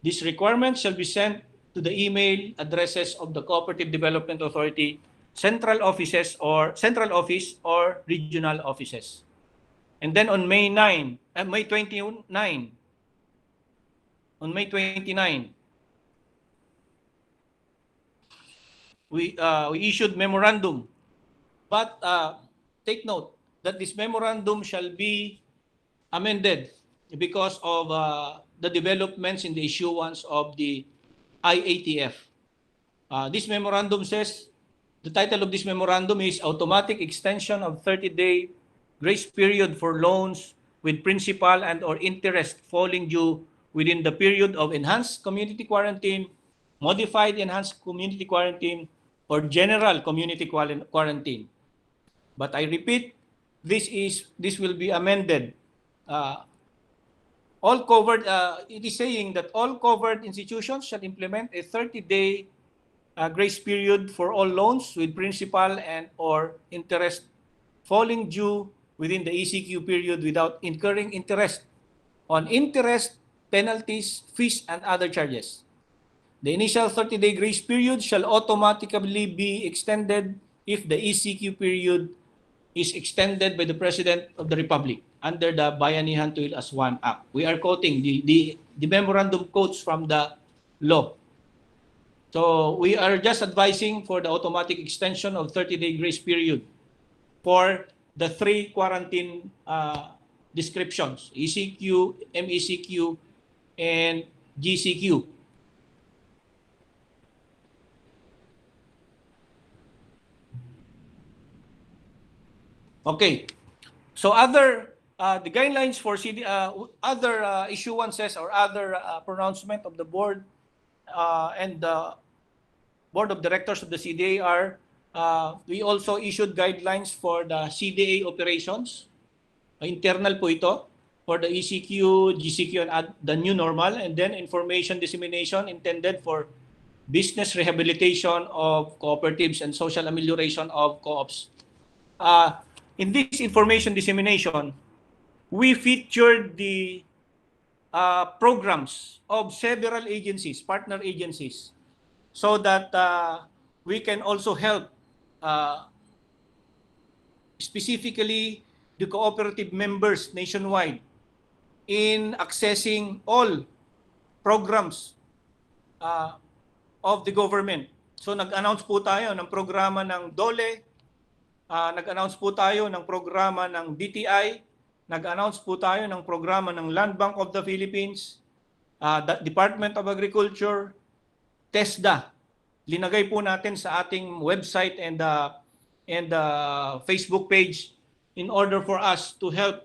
These requirements shall be sent to the email addresses of the Cooperative Development Authority, central office or regional offices. And then on May 29, we issued memorandum, but take note that this memorandum shall be amended because of the developments in the issuance of the IATF. This memorandum says, the title of this memorandum is Automatic Extension of 30-Day Grace Period for Loans with Principal and or Interest Falling Due within the period of Enhanced Community Quarantine, Modified Enhanced Community Quarantine, or General Community Quarantine. But I repeat, this will be amended. It is saying that all covered institutions shall implement a 30-day grace period for all loans with principal and or interest falling due within the ECQ period without incurring interest on interest, penalties, fees, and other charges. The initial 30-day grace period shall automatically be extended if the ECQ period is extended by the President of the Republic. under the Bayanihan to Heal as One Act. We are quoting the memorandum quotes from the law. So we are just advising for the automatic extension of 30-day grace period for the 3 quarantine descriptions, ECQ, MECQ, and GCQ. Okay. So the guidelines for other issuances or other pronouncement of the board and the board of directors of the CDA are, we also issued guidelines for the CDA operations. Internal po ito for the ECQ, GCQ, and the new normal, and then information dissemination intended for business rehabilitation of cooperatives and social amelioration of co-ops. In this information dissemination, we featured the programs of several agencies, partner agencies, so that we can also help specifically the cooperative members nationwide in accessing all programs of the government. So nag-announce po tayo ng programa ng DOLE, nag-announce po tayo ng programa ng DTI, nag-announce po tayo ng programa ng Land Bank of the Philippines, the Department of Agriculture, TESDA. Linagay po natin sa ating website and Facebook page in order for us to help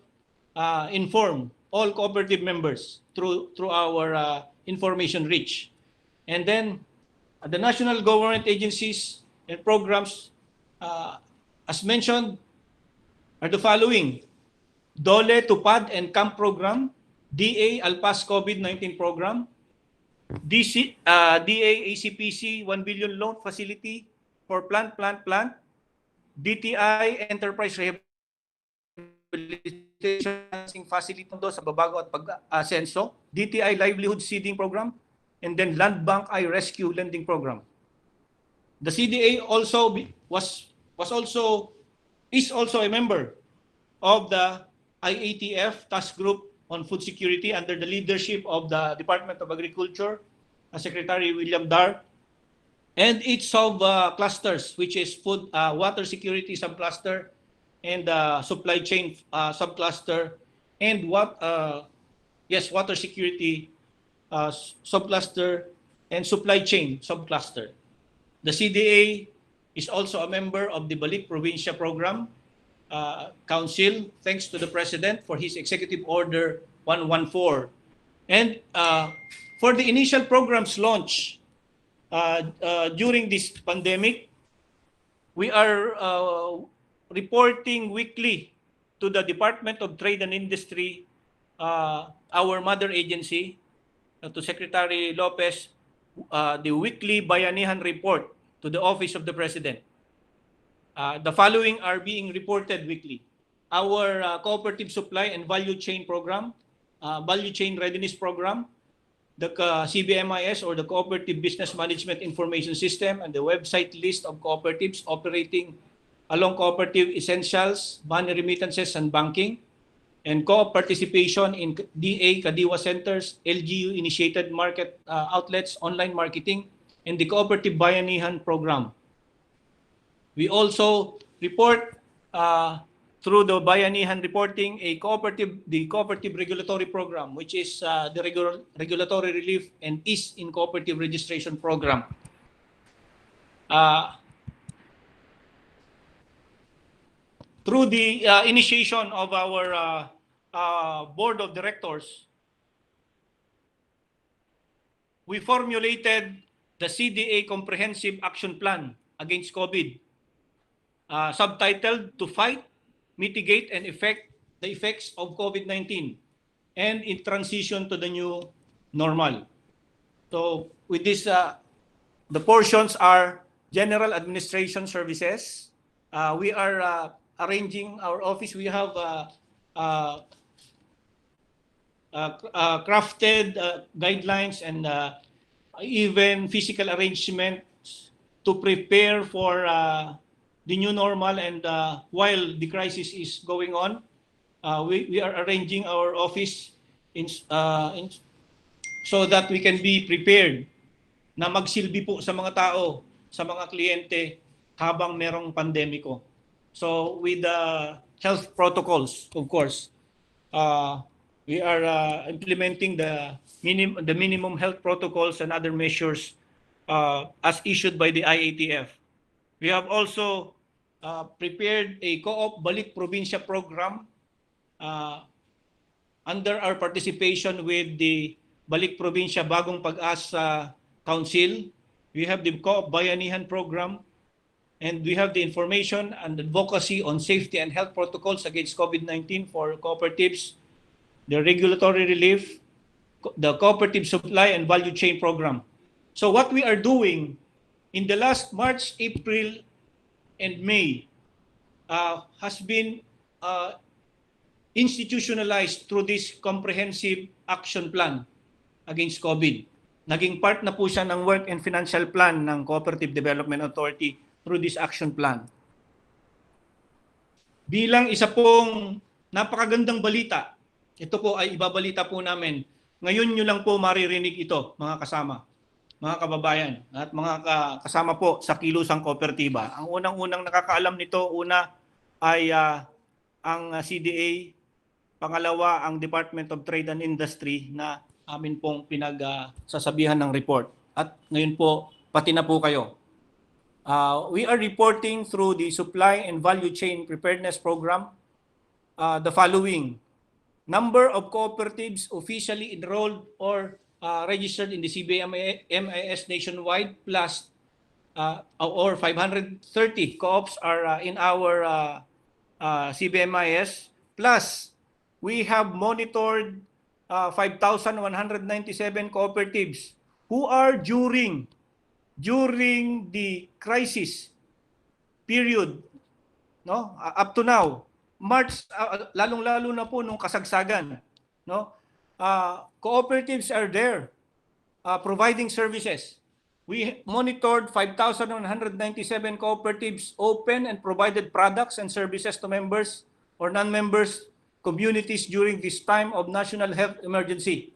inform all cooperative members through our information reach. And then the national government agencies and programs, as mentioned, are the following: DOLE Tupad and Camp Program, DA Alpas COVID-19 Program, DA ACPC 1 billion loan facility for plant, DTI Enterprise Rehabilitation Facility sa babago at pag-asenso, DTI Livelihood Seeding Program, and then Land Bank I-Rescue Lending Program. The CDA also is also a member of the IATF Task Group on Food Security under the leadership of the Department of Agriculture, Secretary William Dar, and its clusters, which is food, water security subcluster, and supply chain subcluster, and water security subcluster, and supply chain subcluster. The CDA is also a member of the Balik Provincia Program Council, thanks to the President for his Executive Order 114. And for the initial programs launch during this pandemic, we are reporting weekly to the Department of Trade and Industry, our mother agency, to Secretary Lopez, the weekly Bayanihan report to the Office of the President. The following are being reported weekly: our cooperative supply and value chain program, value chain readiness program, the CBMIS or the Cooperative Business Management Information System, and the website list of cooperatives operating along cooperative essentials, money remittances, and banking, and co-op participation in DA Kadiwa centers, LGU-initiated market outlets, online marketing, and the Cooperative Bayanihan program. We also report through the Bayanihan reporting the cooperative regulatory program, which is the regulatory relief and ease in cooperative registration program. Through the initiation of our board of directors, we formulated the CDA Comprehensive Action Plan Against COVID, subtitled To Fight, Mitigate, and the Effects of COVID-19 and in Transition to the New Normal. So with this, the portions are General Administration Services. We are arranging our office. We have crafted guidelines and even physical arrangements to prepare for the new normal, and while the crisis is going on, we are arranging our office so that we can be prepared na magsilbi po sa mga tao, sa mga kliyente habang merong pandemiko. So with the health protocols, of course, we are implementing the minimum health protocols and other measures as issued by the IATF. We have also prepared a co-op Balik Probinsya program under our participation with the Balik Probinsya Bagong Pag-asa Council. We have the Co-op Bayanihan program, and we have the information and advocacy on safety and health protocols against COVID-19 for cooperatives, the regulatory relief, the cooperative supply and value chain program. So what we are doing in the last March, April, and May has been institutionalized through this comprehensive action plan against COVID. Naging part na po siya ng work and financial plan ng Cooperative Development Authority through this action plan. Bilang isa pong napakagandang balita, ito po ay ibabalita po namin. Ngayon nyo lang po maririnig ito, mga kasama, mga kababayan, at mga kasama po sa kilusang kooperatiba. Ang unang-unang nakakaalam nito, una ay ang CDA, pangalawa ang Department of Trade and Industry na amin pong pinagsasabihan ng report. At ngayon po, pati na po kayo. We are reporting through the Supply and Value Chain Preparedness Program the following. Number of cooperatives officially enrolled or registered in the CBMIS nationwide plus or 530 co-ops are in our CBMIS, plus we have monitored 5,197 cooperatives who are during the crisis period, no, up to now, March, lalong-lalo na po nung kasagsagan, no, cooperatives are there providing services. We monitored 5,197 cooperatives open and provided products and services to members or non-members communities during this time of national health emergency.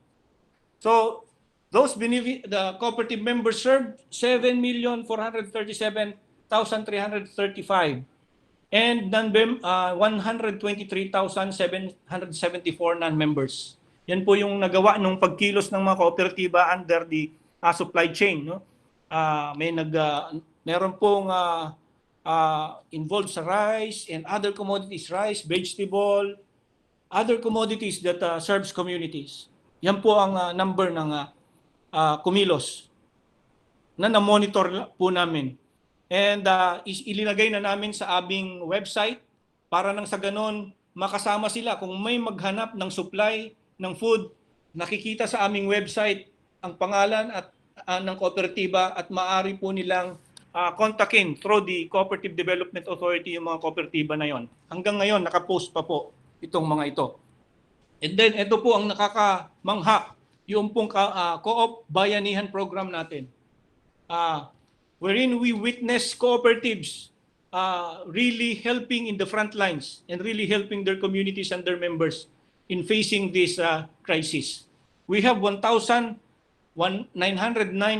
So those the cooperative members served 7,437,335 and 123,774 non-members. Yan po yung nagawa nung pagkilos ng mga kooperatiba under the supply chain, no? Meron pong involved sa rice and other commodities, rice, vegetable, other commodities that serves communities. Yan po ang number ng kumilos na na-monitor po namin. And ilinagay na namin sa aming website para nang sa ganon makasama sila. Kung may maghanap ng supply ng food, nakikita sa aming website ang pangalan at ng kooperatiba at maaari po nilang kontakin through the Cooperative Development Authority yung mga kooperatiba na yon. Hanggang ngayon, nakapost pa po itong mga ito. And then, ito po ang nakakamangha, yung pong Co-op Bayanihan program natin. Wherein we witness cooperatives really helping in the front lines and really helping their communities and their members in facing this crisis. We have 1,909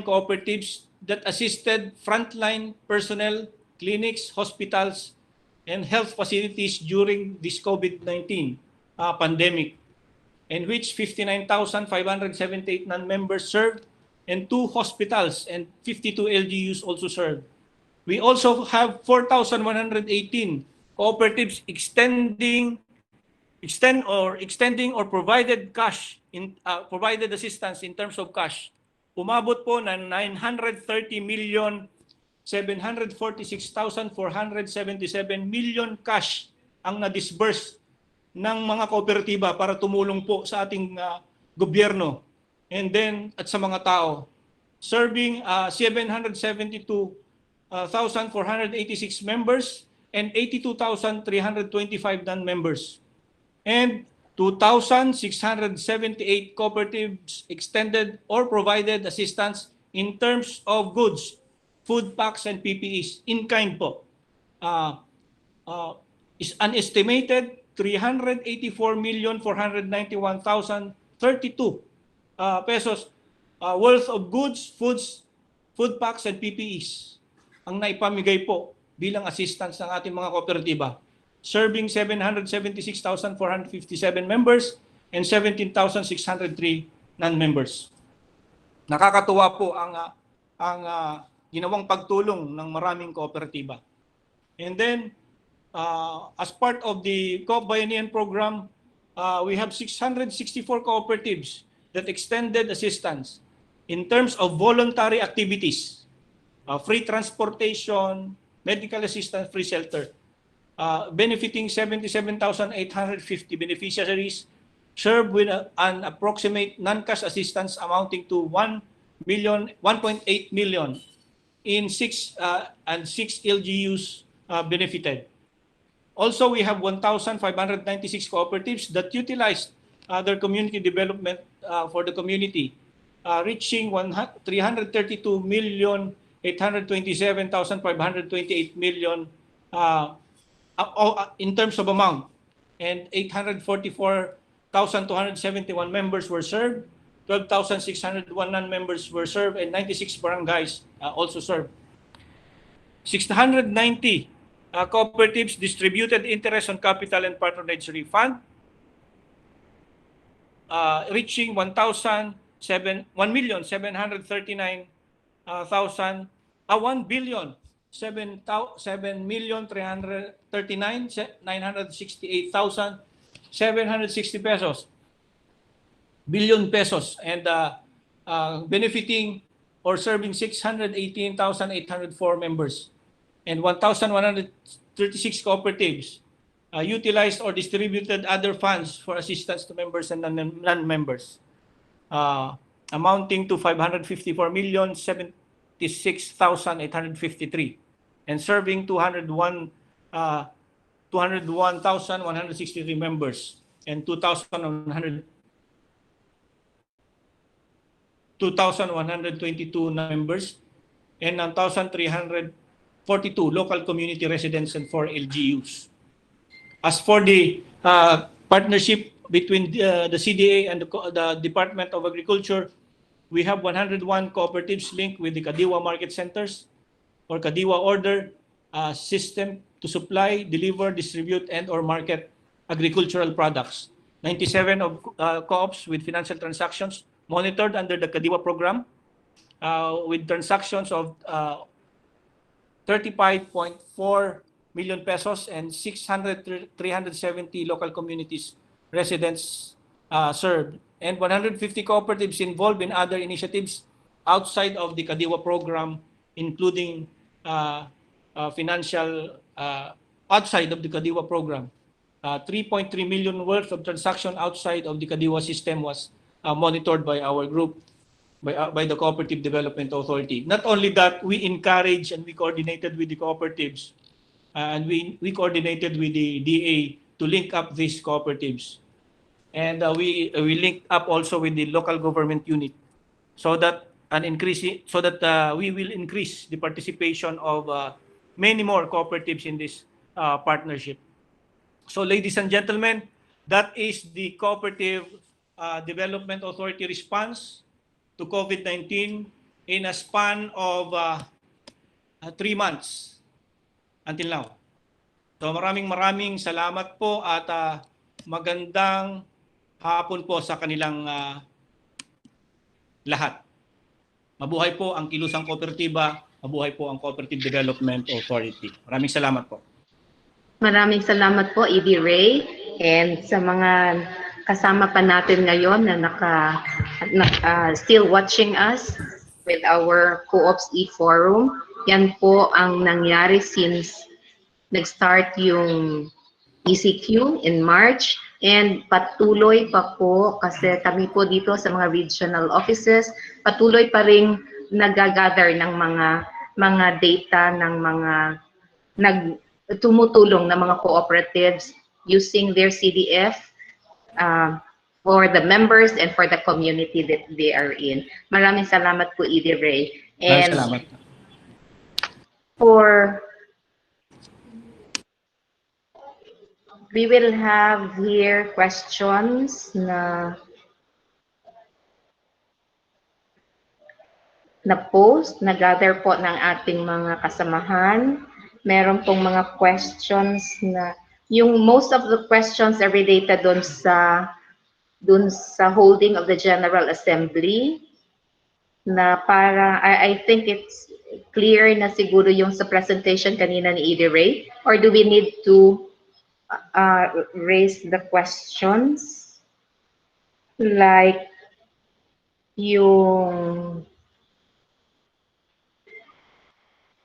cooperatives that assisted frontline personnel, clinics, hospitals, and health facilities during this COVID-19 pandemic, in which 59,578 non-members served and 2 hospitals and 52 LGUs also served. We also have 4,118 cooperatives extending or provided cash provided assistance in terms of cash. Umabot po ng 930,746,477 million cash ang na-disburse ng mga kooperatiba para tumulong po sa ating gobyerno and then at sa mga tao, serving 772,486 members and 82,325 non-members. And 2,678 cooperatives extended or provided assistance in terms of goods, food packs, and PPEs in kind po. Is an estimated 384,491,032 pesos worth of goods, food packs, and PPEs ang naipamigay po bilang assistance ng ating mga kooperatiba, serving 776,457 members and 17,603 non-members. Nakakatuwa po ang ginawang pagtulong ng maraming kooperatiba. And then, as part of the Co-op Bayanihan program, we have 664 cooperatives that extended assistance in terms of voluntary activities, free transportation, medical assistance, free shelter, benefiting 77,850 beneficiaries, served with an approximate non-cash assistance amounting to 1.8 million in 6 LGUs benefited. Also, we have 1,596 cooperatives that utilized their community development for the community, reaching 332,827,528 million in terms of amount, and 844,271 members were served, 12,601 non-members were served, and 96 barangays also served. 690 cooperatives distributed interest on capital and patronage refund, reaching 1,339,968,760 pesos, billion pesos, and benefiting or serving 618,804 members, and 1,136 cooperatives utilized or distributed other funds for assistance to members and non-members, amounting to 554,076,853, and serving 201,163 members, and 2,122 members, and 1,342 local community residents and 4 LGUs. As for the partnership between the CDA and the Department of Agriculture, we have 101 cooperatives linked with the Kadiwa Market Centers or Kadiwa Order system to supply, deliver, distribute, and or market agricultural products. 97 of co-ops with financial transactions monitored under the Kadiwa program, with transactions of 35.4 million pesos and 370 local communities residents served, and 150 cooperatives involved in other initiatives outside of the Kadiwa program, including financial outside of the Kadiwa program. 3.3 million worth of transaction outside of the Kadiwa system was monitored by our group, by the Cooperative Development Authority. Not only that, we encouraged and we coordinated with the cooperatives and we coordinated with the DA to link up these cooperatives. And we linked up also with the local government unit so that we will increase the participation of many more cooperatives in this partnership. So ladies and gentlemen, that is the Cooperative Development Authority response to COVID-19 in a span of 3 months until now. So maraming salamat po at magandang hapon po sa kanilang lahat. Mabuhay po ang Kilusang Kooperatiba, mabuhay po ang Cooperative Development Authority. Maraming salamat po. Maraming salamat po, ED Ray, and sa mga kasama pa natin ngayon na still watching us with our Co-ops e-forum. Yan po ang nangyari since nag-start yung ECQ in March, and patuloy pa po kasi kami po dito sa mga regional offices, patuloy pa rin nag-gather ng mga data ng mga tumutulong na mga cooperatives using their CDF for the members and for the community that they are in. Maraming salamat po, ED Ray. And Salamat. We will have here questions na post, na-gather po ng ating mga kasamahan. Meron pong mga questions na, yung most of the questions are related dun sa holding of the General Assembly, na para, I think it's clear na siguro yung sa presentation kanina ni Edie Ray, or do we need to raise the questions? Like, yung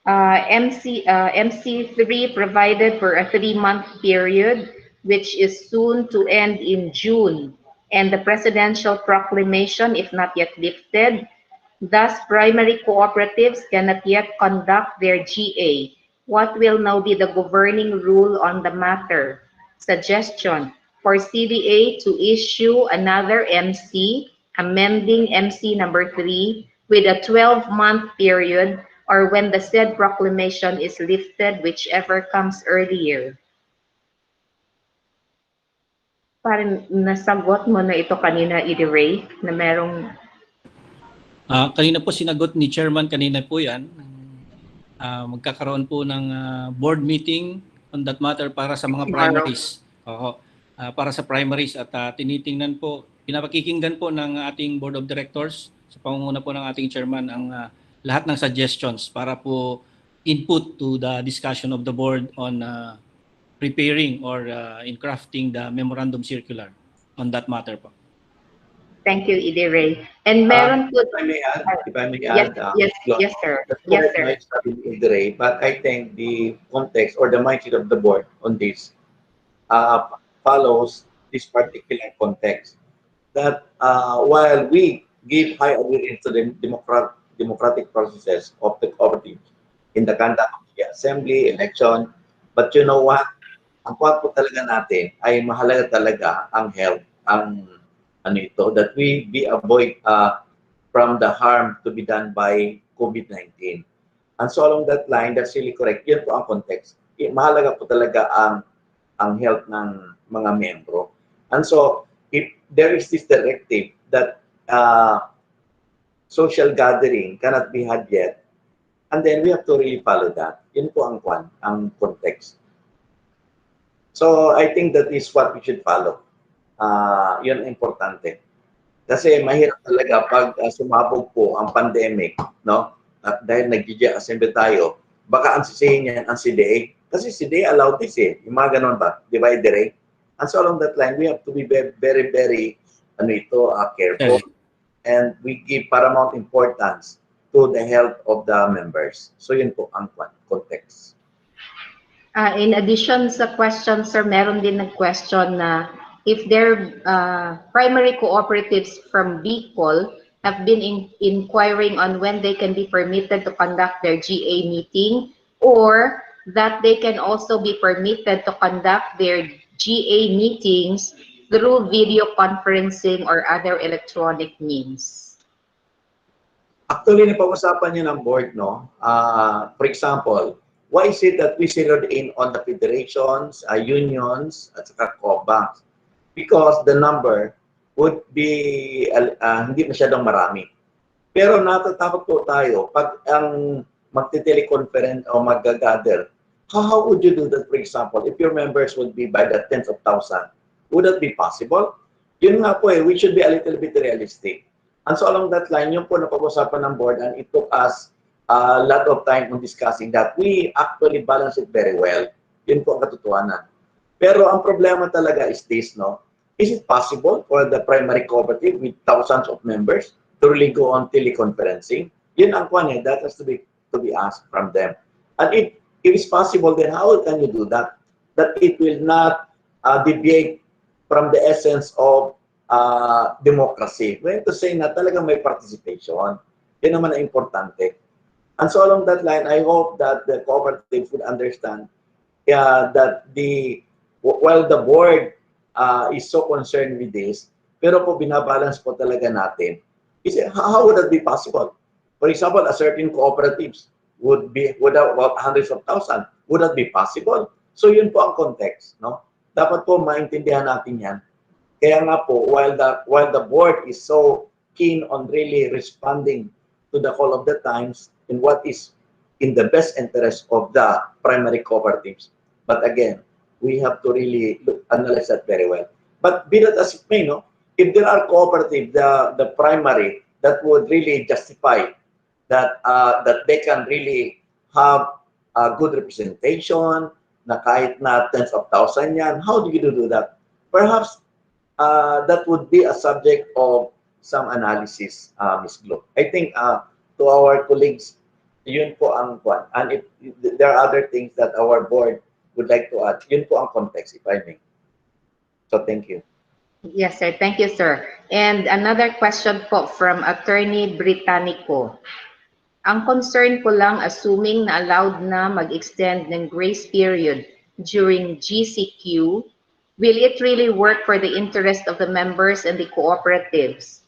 MC3 provided for a 3-month period, which is soon to end in June, and the presidential proclamation, if not yet lifted. Thus, primary cooperatives cannot yet conduct their GA. What will now be the governing rule on the matter? Suggestion for CDA to issue another MC, amending MC number 3, with a 12-month period, or when the said proclamation is lifted, whichever comes earlier. Parang nasagot mo na ito kanina, Edie Ray, na merong... Kanina po sinagot ni Chairman kanina po yan. Magkakaroon po ng board meeting on that matter para sa mga primaries. Para sa primaries at tinitingnan po, pinapakikinggan po ng ating board of directors sa pangunguna po ng ating chairman ang lahat ng suggestions para po input to the discussion of the board on preparing or in crafting the memorandum circular on that matter po. Thank you, Edie Ray. And meron po... If I may add, yes, sir. Yes, sir. Edie Ray, but I think the context or the mindset of the board on this follows this particular context. That while we give high adherence to the democratic processes of the cooperative in the conduct of the assembly, election, but you know what? Ang point po talaga natin ay mahalaga talaga ang health, ang that we be avoid from the harm to be done by COVID-19. And so along that line, that's really correct. Yan po ang context. Mahalaga po talaga ang health ng mga membro. And so if there is this directive that social gathering cannot be had yet, and then we have to really follow that. Yun po ang context. So I think that is what we should follow. Yun ang importante. Kasi mahirap talaga pag sumabog po ang pandemic, no? At dahil nag-GG assembly tayo, baka ansisihin niyan ang CDA. Kasi CDA allowed this eh. Yung mga ganun ba? Divide the rate. And so along that line, we have to be very, very careful. And we give paramount importance to the health of the members. So yun po ang context. In addition sa question, sir, meron din nag-question na if their primary cooperatives from Bicol have been inquiring on when they can be permitted to conduct their GA meeting, or that they can also be permitted to conduct their GA meetings through video conferencing or other electronic means. Actually, napag-usapan niyo ng board, no? For example, why is it that we zeroed in on the federations, unions, at saka co-banks? Because the number would be hindi masyadong marami. Pero natatakot po tayo pag ang magte-teleconference o mag-gather. How would you do that, for example, if your members would be by the tens of thousands? Would that be possible? Yun nga po we should be a little bit realistic. And so along that line, yun po napag-usapan ng board, and it took us a lot of time on discussing that. We actually balance it very well. Yun po ang katotohanan. Pero ang problema talaga is this, no? Is it possible for the primary cooperative with thousands of members to really go on teleconferencing? Yun ang that has to be asked from them. And if it's possible, then how can you do that? That it will not deviate from the essence of democracy. We have to say na talagang may participation. Yun naman ang importante. And so along that line, I hope that the cooperatives would understand that while the board is so concerned with this, pero po binabalance po talaga natin. How would that be possible? For example, a certain cooperatives would have about hundreds of thousands. Would that be possible? So yun po ang context, no? dapat po maintindihan natin yan. Kaya nga po, while the board is so keen on really responding to the call of the times in what is in the best interest of the primary cooperatives. But again, we have to really analyze that very well. But be that as it may, no, if there are cooperatives, the primary that would really justify that that they can really have a good representation, na kahit na tens of thousands yan, how do you do that? Perhaps that would be a subject of some analysis, Ms. Glo. I think to our colleagues, yun po ang kwan. And if there are other things that our board would like to add, yun po ang context, if I may. So thank you. Yes, sir. Thank you, sir. And another question po from Attorney Britannico. Ang concern ko lang, assuming na allowed na mag-extend ng grace period during GCQ, will it really work for the interest of the members and the cooperatives?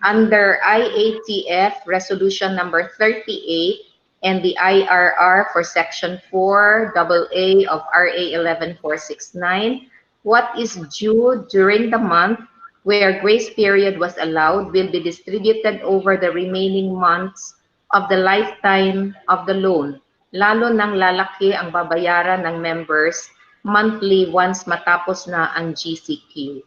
Under IATF Resolution number 38 and the IRR for Section 4AA of RA 11469, what is due during the month where grace period was allowed will be distributed over the remaining months of the lifetime of the loan, lalo nang lalaki ang babayaran ng members monthly once matapos na ang GCQ.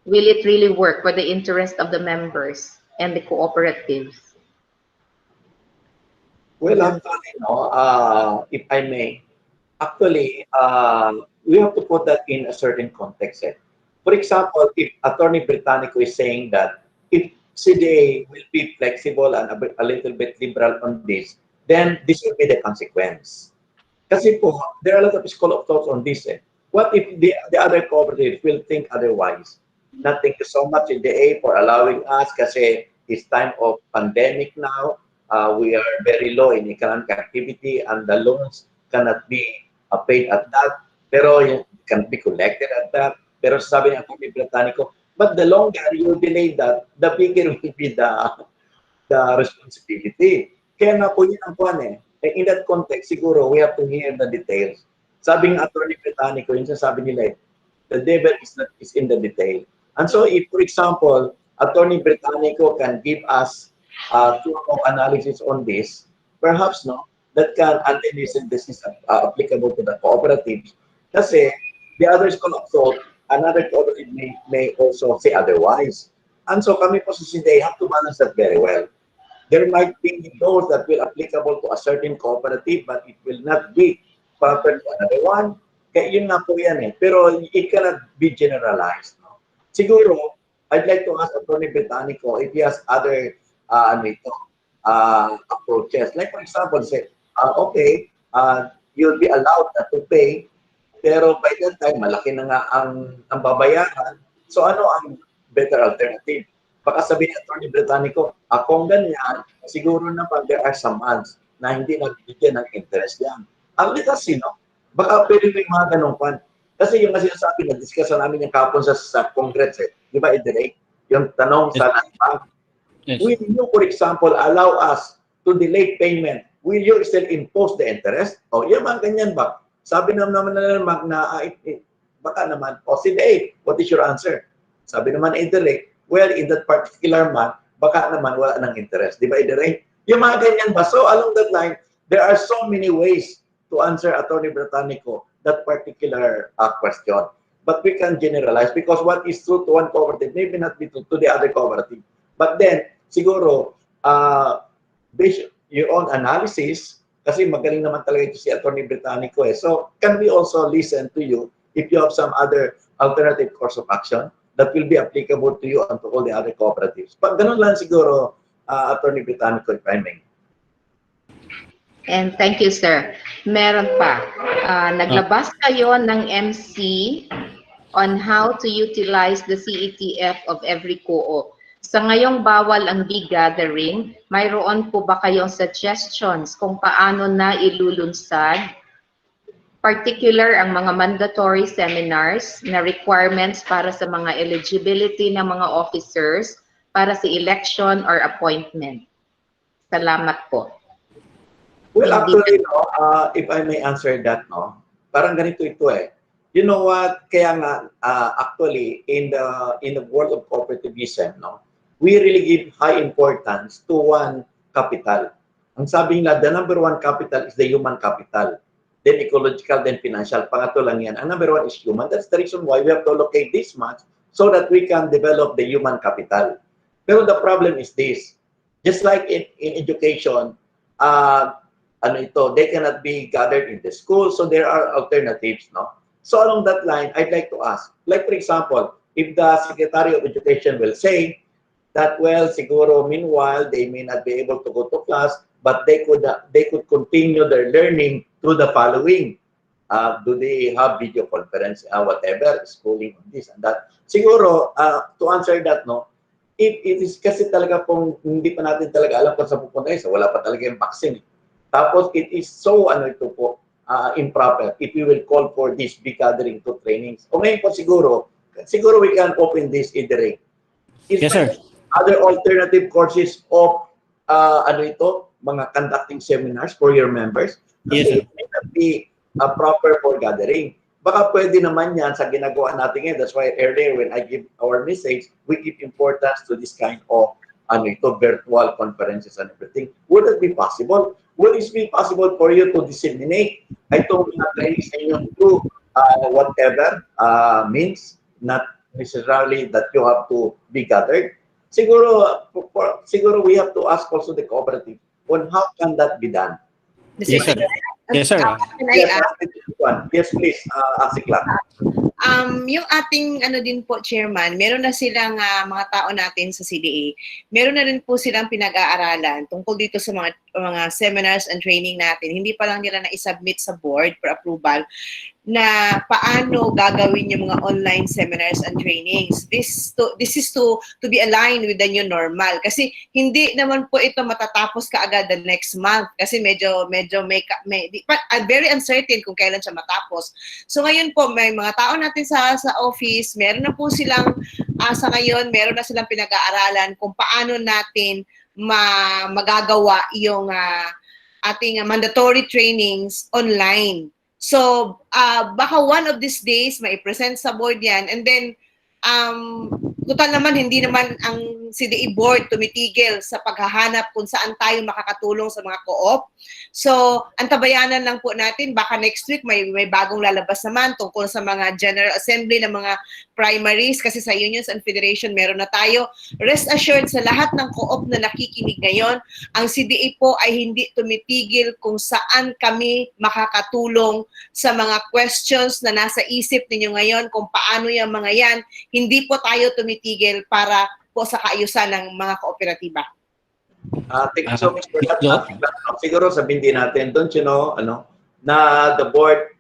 Will it really work for the interest of the members and the cooperatives? Well, actually, no, if I may, actually, we have to put that in a certain context. For example, if Attorney Britannico is saying that if CDA will be flexible and a little bit liberal on this, then this will be the consequence. Kasi po, there are a lot of school of thoughts on this. What if the other cooperatives will think otherwise? Not thank you so much, CDA, for allowing us kasi it's time of pandemic now. We are very low in economic activity and the loans cannot be paid at that. Pero it can be collected at that. Pero sabi ng Attorney Britannico, but the longer you delay that, the bigger will be the responsibility. Kaya nga po yun ang puwan In that context, siguro, we have to hear the details. Sabi ng Attorney Britannico, yun sabi nila, the devil is in the detail. And so if, for example, Attorney Britannico can give us thorough analysis on this, perhaps, no, that can, and then this is applicable to the cooperatives. Kasi the other school of thought, another cooperative may also say otherwise. And so kami po sa CDA have to balance that very well. There might be those that will applicable to a certain cooperative, but it will not be proper to another one. Kaya yun na po yan Pero it cannot be generalized. No? Siguro, I'd like to ask Attorney Britannico if he has other approaches. Like for example, say, okay, you'll be allowed to pay, pero by that time, malaki na nga ang babayaran. So ano ang better alternative? Baka sabihin ni Attorney Britannico, kung ganyan, siguro naman there are some months na hindi nagbibigyan ng interest yan. Ang litas, baka pwede may mga ganong pan. Kasi yung sinasabi, na-discuss namin yung kapon sa Congress, di ba, Edrek? Yung tanong sa Land Bank. Yes. Will you, for example, allow us to delay payment? Will you still impose the interest? O, yung mga ganyan ba? Sabi naman na baka naman, CDA, what is your answer? Sabi naman, Edrek, well, in that particular month, baka naman wala ng interest. Di ba, Edrek? Yung mga ganyan ba? So, along that line, there are so many ways to answer Attorney Britannico that particular question. But we can generalize because what is true to one cooperative may not be true to the other cooperative. But then, siguro, based your own analysis, kasi magaling naman talaga ito si Attorney Britannico So, can we also listen to you if you have some other alternative course of action that will be applicable to you and to all the other cooperatives? Pag ganun lang siguro, Attorney Britannico, if I may. And thank you, sir. Meron pa. Naglabas kayo ng MC on how to utilize the CETF of every co-op. Sa ngayong bawal ang big gathering, mayroon po ba kayong suggestions kung paano na ilulunsad? Particular ang mga mandatory seminars na requirements para sa mga eligibility ng mga officers para sa election or appointment. Salamat po. Well, actually, if I may answer that, parang ganito ito You know what? Kaya nga, actually, in the world of cooperativism, no, we really give high importance to one capital. Ang sabi nila, the number one capital is the human capital. Then ecological, then financial. Pangatlo lang yan. Ang number one is human. That's the reason why we have to allocate this much so that we can develop the human capital. Pero the problem is this. Just like in education, they cannot be gathered in the school, so there are alternatives, no? So along that line, I'd like to ask, like for example, if the Secretary of Education will say that, well, siguro meanwhile, they may not be able to go to class, but they could continue their learning through the following. Do they have video conference, whatever, schooling on this and that? Siguro, to answer that, no, it is kasi talaga pong hindi pa natin talaga alam kung saan pupunta so wala pa talaga yung vaccine. Tapos it is so, improper if we will call for this big gathering to trainings. O ngayon po siguro we can open this in the ring. Yes, sir. Other alternative courses of mga conducting seminars for your members. Yes, sir. It may not be proper for gathering. Baka pwede naman yan sa ginagawa natin ngayon. That's why earlier when I give our message, we give importance to this kind of virtual conferences and everything. Would it be possible? Would it be possible for you to disseminate itong mga trainings sa inyo through whatever means, not necessarily that you have to be gathered? Siguro we have to ask also the cooperative on how can that be done. Yes, sir. Yes, sir. Can I ask? Yes, please, Asikla. Yung ating din po, Chairman, meron na silang mga tao natin sa CDA. Meron na rin po silang pinag-aaralan tungkol dito sa mga seminars and training natin. Hindi pa lang nila na-submit sa board for approval na paano gagawin yung mga online seminars and trainings. This is to be aligned with the new normal. Kasi hindi naman po ito matatapos kaagad the next month. Kasi medyo very uncertain kung kailan siya matapos. So ngayon po, may mga tao natin sa office, meron na po silang, sa ngayon, meron na silang pinag-aaralan kung paano natin magagawa yung ating mandatory trainings online. So, baka one of these days, mai-present sa board yan. And then, total naman, hindi naman ang CDA board tumitigil sa paghahanap kung saan tayo makakatulong sa mga co-op. So, antabayanan lang po natin, baka next week may bagong lalabas naman tungkol sa mga General Assembly ng mga primaries, kasi sa Unions and Federation meron na tayo. Rest assured sa lahat ng co-op na nakikinig ngayon, ang CDA po ay hindi tumitigil kung saan kami makakatulong sa mga questions na nasa isip ninyo ngayon, kung paano yung mga yan. Hindi po tayo tumitigil para po sa kaayusan ng mga kooperatiba. Thank you so much for that. Siguro sabihin din natin, don't you know, na the board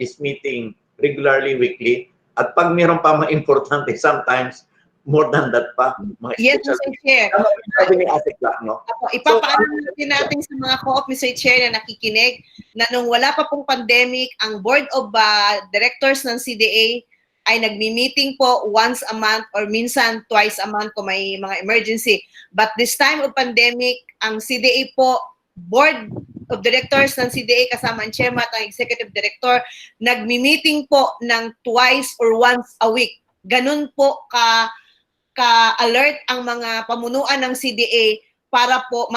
is meeting regularly, weekly, at pag mayroon pa mga importante, sometimes more than that pa. Yes, Mr. Chair. Sabi ni Asikla, no? Ipapaalam natin sa mga co-op, Mr. Chair, na nakikinig, na nung wala pa pong pandemic, ang Board of Directors ng CDA ay nagmi-meeting po once a month or minsan twice a month kung may mga emergency. But this time of pandemic, ang CDA po, Board of Directors ng CDA kasama ang chairman at ang executive director, nagmi-meeting po ng twice or once a week. Ganun po ka-alert ang mga pamunuan ng CDA para po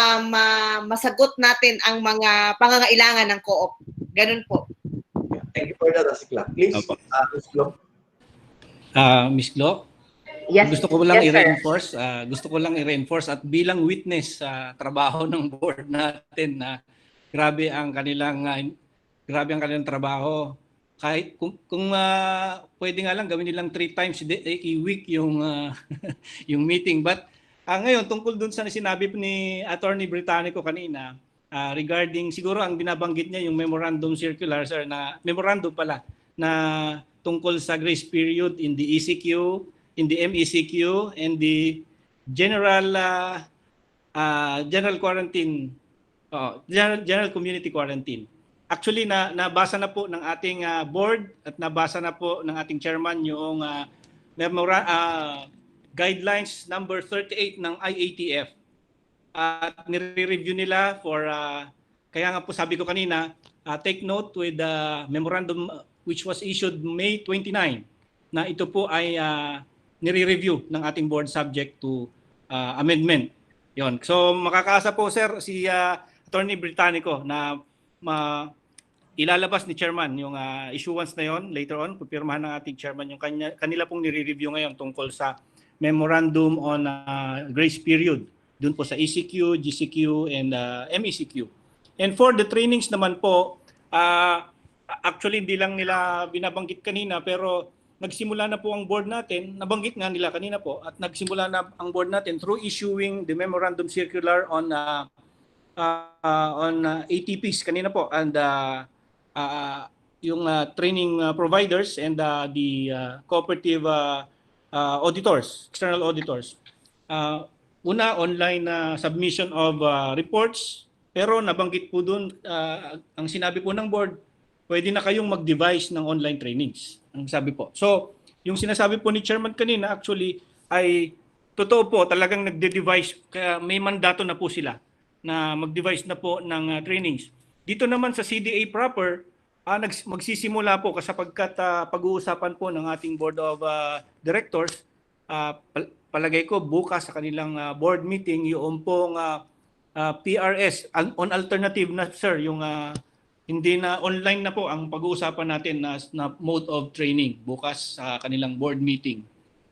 masagot natin ang mga pangangailangan ng co-op. Ganun po. Thank you for that, Asikla. Please, Ms. Glo. Ms. Glo? Yes, Gusto ko lang yes, i-reinforce at bilang witness sa trabaho ng board natin na grabe ang kanilang trabaho. Kahit kung pwede nga lang gawin nilang 3 times a week yung yung meeting, but ngayon tungkol dun sa sinabi ni Attorney Britannico kanina regarding siguro ang binabanggit niya yung memorandum circular, sir, na memorandum pala na tungkol sa grace period in the ECQ, in the MECQ, and the general quarantine, general community quarantine. Actually, nabasa na po ng ating board at nabasa na po ng ating chairman yung guidelines number 38 ng IATF. At nire-review nila for kaya nga po sabi ko kanina, take note with the memorandum which was issued May 29 na ito po ay nire-review ng ating board subject to amendment. Yon. So makakaasa po sir si Attorney Britannico na ilalabas ni chairman yung issuance na yon later on, pupirmahan ng ating chairman yung kanila pong nire-review ngayon tungkol sa memorandum on grace period dun po sa ECQ, GCQ and MECQ. And for the trainings naman po, actually hindi lang nila binabanggit kanina pero nagsimula na po ang board natin, nabanggit nga nila kanina po, at nagsimula na ang board natin through issuing the memorandum circular on ATPs kanina po and yung training providers and the cooperative auditors, external auditors. Una, online submission of reports, pero nabanggit po doon, ang sinabi po ng board, pwede na kayong mag-devise ng online trainings. Ang sabi po. So, yung sinasabi po ni Chairman kanina, actually, ay totoo po, talagang nagde-devise, kaya may mandato na po sila na mag-devise na po ng trainings. Dito naman sa CDA proper, magsisimula po kasapagkat pag-uusapan po ng ating Board of Directors, palagay ko bukas sa kanilang board meeting, yung pong PRS, on alternative na sir, yung hindi na online na po ang pag-uusapan natin na mode of training bukas sa kanilang board meeting.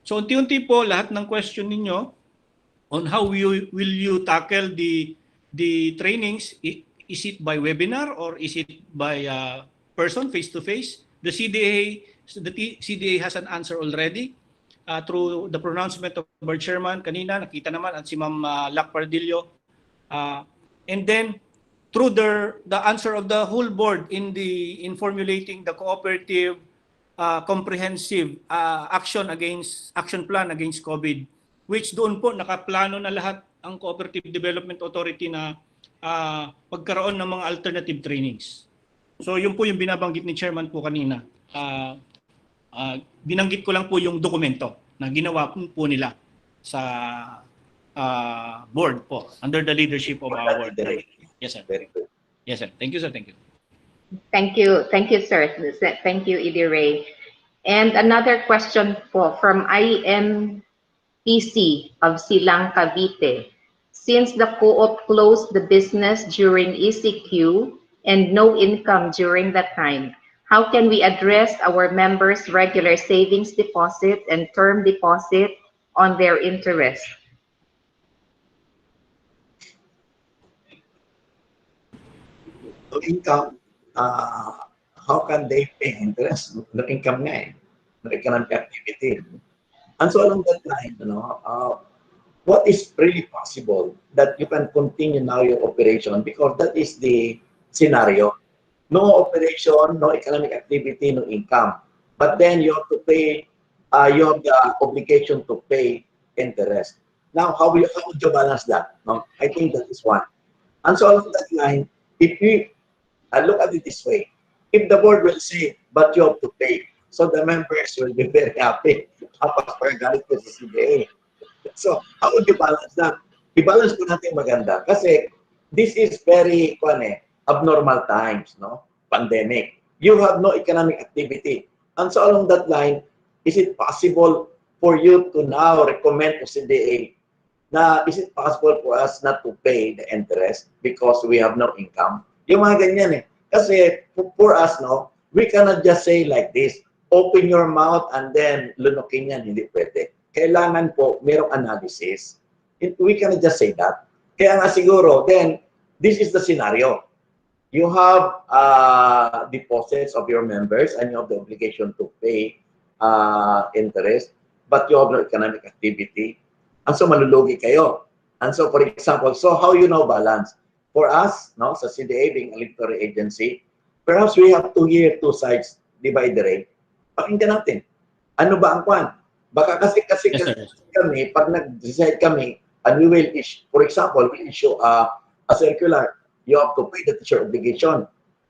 So unti-unti po lahat ng question ninyo on how will you tackle the trainings, is it by webinar or is it by person, face-to-face? The CDA has an answer already through the pronouncement of our chairman kanina, nakita naman at si Ma'am Lac Pardillo. And then through the answer of the whole board in formulating the cooperative comprehensive action plan against COVID, which doon po nakaplano na lahat ang Cooperative Development Authority na pagkaroon ng mga alternative trainings. So yun po yung binabanggit ni Chairman po kanina. Binanggit ko lang po yung dokumento na ginawa po nila sa board po under the leadership of our board. Yes, sir. Very good. Yes, sir. Thank you, sir. Thank you. Thank you. Thank you, sir. Thank you, Edie Ray. And another question po from IMPC of Silang Cavite. Since the co-op closed the business during ECQ and no income during that time, how can we address our members' regular savings deposit and term deposit on their interest? No income, how can they pay interest? No income nga eh. No economic activity. And so along that line, what is really possible that you can continue now your operation because that is the scenario. No operation, no economic activity, no income. But then you have to pay, you have the obligation to pay interest. Now, how would you balance that? No? I think that is one. And so along that line, if we look at it this way, if the board will say, but you have to pay, so the members will be very happy. So, how would you balance that? I-balance ko natin maganda. Kasi, this is very, abnormal times, no? Pandemic. You have no economic activity. And so along that line, is it possible for you to now recommend to CDA na is it possible for us not to pay the interest because we have no income? Yung mga ganyan eh. Kasi for us, no, we cannot just say like this, open your mouth and then lunukin yan, hindi pwede. Kailangan po merong analysis. We cannot just say that. Kaya nga siguro, then, this is the scenario. You have deposits of your members and you have the obligation to pay interest, but you have no economic activity. And so malulugi kayo. And so, for example, so how you now balance? For us, no, sa CDA being a regulatory agency, perhaps we have to hear two sides, divide the rate. Pakinggan natin. Ano ba ang kwan? Baka kasi kami, pag nag-decide kami, and we will issue, for example, we issue a circular, you have to pay the teacher obligation.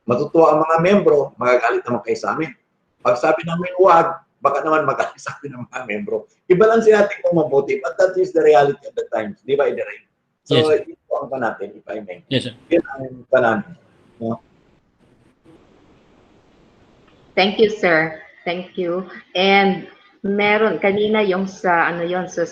Matutuwa ang mga membro, magagalit naman kayo sa amin. Pag sabi namin huwag, baka naman magalit sa amin ng mga membro. I-balance natin kung mabuti, but that is the reality of the times. Di ba, Ederay? So, yes, ito ang pa natin, if I may. Yes, sir. Yan ang pa namin. No? Thank you, sir. Thank you. And meron kanina yung sa ano yon sa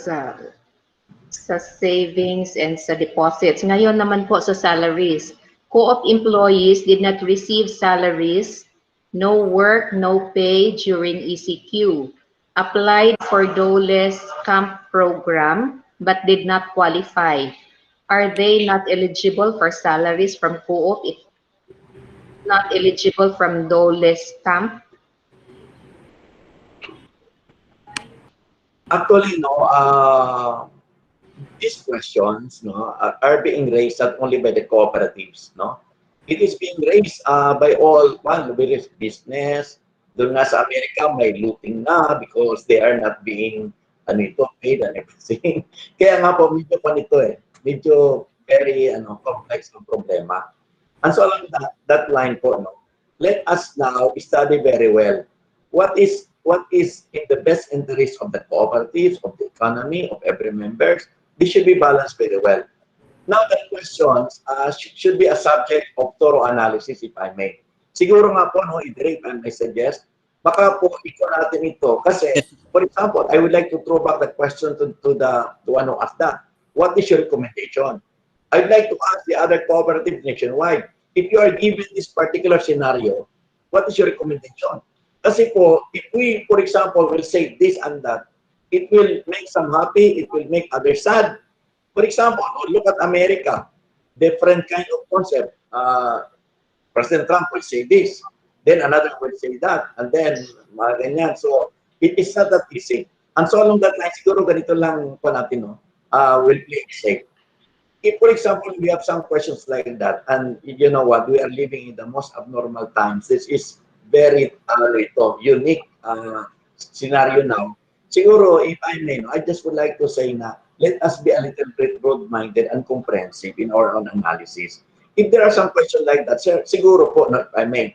savings and sa deposits. Ngayon naman po sa salaries. Co-op employees did not receive salaries, no work, no pay during ECQ. Applied for DOLE's camp program but did not qualify. Are they not eligible for salaries from co-op if not eligible from DOLE's camp? Actually, no, these questions, no, are being raised not only by the cooperatives, no. It is being raised by all various business. Doon nga sa Amerika, may looting na because they are not being paid and everything. Kaya nga po, medyo medyo very complex ng problema. And so along that line po, no, let us now study very well what is in the best interest of the cooperatives, of the economy, of every members. This should be balanced very well. Now, the questions should be a subject of thorough analysis, if I may. Siguro nga po, no, Idrik, and I suggest, baka po ikaw natin ito. Kasi, for example, I would like to throw back the question to ano asked that. What is your recommendation? I'd like to ask the other cooperatives nationwide, if you are given this particular scenario, what is your recommendation? Kasi po, if we, for example, will say this and that, it will make some happy, it will make others sad. For example, look at America, different kind of concept. President Trump will say this, then another will say that, and then ganyan. So, it is not that easy. And so along that line, siguro ganito lang po natin, no? We'll play it safe. If, for example, we have some questions like that, and you know what, we are living in the most abnormal times. This is very unique scenario now. Siguro, if I may, I just would like to say na, let us be a little bit broad-minded and comprehensive in our own analysis. If there are some questions like that, sir, siguro po, if I may,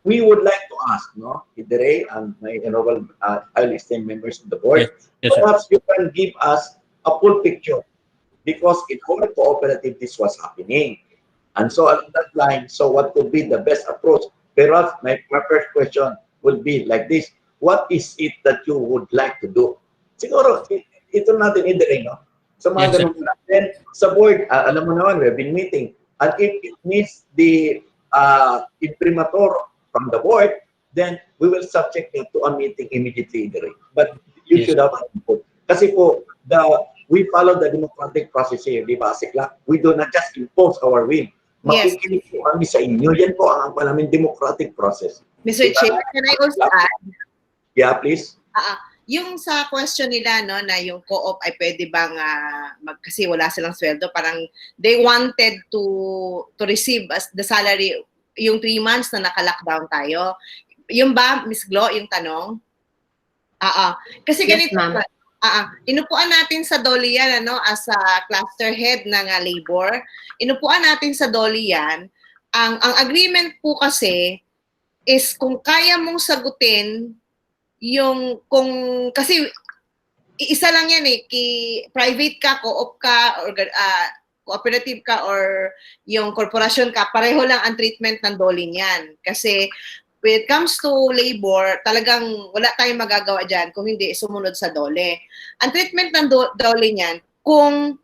we would like to ask, no, Idere and my honorable highly esteemed members of the board, Yes, perhaps you can give us a full picture, because in our cooperative, this was happening. And so along that line, so what could be the best approach? Perhaps my first question would be like this: what is it that you would like to do? Siguro, ito natin Idere, no? So mga ganun na. Then, sa board, alam mo naman, we have been meeting. And if it needs the imprimatur from the board, then we will subject it to a meeting immediately, Idere. But you should have an input. Kasi po, we follow the democratic process here, di ba, Sikla? We do not just impose our will. Makikinig po kami sa inyo. Yan po ang namin democratic process. Mr. Chair, can I also add? Yeah, please. Yung sa question nila, no, na yung co-op ay pwede bang kasi wala silang sweldo, parang they wanted to receive the salary yung 3 months na naka-lockdown tayo. Yung ba, Ms. Glo, yung tanong? Kasi Yes, ganito, inupuan natin sa DOLE yan, ano, as a cluster head ng labor. Inupuan natin sa DOLE yan. Ang agreement po kasi is kung kaya mong sagutin yung, kasi isa lang yan private ka, co-op ka, or cooperative ka, or yung corporation ka, pareho lang ang treatment ng DOLE niyan. Kasi when it comes to labor, talagang wala tayong magagawa dyan kung hindi sumunod sa DOLE. Ang treatment ng DOLE niyan, kung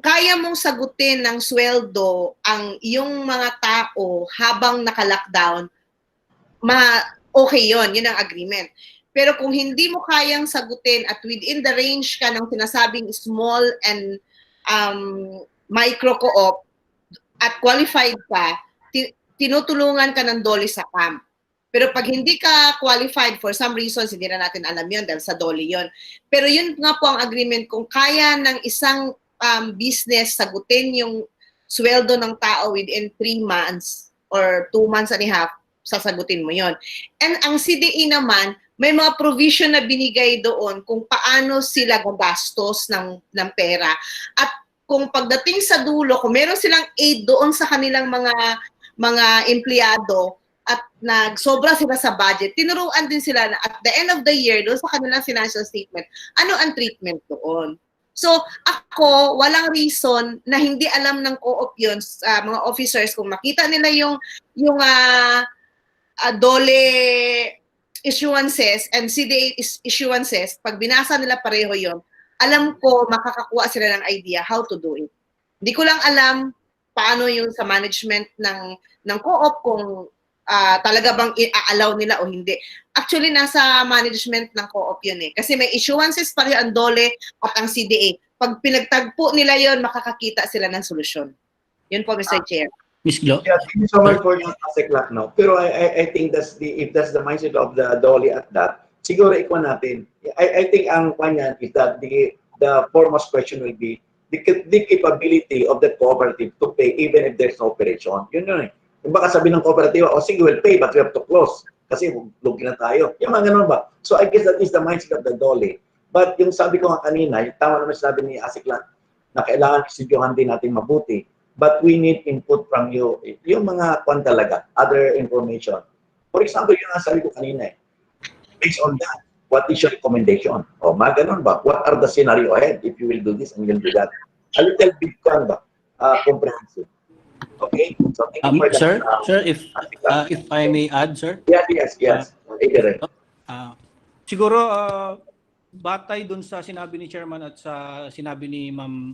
kaya mong sagutin ng sweldo ang iyong mga tao habang naka-lockdown, okay yun ang agreement. Pero kung hindi mo kayang sagutin at within the range ka ng sinasabing small and micro co-op at qualified ka, tinutulungan ka ng DOLE sa camp. Pero pag hindi ka qualified for some reasons, hindi na natin alam yun dahil sa DOLE yun. Pero yun nga po ang agreement, kung kaya ng isang business sagutin yung sweldo ng tao within 3 months or 2 months and a half, sasagutin mo yon. And ang CDA naman, may mga provision na binigay doon kung paano sila gagastos ng pera. At kung pagdating sa dulo, kung meron silang aid doon sa kanilang mga empleyado at nagsobra sila sa budget, tinuruan din sila na at the end of the year, doon sa kanilang financial statement, ano ang treatment doon. So, ako, walang reason na hindi alam ng co-op yun sa mga officers kung makita nila yung DOLE issuances and CDA issuances, pag binasa nila pareho yon, alam ko makakakuha sila ng idea how to do it. Hindi ko lang alam paano yung sa management ng co-op kung talaga bang i-allow nila o hindi. Actually, nasa management ng co-op yun eh. Kasi may issuances pareho ang DOLE at ang CDA. Pag pinagtagpo nila yon, makakakita sila ng solusyon. Yun po, Mr. Chair. Ms. Glo? Yeah, thank you so much for your ASEC no. Pero I think if that's the mindset of the DOLE at that, siguro ikaw natin. I think ang kanya is that the foremost question will be the capability of the cooperative to pay even if there's no operation. Yun yun eh. Kung baka sabi ng cooperative, oh sige, we'll pay but we have to close. Kasi lugi na tayo. Yung mga ganun ba? So I guess that is the mindset of the DOLE. But yung sabi ko nga kanina, yung tama naman sabi ni ASEC na kailangan isidyohan din natin mabuti. But we need input from you. Yung mga kwan talaga, other information. For example, yung sabi ko kanina eh. Based on that, what is your recommendation? O, mga ganun ba? What are the scenario ahead if you will do this and you'll do that? A little bit kwan ba? Comprehensive. Okay? So, thank you for Sir, that. sir, if I may add, sir. Yes. Siguro, batay dun sa sinabi ni Chairman at sa sinabi ni Ma'am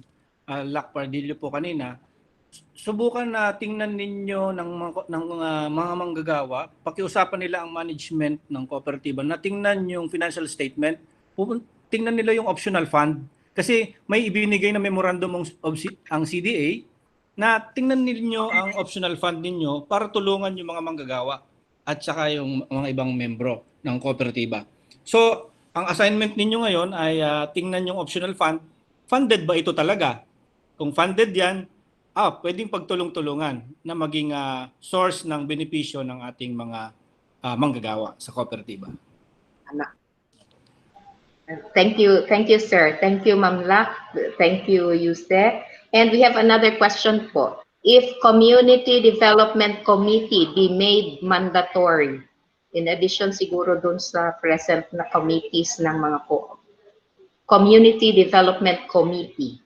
Lac Pardillo po kanina, subukan na tingnan ninyo ng mga manggagawa, pakiusapan nila ang management ng kooperatiba na tingnan yung financial statement, tingnan nila yung optional fund. Kasi may ibinigay na memorandum ang CDA na tingnan ninyo ang optional fund ninyo para tulungan yung mga manggagawa at saka yung mga ibang membro ng kooperatiba. So, ang assignment ninyo ngayon ay tingnan yung optional fund. Funded ba ito talaga? Kung funded yan, pwedeng pagtulong-tulungan na maging source ng benepisyo ng ating mga manggagawa sa kooperatiba. Thank you, sir. Thank you, Ma'am Lac. Thank you, Yusek. And we have another question po. If Community Development Committee be made mandatory, in addition siguro dun sa present na committees ng mga Community Development Committee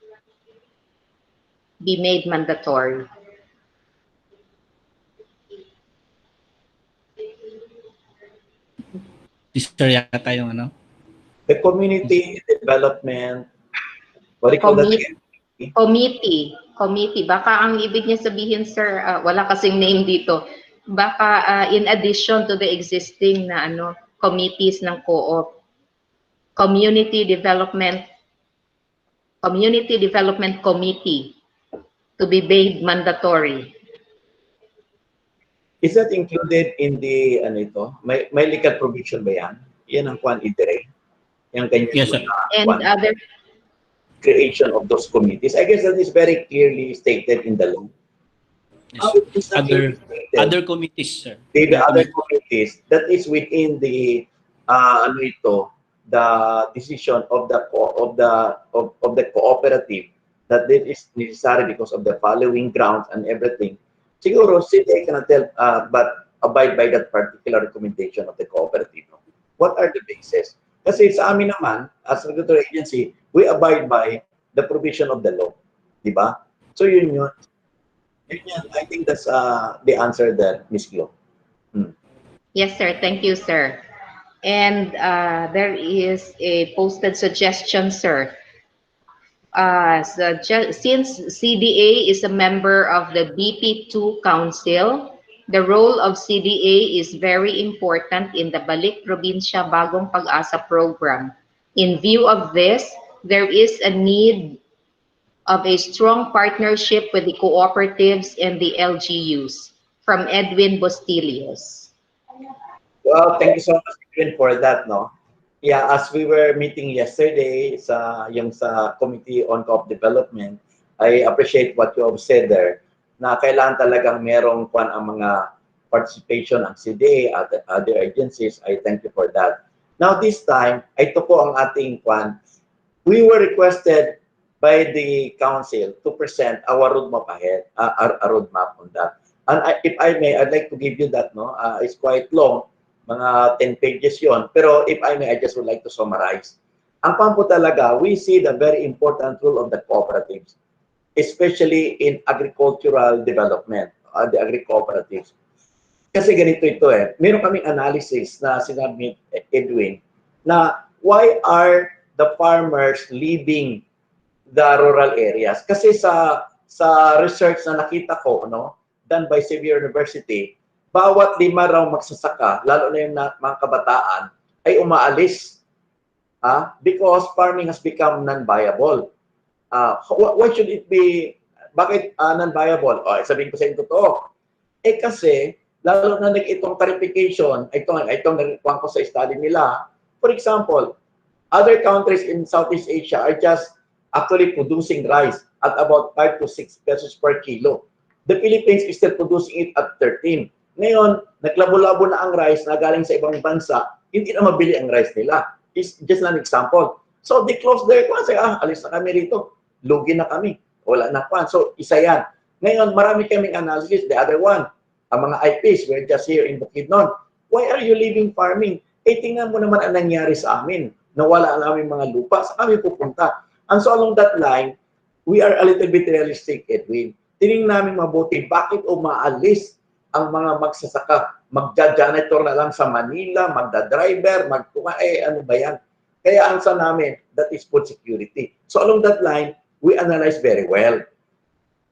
be made mandatory. Sister yata yung ano? The community development, what do you call that again? Committee. Baka ang ibig niya sabihin, sir, wala kasing name dito. Baka in addition to the existing na committees ng co-op, Community Development Committee to be made mandatory. Is that included in the may legal provision ba yan? Yan ang kwan idere. Yung ganyan. Yes, sir. And other creation of those committees. I guess that is very clearly stated in the law. Yes. Other committees, sir. The other committees that is within the the decision of the cooperative that this is necessary because of the following grounds and everything. Siguro CDA cannot tell but abide by that particular recommendation of the cooperative. What are the bases? Kasi sa amin naman, as regulatory agency, we abide by the provision of the law. Diba? So yun. I think that's the answer there, Ms. Glo. Yes, sir. Thank you, sir. And there is a posted suggestion, sir. Since CDA is a member of the BP2 Council, the role of CDA is very important in the Balik Probinsya Bagong Pag-asa program. In view of this, there is a need of a strong partnership with the cooperatives and the LGUs. From Edwin Bostillos. Well, thank you so much, Edwin, for that, no? Yeah, as we were meeting yesterday sa Committee on Co-op Development, I appreciate what you have said there, na kailangan talagang merong ang mga participation ng CDA at other agencies. I thank you for that. Now this time, ito po ang ating we were requested by the council to present our roadmap ahead, a roadmap on that. And if I may, I'd like to give you that, no? It's quite long, mga 10 pages yon. Pero if I may, I just would like to summarize. Ang PAM po talaga, we see the very important role of the cooperatives, especially in agricultural development, the agri-cooperatives. Kasi ganito ito eh, meron kaming analysis na sinabi ni Edwin na why are the farmers leaving the rural areas? Kasi sa research na nakita ko, no, done by Xavier University, bawat 5 raw magsasaka, lalo na yung mga kabataan, ay umaalis because farming has become non-viable. Why should it be, bakit non-viable? Sabihin ko sa inyo totoo. Kasi, lalo na itong tarification, itong narikwang ko sa study nila, for example, other countries in Southeast Asia are just actually producing rice at about 5 to 6 pesos per kilo. The Philippines is still producing it at 13. Ngayon, naglabo-labo na ang rice na galing sa ibang bansa, hindi na mabili ang rice nila. It's just an example. So, they close their kasi alis na kami rito. Lugi na kami. Wala na pa. So, isa yan. Ngayon, marami kaming analysis. The other one, ang mga IPs, we're just here in Bukidnon. Why are you leaving farming? Tingnan mo naman ang nangyari sa amin. Nawala ang aming mga lupa. Sa kami pupunta. And so, along that line, we are a little bit realistic, Edwin. Tingnan namin mabuti, bakit umaalis ang mga magsasaka? Magja-janitor na lang sa Manila, magda-driver, ano ba yan? Kaya ang sa namin, that is food security. So along that line, we analyze very well.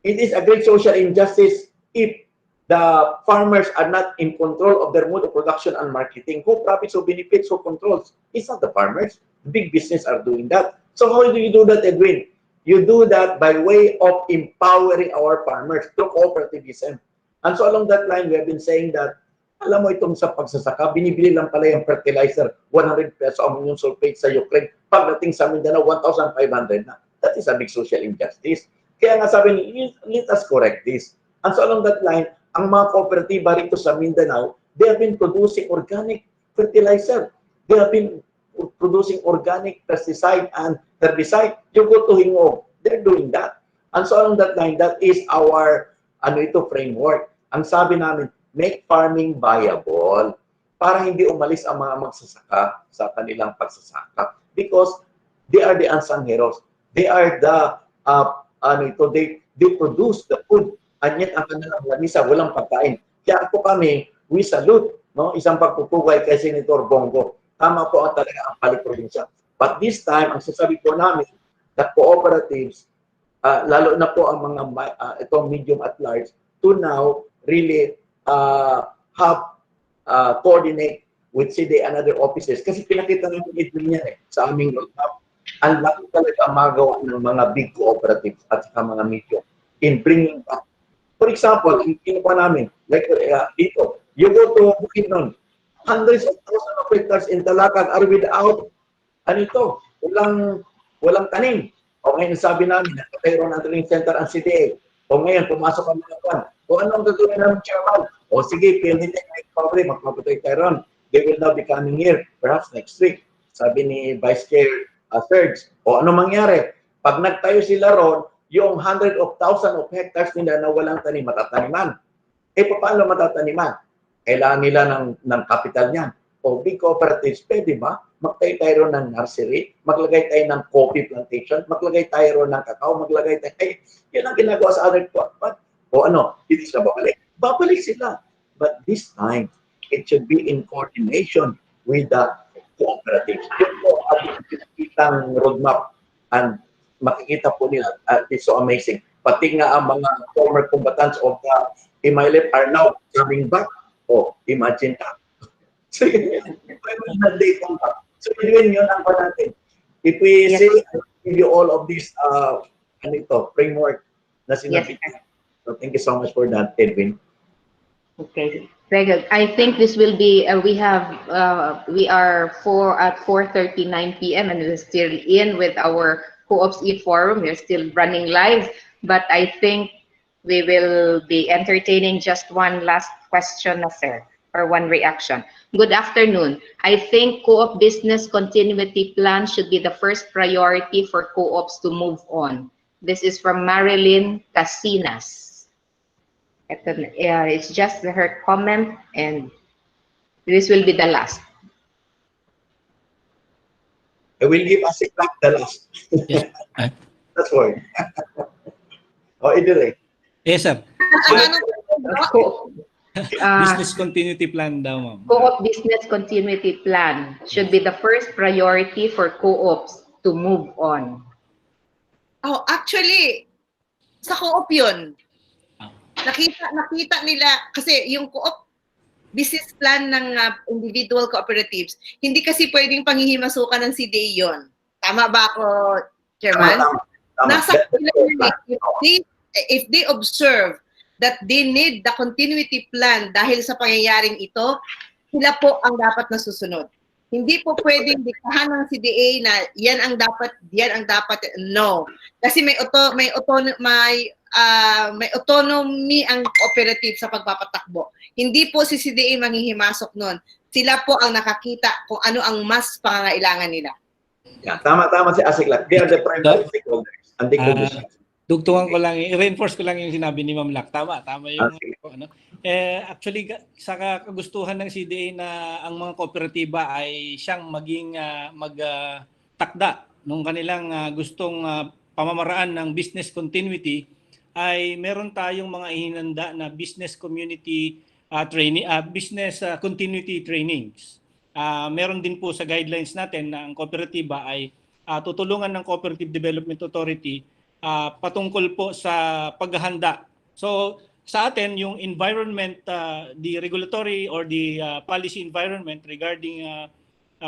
It is a great social injustice if the farmers are not in control of their mode of production and marketing. Who profits, who benefits, who controls? It's not the farmers. Big business are doing that. So how do you do that, Edwin? You do that by way of empowering our farmers through cooperativism. And so along that line, we have been saying that, alam mo itong sa pagsasaka, binibili lang pala yung fertilizer, 100 peso ammonium sulfate sa Ukraine. Pagdating sa Mindanao, 1,500 na. That is a big social injustice. Kaya nga sabi ni, let us correct this. And so along that line, ang mga kooperatiba rito sa Mindanao, they have been producing organic fertilizer. They have been producing organic pesticide and herbicide. You go to Hingog, they're doing that. And so along that line, that is our framework. Ang sabi namin, make farming viable para hindi umalis ang mga magsasaka sa kanilang pagsasaka. Because they are the unsung heroes. They are the, they produce the food. And yet, ang kanilang lamisa, walang pagkain. Kaya po kami, we salute, no? Isang pagpupugay kay Senator Bongo. Tama po ang talaga ang paliprobinsya. But this time, ang sasabi po namin, the cooperatives, lalo na po ang mga itong medium at large, to now really have coordinate with CDA and other offices. Kasi pinakita namin ito niya sa aming roadmap. Ang laki talaga magawa ng mga big cooperatives at saka mga medium in bringing back. For example, kinuha namin, like dito, you go to Bukidnon, hundreds of thousands of hectares in Talakag are without, walang tanim. O ngayon sabi namin, nakapayroon ng training center ang CDA. O ngayon, pumasok ang mga kwan. O anong gagawin namin, Chairman? O sige, PLDT, magpapatay tayo ron. They will now be coming here, perhaps next week. Sabi ni Vice Chair Serge. O ano mangyari? Pag nagtayo sila ron, yung 100 of thousands of hectares nila na walang tanim, matataniman. Paano matataniman? Kailangan nila ng capital niyan. O big cooperatives, pwede ba? Magtayo tayo ron ng nursery, maglagay tayo ng coffee plantation, maglagay tayo ron ng kakao, maglagay tayo, yun ang ginagawa sa other part. O hindi sila babalik. Babalik sila. But this time, it should be in coordination with the cooperatives. Yun po ang pinakitang roadmap and makikita po nila. It's so amazing. Pati nga ang mga former combatants of the MILF are now coming back. Imagine that. So yun, so yun ang pa natin. If we say, give you all of this framework na sinabi. So thank you so much for that, Edwin. Okay, very good. I think this will be, we are at 4:39 p.m. and we're still in with our Co-ops e-forum. We're still running live, but I think we will be entertaining just one last question, sir, or one reaction. Good afternoon. I think co-op business continuity plan should be the first priority for co-ops to move on. This is from Marilyn Casinas. It's just her comment, and this will be the last. I will give us a clock the last. Yes. That's why. Oh, Idire. Yes, sir. Co- Business continuity plan daw, ma'am. Co-op business continuity plan should be the first priority for co-ops to move on. Oh, actually, sa co-op yun. Ah. Nakita nila, kasi yung co-op business plan ng individual cooperatives, hindi kasi pwedeng panghihimasukan ng CDA yun. Tama ba ako, Chairman? Tama. Nasa kanila if they observe that they need the continuity plan dahil sa pangyayaring ito, sila po ang dapat na susunod. Hindi po pwedeng diktahan ng CDA na yan ang dapat, no. Kasi may autonomy ang cooperative sa pagpapatakbo. Hindi po si CDA manghihimasok nun. Sila po ang nakakita kung ano ang mas pangangailangan nila. Yeah, tama si Asiklat. They are the primary stakeholders. And they could Dugtungan ko lang, i-reinforce ko lang yung sinabi ni Ma'am Lac. Tama yung ano. Actually, sa kagustuhan ng CDA na ang mga kooperatiba ay siyang maging magtakda nung kanilang gustong pamamaraan ng business continuity, ay meron tayong mga ihinanda na business community training, business continuity trainings. Meron din po sa guidelines natin na ang kooperatiba ay tutulungan ng Cooperative Development Authority patungkol po sa paghahanda. So sa atin, yung environment, the regulatory or the policy environment regarding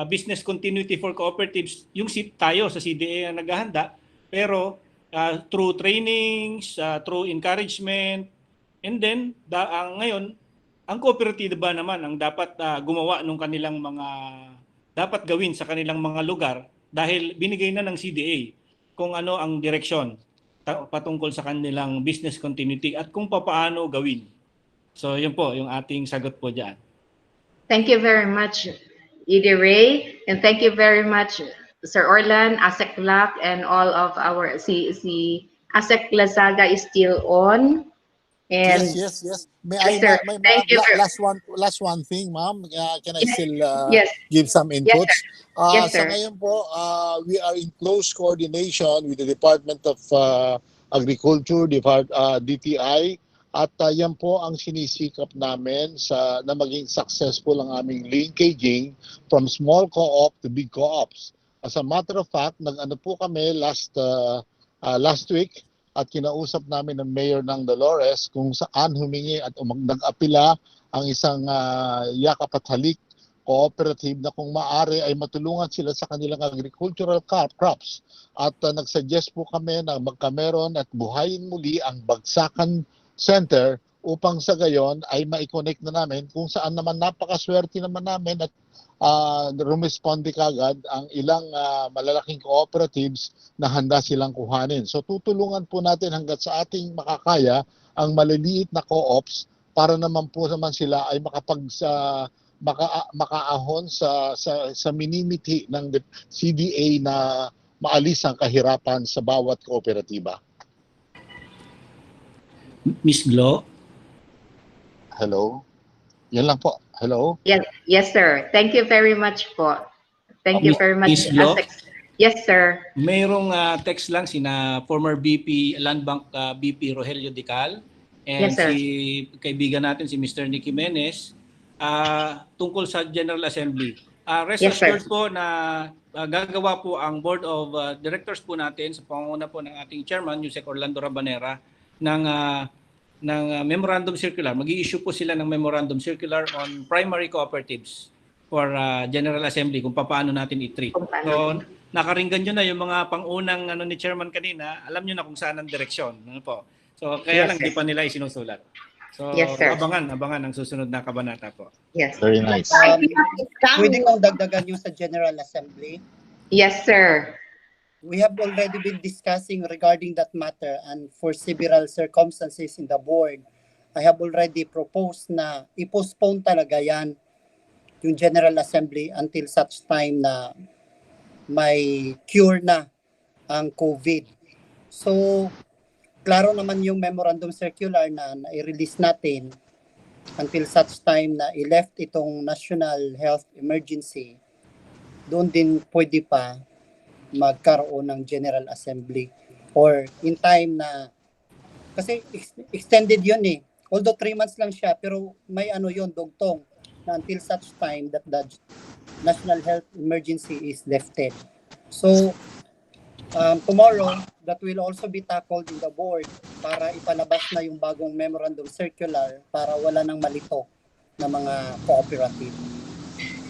business continuity for cooperatives, yung tayo sa CDA ang naghahanda, pero through trainings, through encouragement, and then ngayon, ang kooperatiba naman ang dapat gumawa ng kanilang mga dapat gawin sa kanilang mga lugar dahil binigay na ng CDA kung ano ang direksyon patungkol sa kanilang business continuity at kung paano gawin. So yun po yung ating sagot po dyan. Thank you very much, Edie Ray, and thank you very much, Sir Orlan, Asek Lac, and all of our si Asek Lazaga is still on. And Yes. May sir. Thank you. Last one thing, ma'am. Can I still give some inputs? Yes, sir. Sa ngayon po, we are in close coordination with the Department of Agriculture, DTI, at yan po ang sinisikap namin na maging successful ang aming linkaging from small co-op to big co-ops. As a matter of fact, nag-ano po kami last week, at kinausap namin ng Mayor ng Dolores kung saan humingi at nag-apila ang isang yakap at halik cooperative na kung maaari ay matulungan sila sa kanilang agricultural crops. At nagsuggest po kami na magkameron at buhayin muli ang Bagsakan Center upang sa gayon ay ma-connect na namin kung saan naman napakaswerte naman namin at rumisponde kagad ang ilang malalaking cooperatives na handa silang kuhanin. So tutulungan po natin hanggat sa ating makakaya ang maliliit na co-ops para naman sila ay makaahon sa minimiti ng CDA na maalis ang kahirapan sa bawat kooperatiba. Miss Glo? Hello? Yan lang po. Hello? Yes, sir. Thank you very much po. Thank you very much. Miss Glo? Yes, sir. Mayroong text lang former BP, Land Bank BP Rogelio Dical, and Yes, sir. si kaibigan natin si Mr. Nick Jimenez tungkol sa General Assembly. Rest Yes, sir. assured po na gagawa po ang Board of Directors po natin sa pangunguna po ng ating Chairman, Yusek Orlando Rabanera, ng memorandum circular. Mag-i-issue po sila ng memorandum circular on primary cooperatives for General Assembly kung paano natin i-treat. So, nakaringgan nyo na yung mga pangunang ni Chairman kanina, alam nyo na kung saan ang direksyon. Ano po? So, kaya lang di pa nila isinusulat. So, Yes, sir. abangan ang susunod na kabanata po. Yes. Very nice. Pwede kong dagdagan yung sa General Assembly. Yes, sir. We have already been discussing regarding that matter, and for several circumstances in the board, I have already proposed na i-postpone talaga yan, yung General Assembly, until such time na may cure na ang COVID. So, klaro naman yung memorandum circular na i-release natin until such time na i-left itong national health emergency. Doon din pwede pa. magkaroon ng General Assembly or in time na kasi extended yun eh. Although 3 months lang siya, pero may ano yun, dugtong na until such time that the national health emergency is lifted. So, tomorrow, that will also be tackled in the board para ipalabas na yung bagong memorandum circular para wala nang malito na mga cooperative.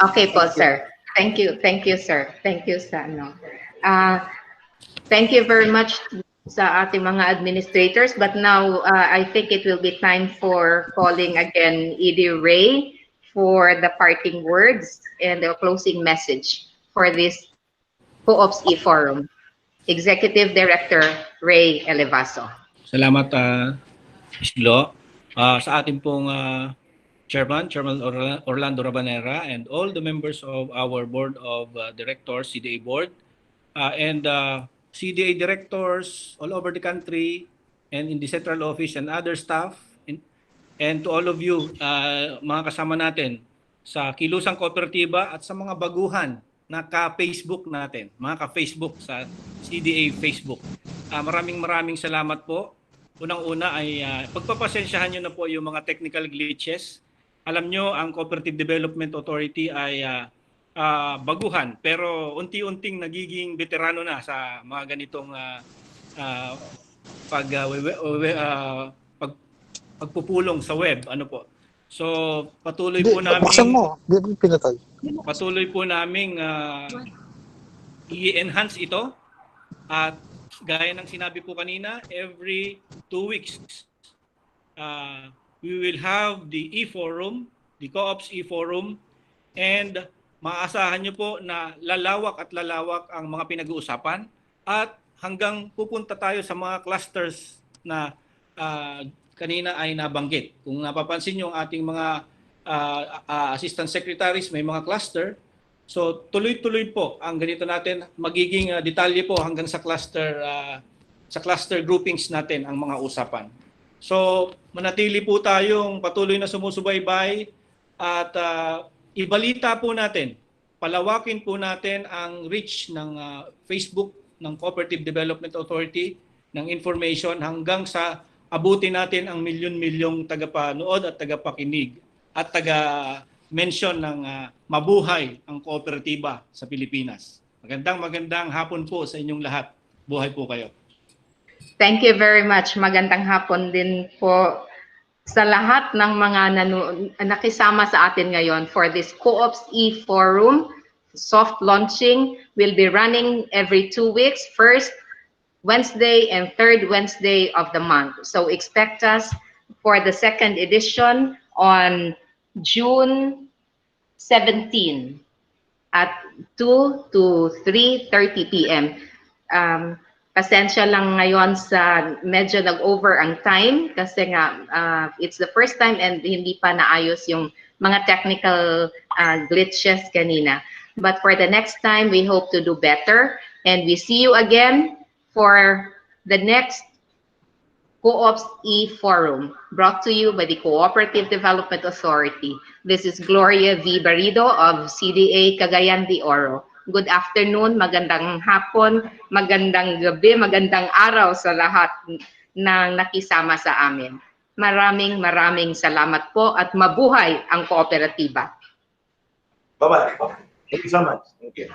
Okay po, Thank you. sir. Thank you. Thank you, sir. Thank you sa ano. Thank you very much sa ating mga administrators. But now, I think it will be time for calling again ED Ray for the parting words and the closing message for this Co-ops e-forum. Executive Director Ray Elevaso. Salamat, Ms. Glo. Sa ating pong Chairman Orlando Rabanera, and all the members of our Board of Directors, CDA Board, and CDA directors all over the country and in the central office and other staff, and to all of you, mga kasama natin sa Kilusang Kooperatiba at sa mga baguhan na ka-Facebook natin, mga ka-Facebook sa CDA Facebook. Maraming salamat po. Unang-una ay pagpapasensyahan nyo na po yung mga technical glitches. Alam nyo, ang Cooperative Development Authority ay baguhan, pero unti-unting nagiging veterano na sa mga ganitong pagpupulong sa web. Ano po? So, patuloy po namin... Buksan mo. Hindi pinatay. Patuloy po namin i-enhance ito. At gaya ng sinabi po kanina, every 2 weeks, we will have the e-forum, the Co-ops e-forum, and maasahan nyo po na lalawak ang mga pinag-uusapan at hanggang pupunta tayo sa mga clusters na kanina ay nabanggit. Kung napapansin nyo ang ating mga assistant secretaries, may mga cluster. So tuloy-tuloy po ang ganito natin, magiging detalye po hanggang sa cluster groupings natin ang mga usapan. So manatili po tayong patuloy na sumusubaybay at ibalita po natin, palawakin po natin ang reach ng Facebook ng Cooperative Development Authority ng information hanggang sa abutin natin ang milyon-milyong tagapanood at tagapakinig at taga-mention ng mabuhay ang kooperatiba sa Pilipinas. Magandang hapon po sa inyong lahat. Buhay po kayo. Thank you very much. Magandang hapon din po sa lahat ng mga nakisama sa atin ngayon for this Co-ops e-forum. Soft launching will be running every 2 weeks, first Wednesday and third Wednesday of the month. So expect us for the second edition on June 17 at 2 to 3:30 p.m. Pasensya lang ngayon sa medyo nag-over ang time kasi nga it's the first time and hindi pa naayos yung mga technical glitches kanina. But for the next time, we hope to do better, and we see you again for the next Co-ops e-forum brought to you by the Cooperative Development Authority. This is Gloria V. Barrido of CDA Cagayan de Oro. Good afternoon, magandang hapon, magandang gabi, magandang araw sa lahat na nakisama sa amin. Maraming salamat po at mabuhay ang kooperatiba. Bye-bye. Thank you so much. Thank you.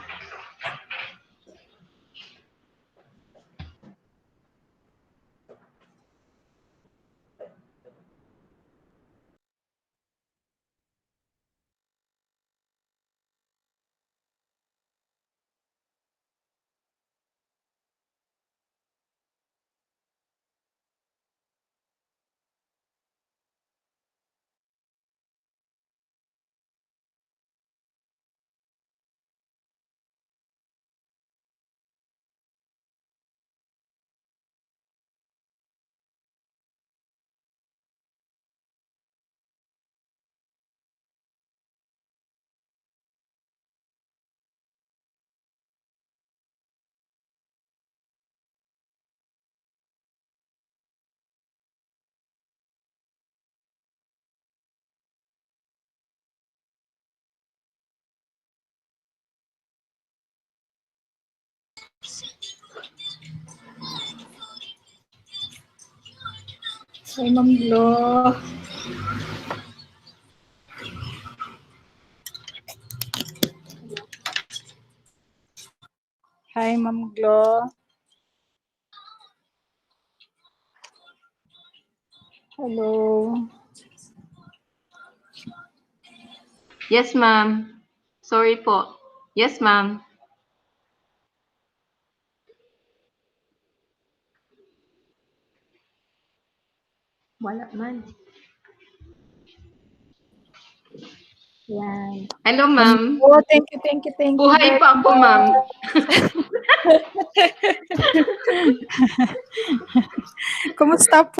Hi, Ma'am Glo. Hi, Ma'am Glo. Hello. Yes, ma'am. Sorry po. Yes, ma'am. Wala man. Yan. Hello, ma'am. Oh, thank you, thank you, thank you. Buhay very pa ako, ma'am. much. Kumusta po?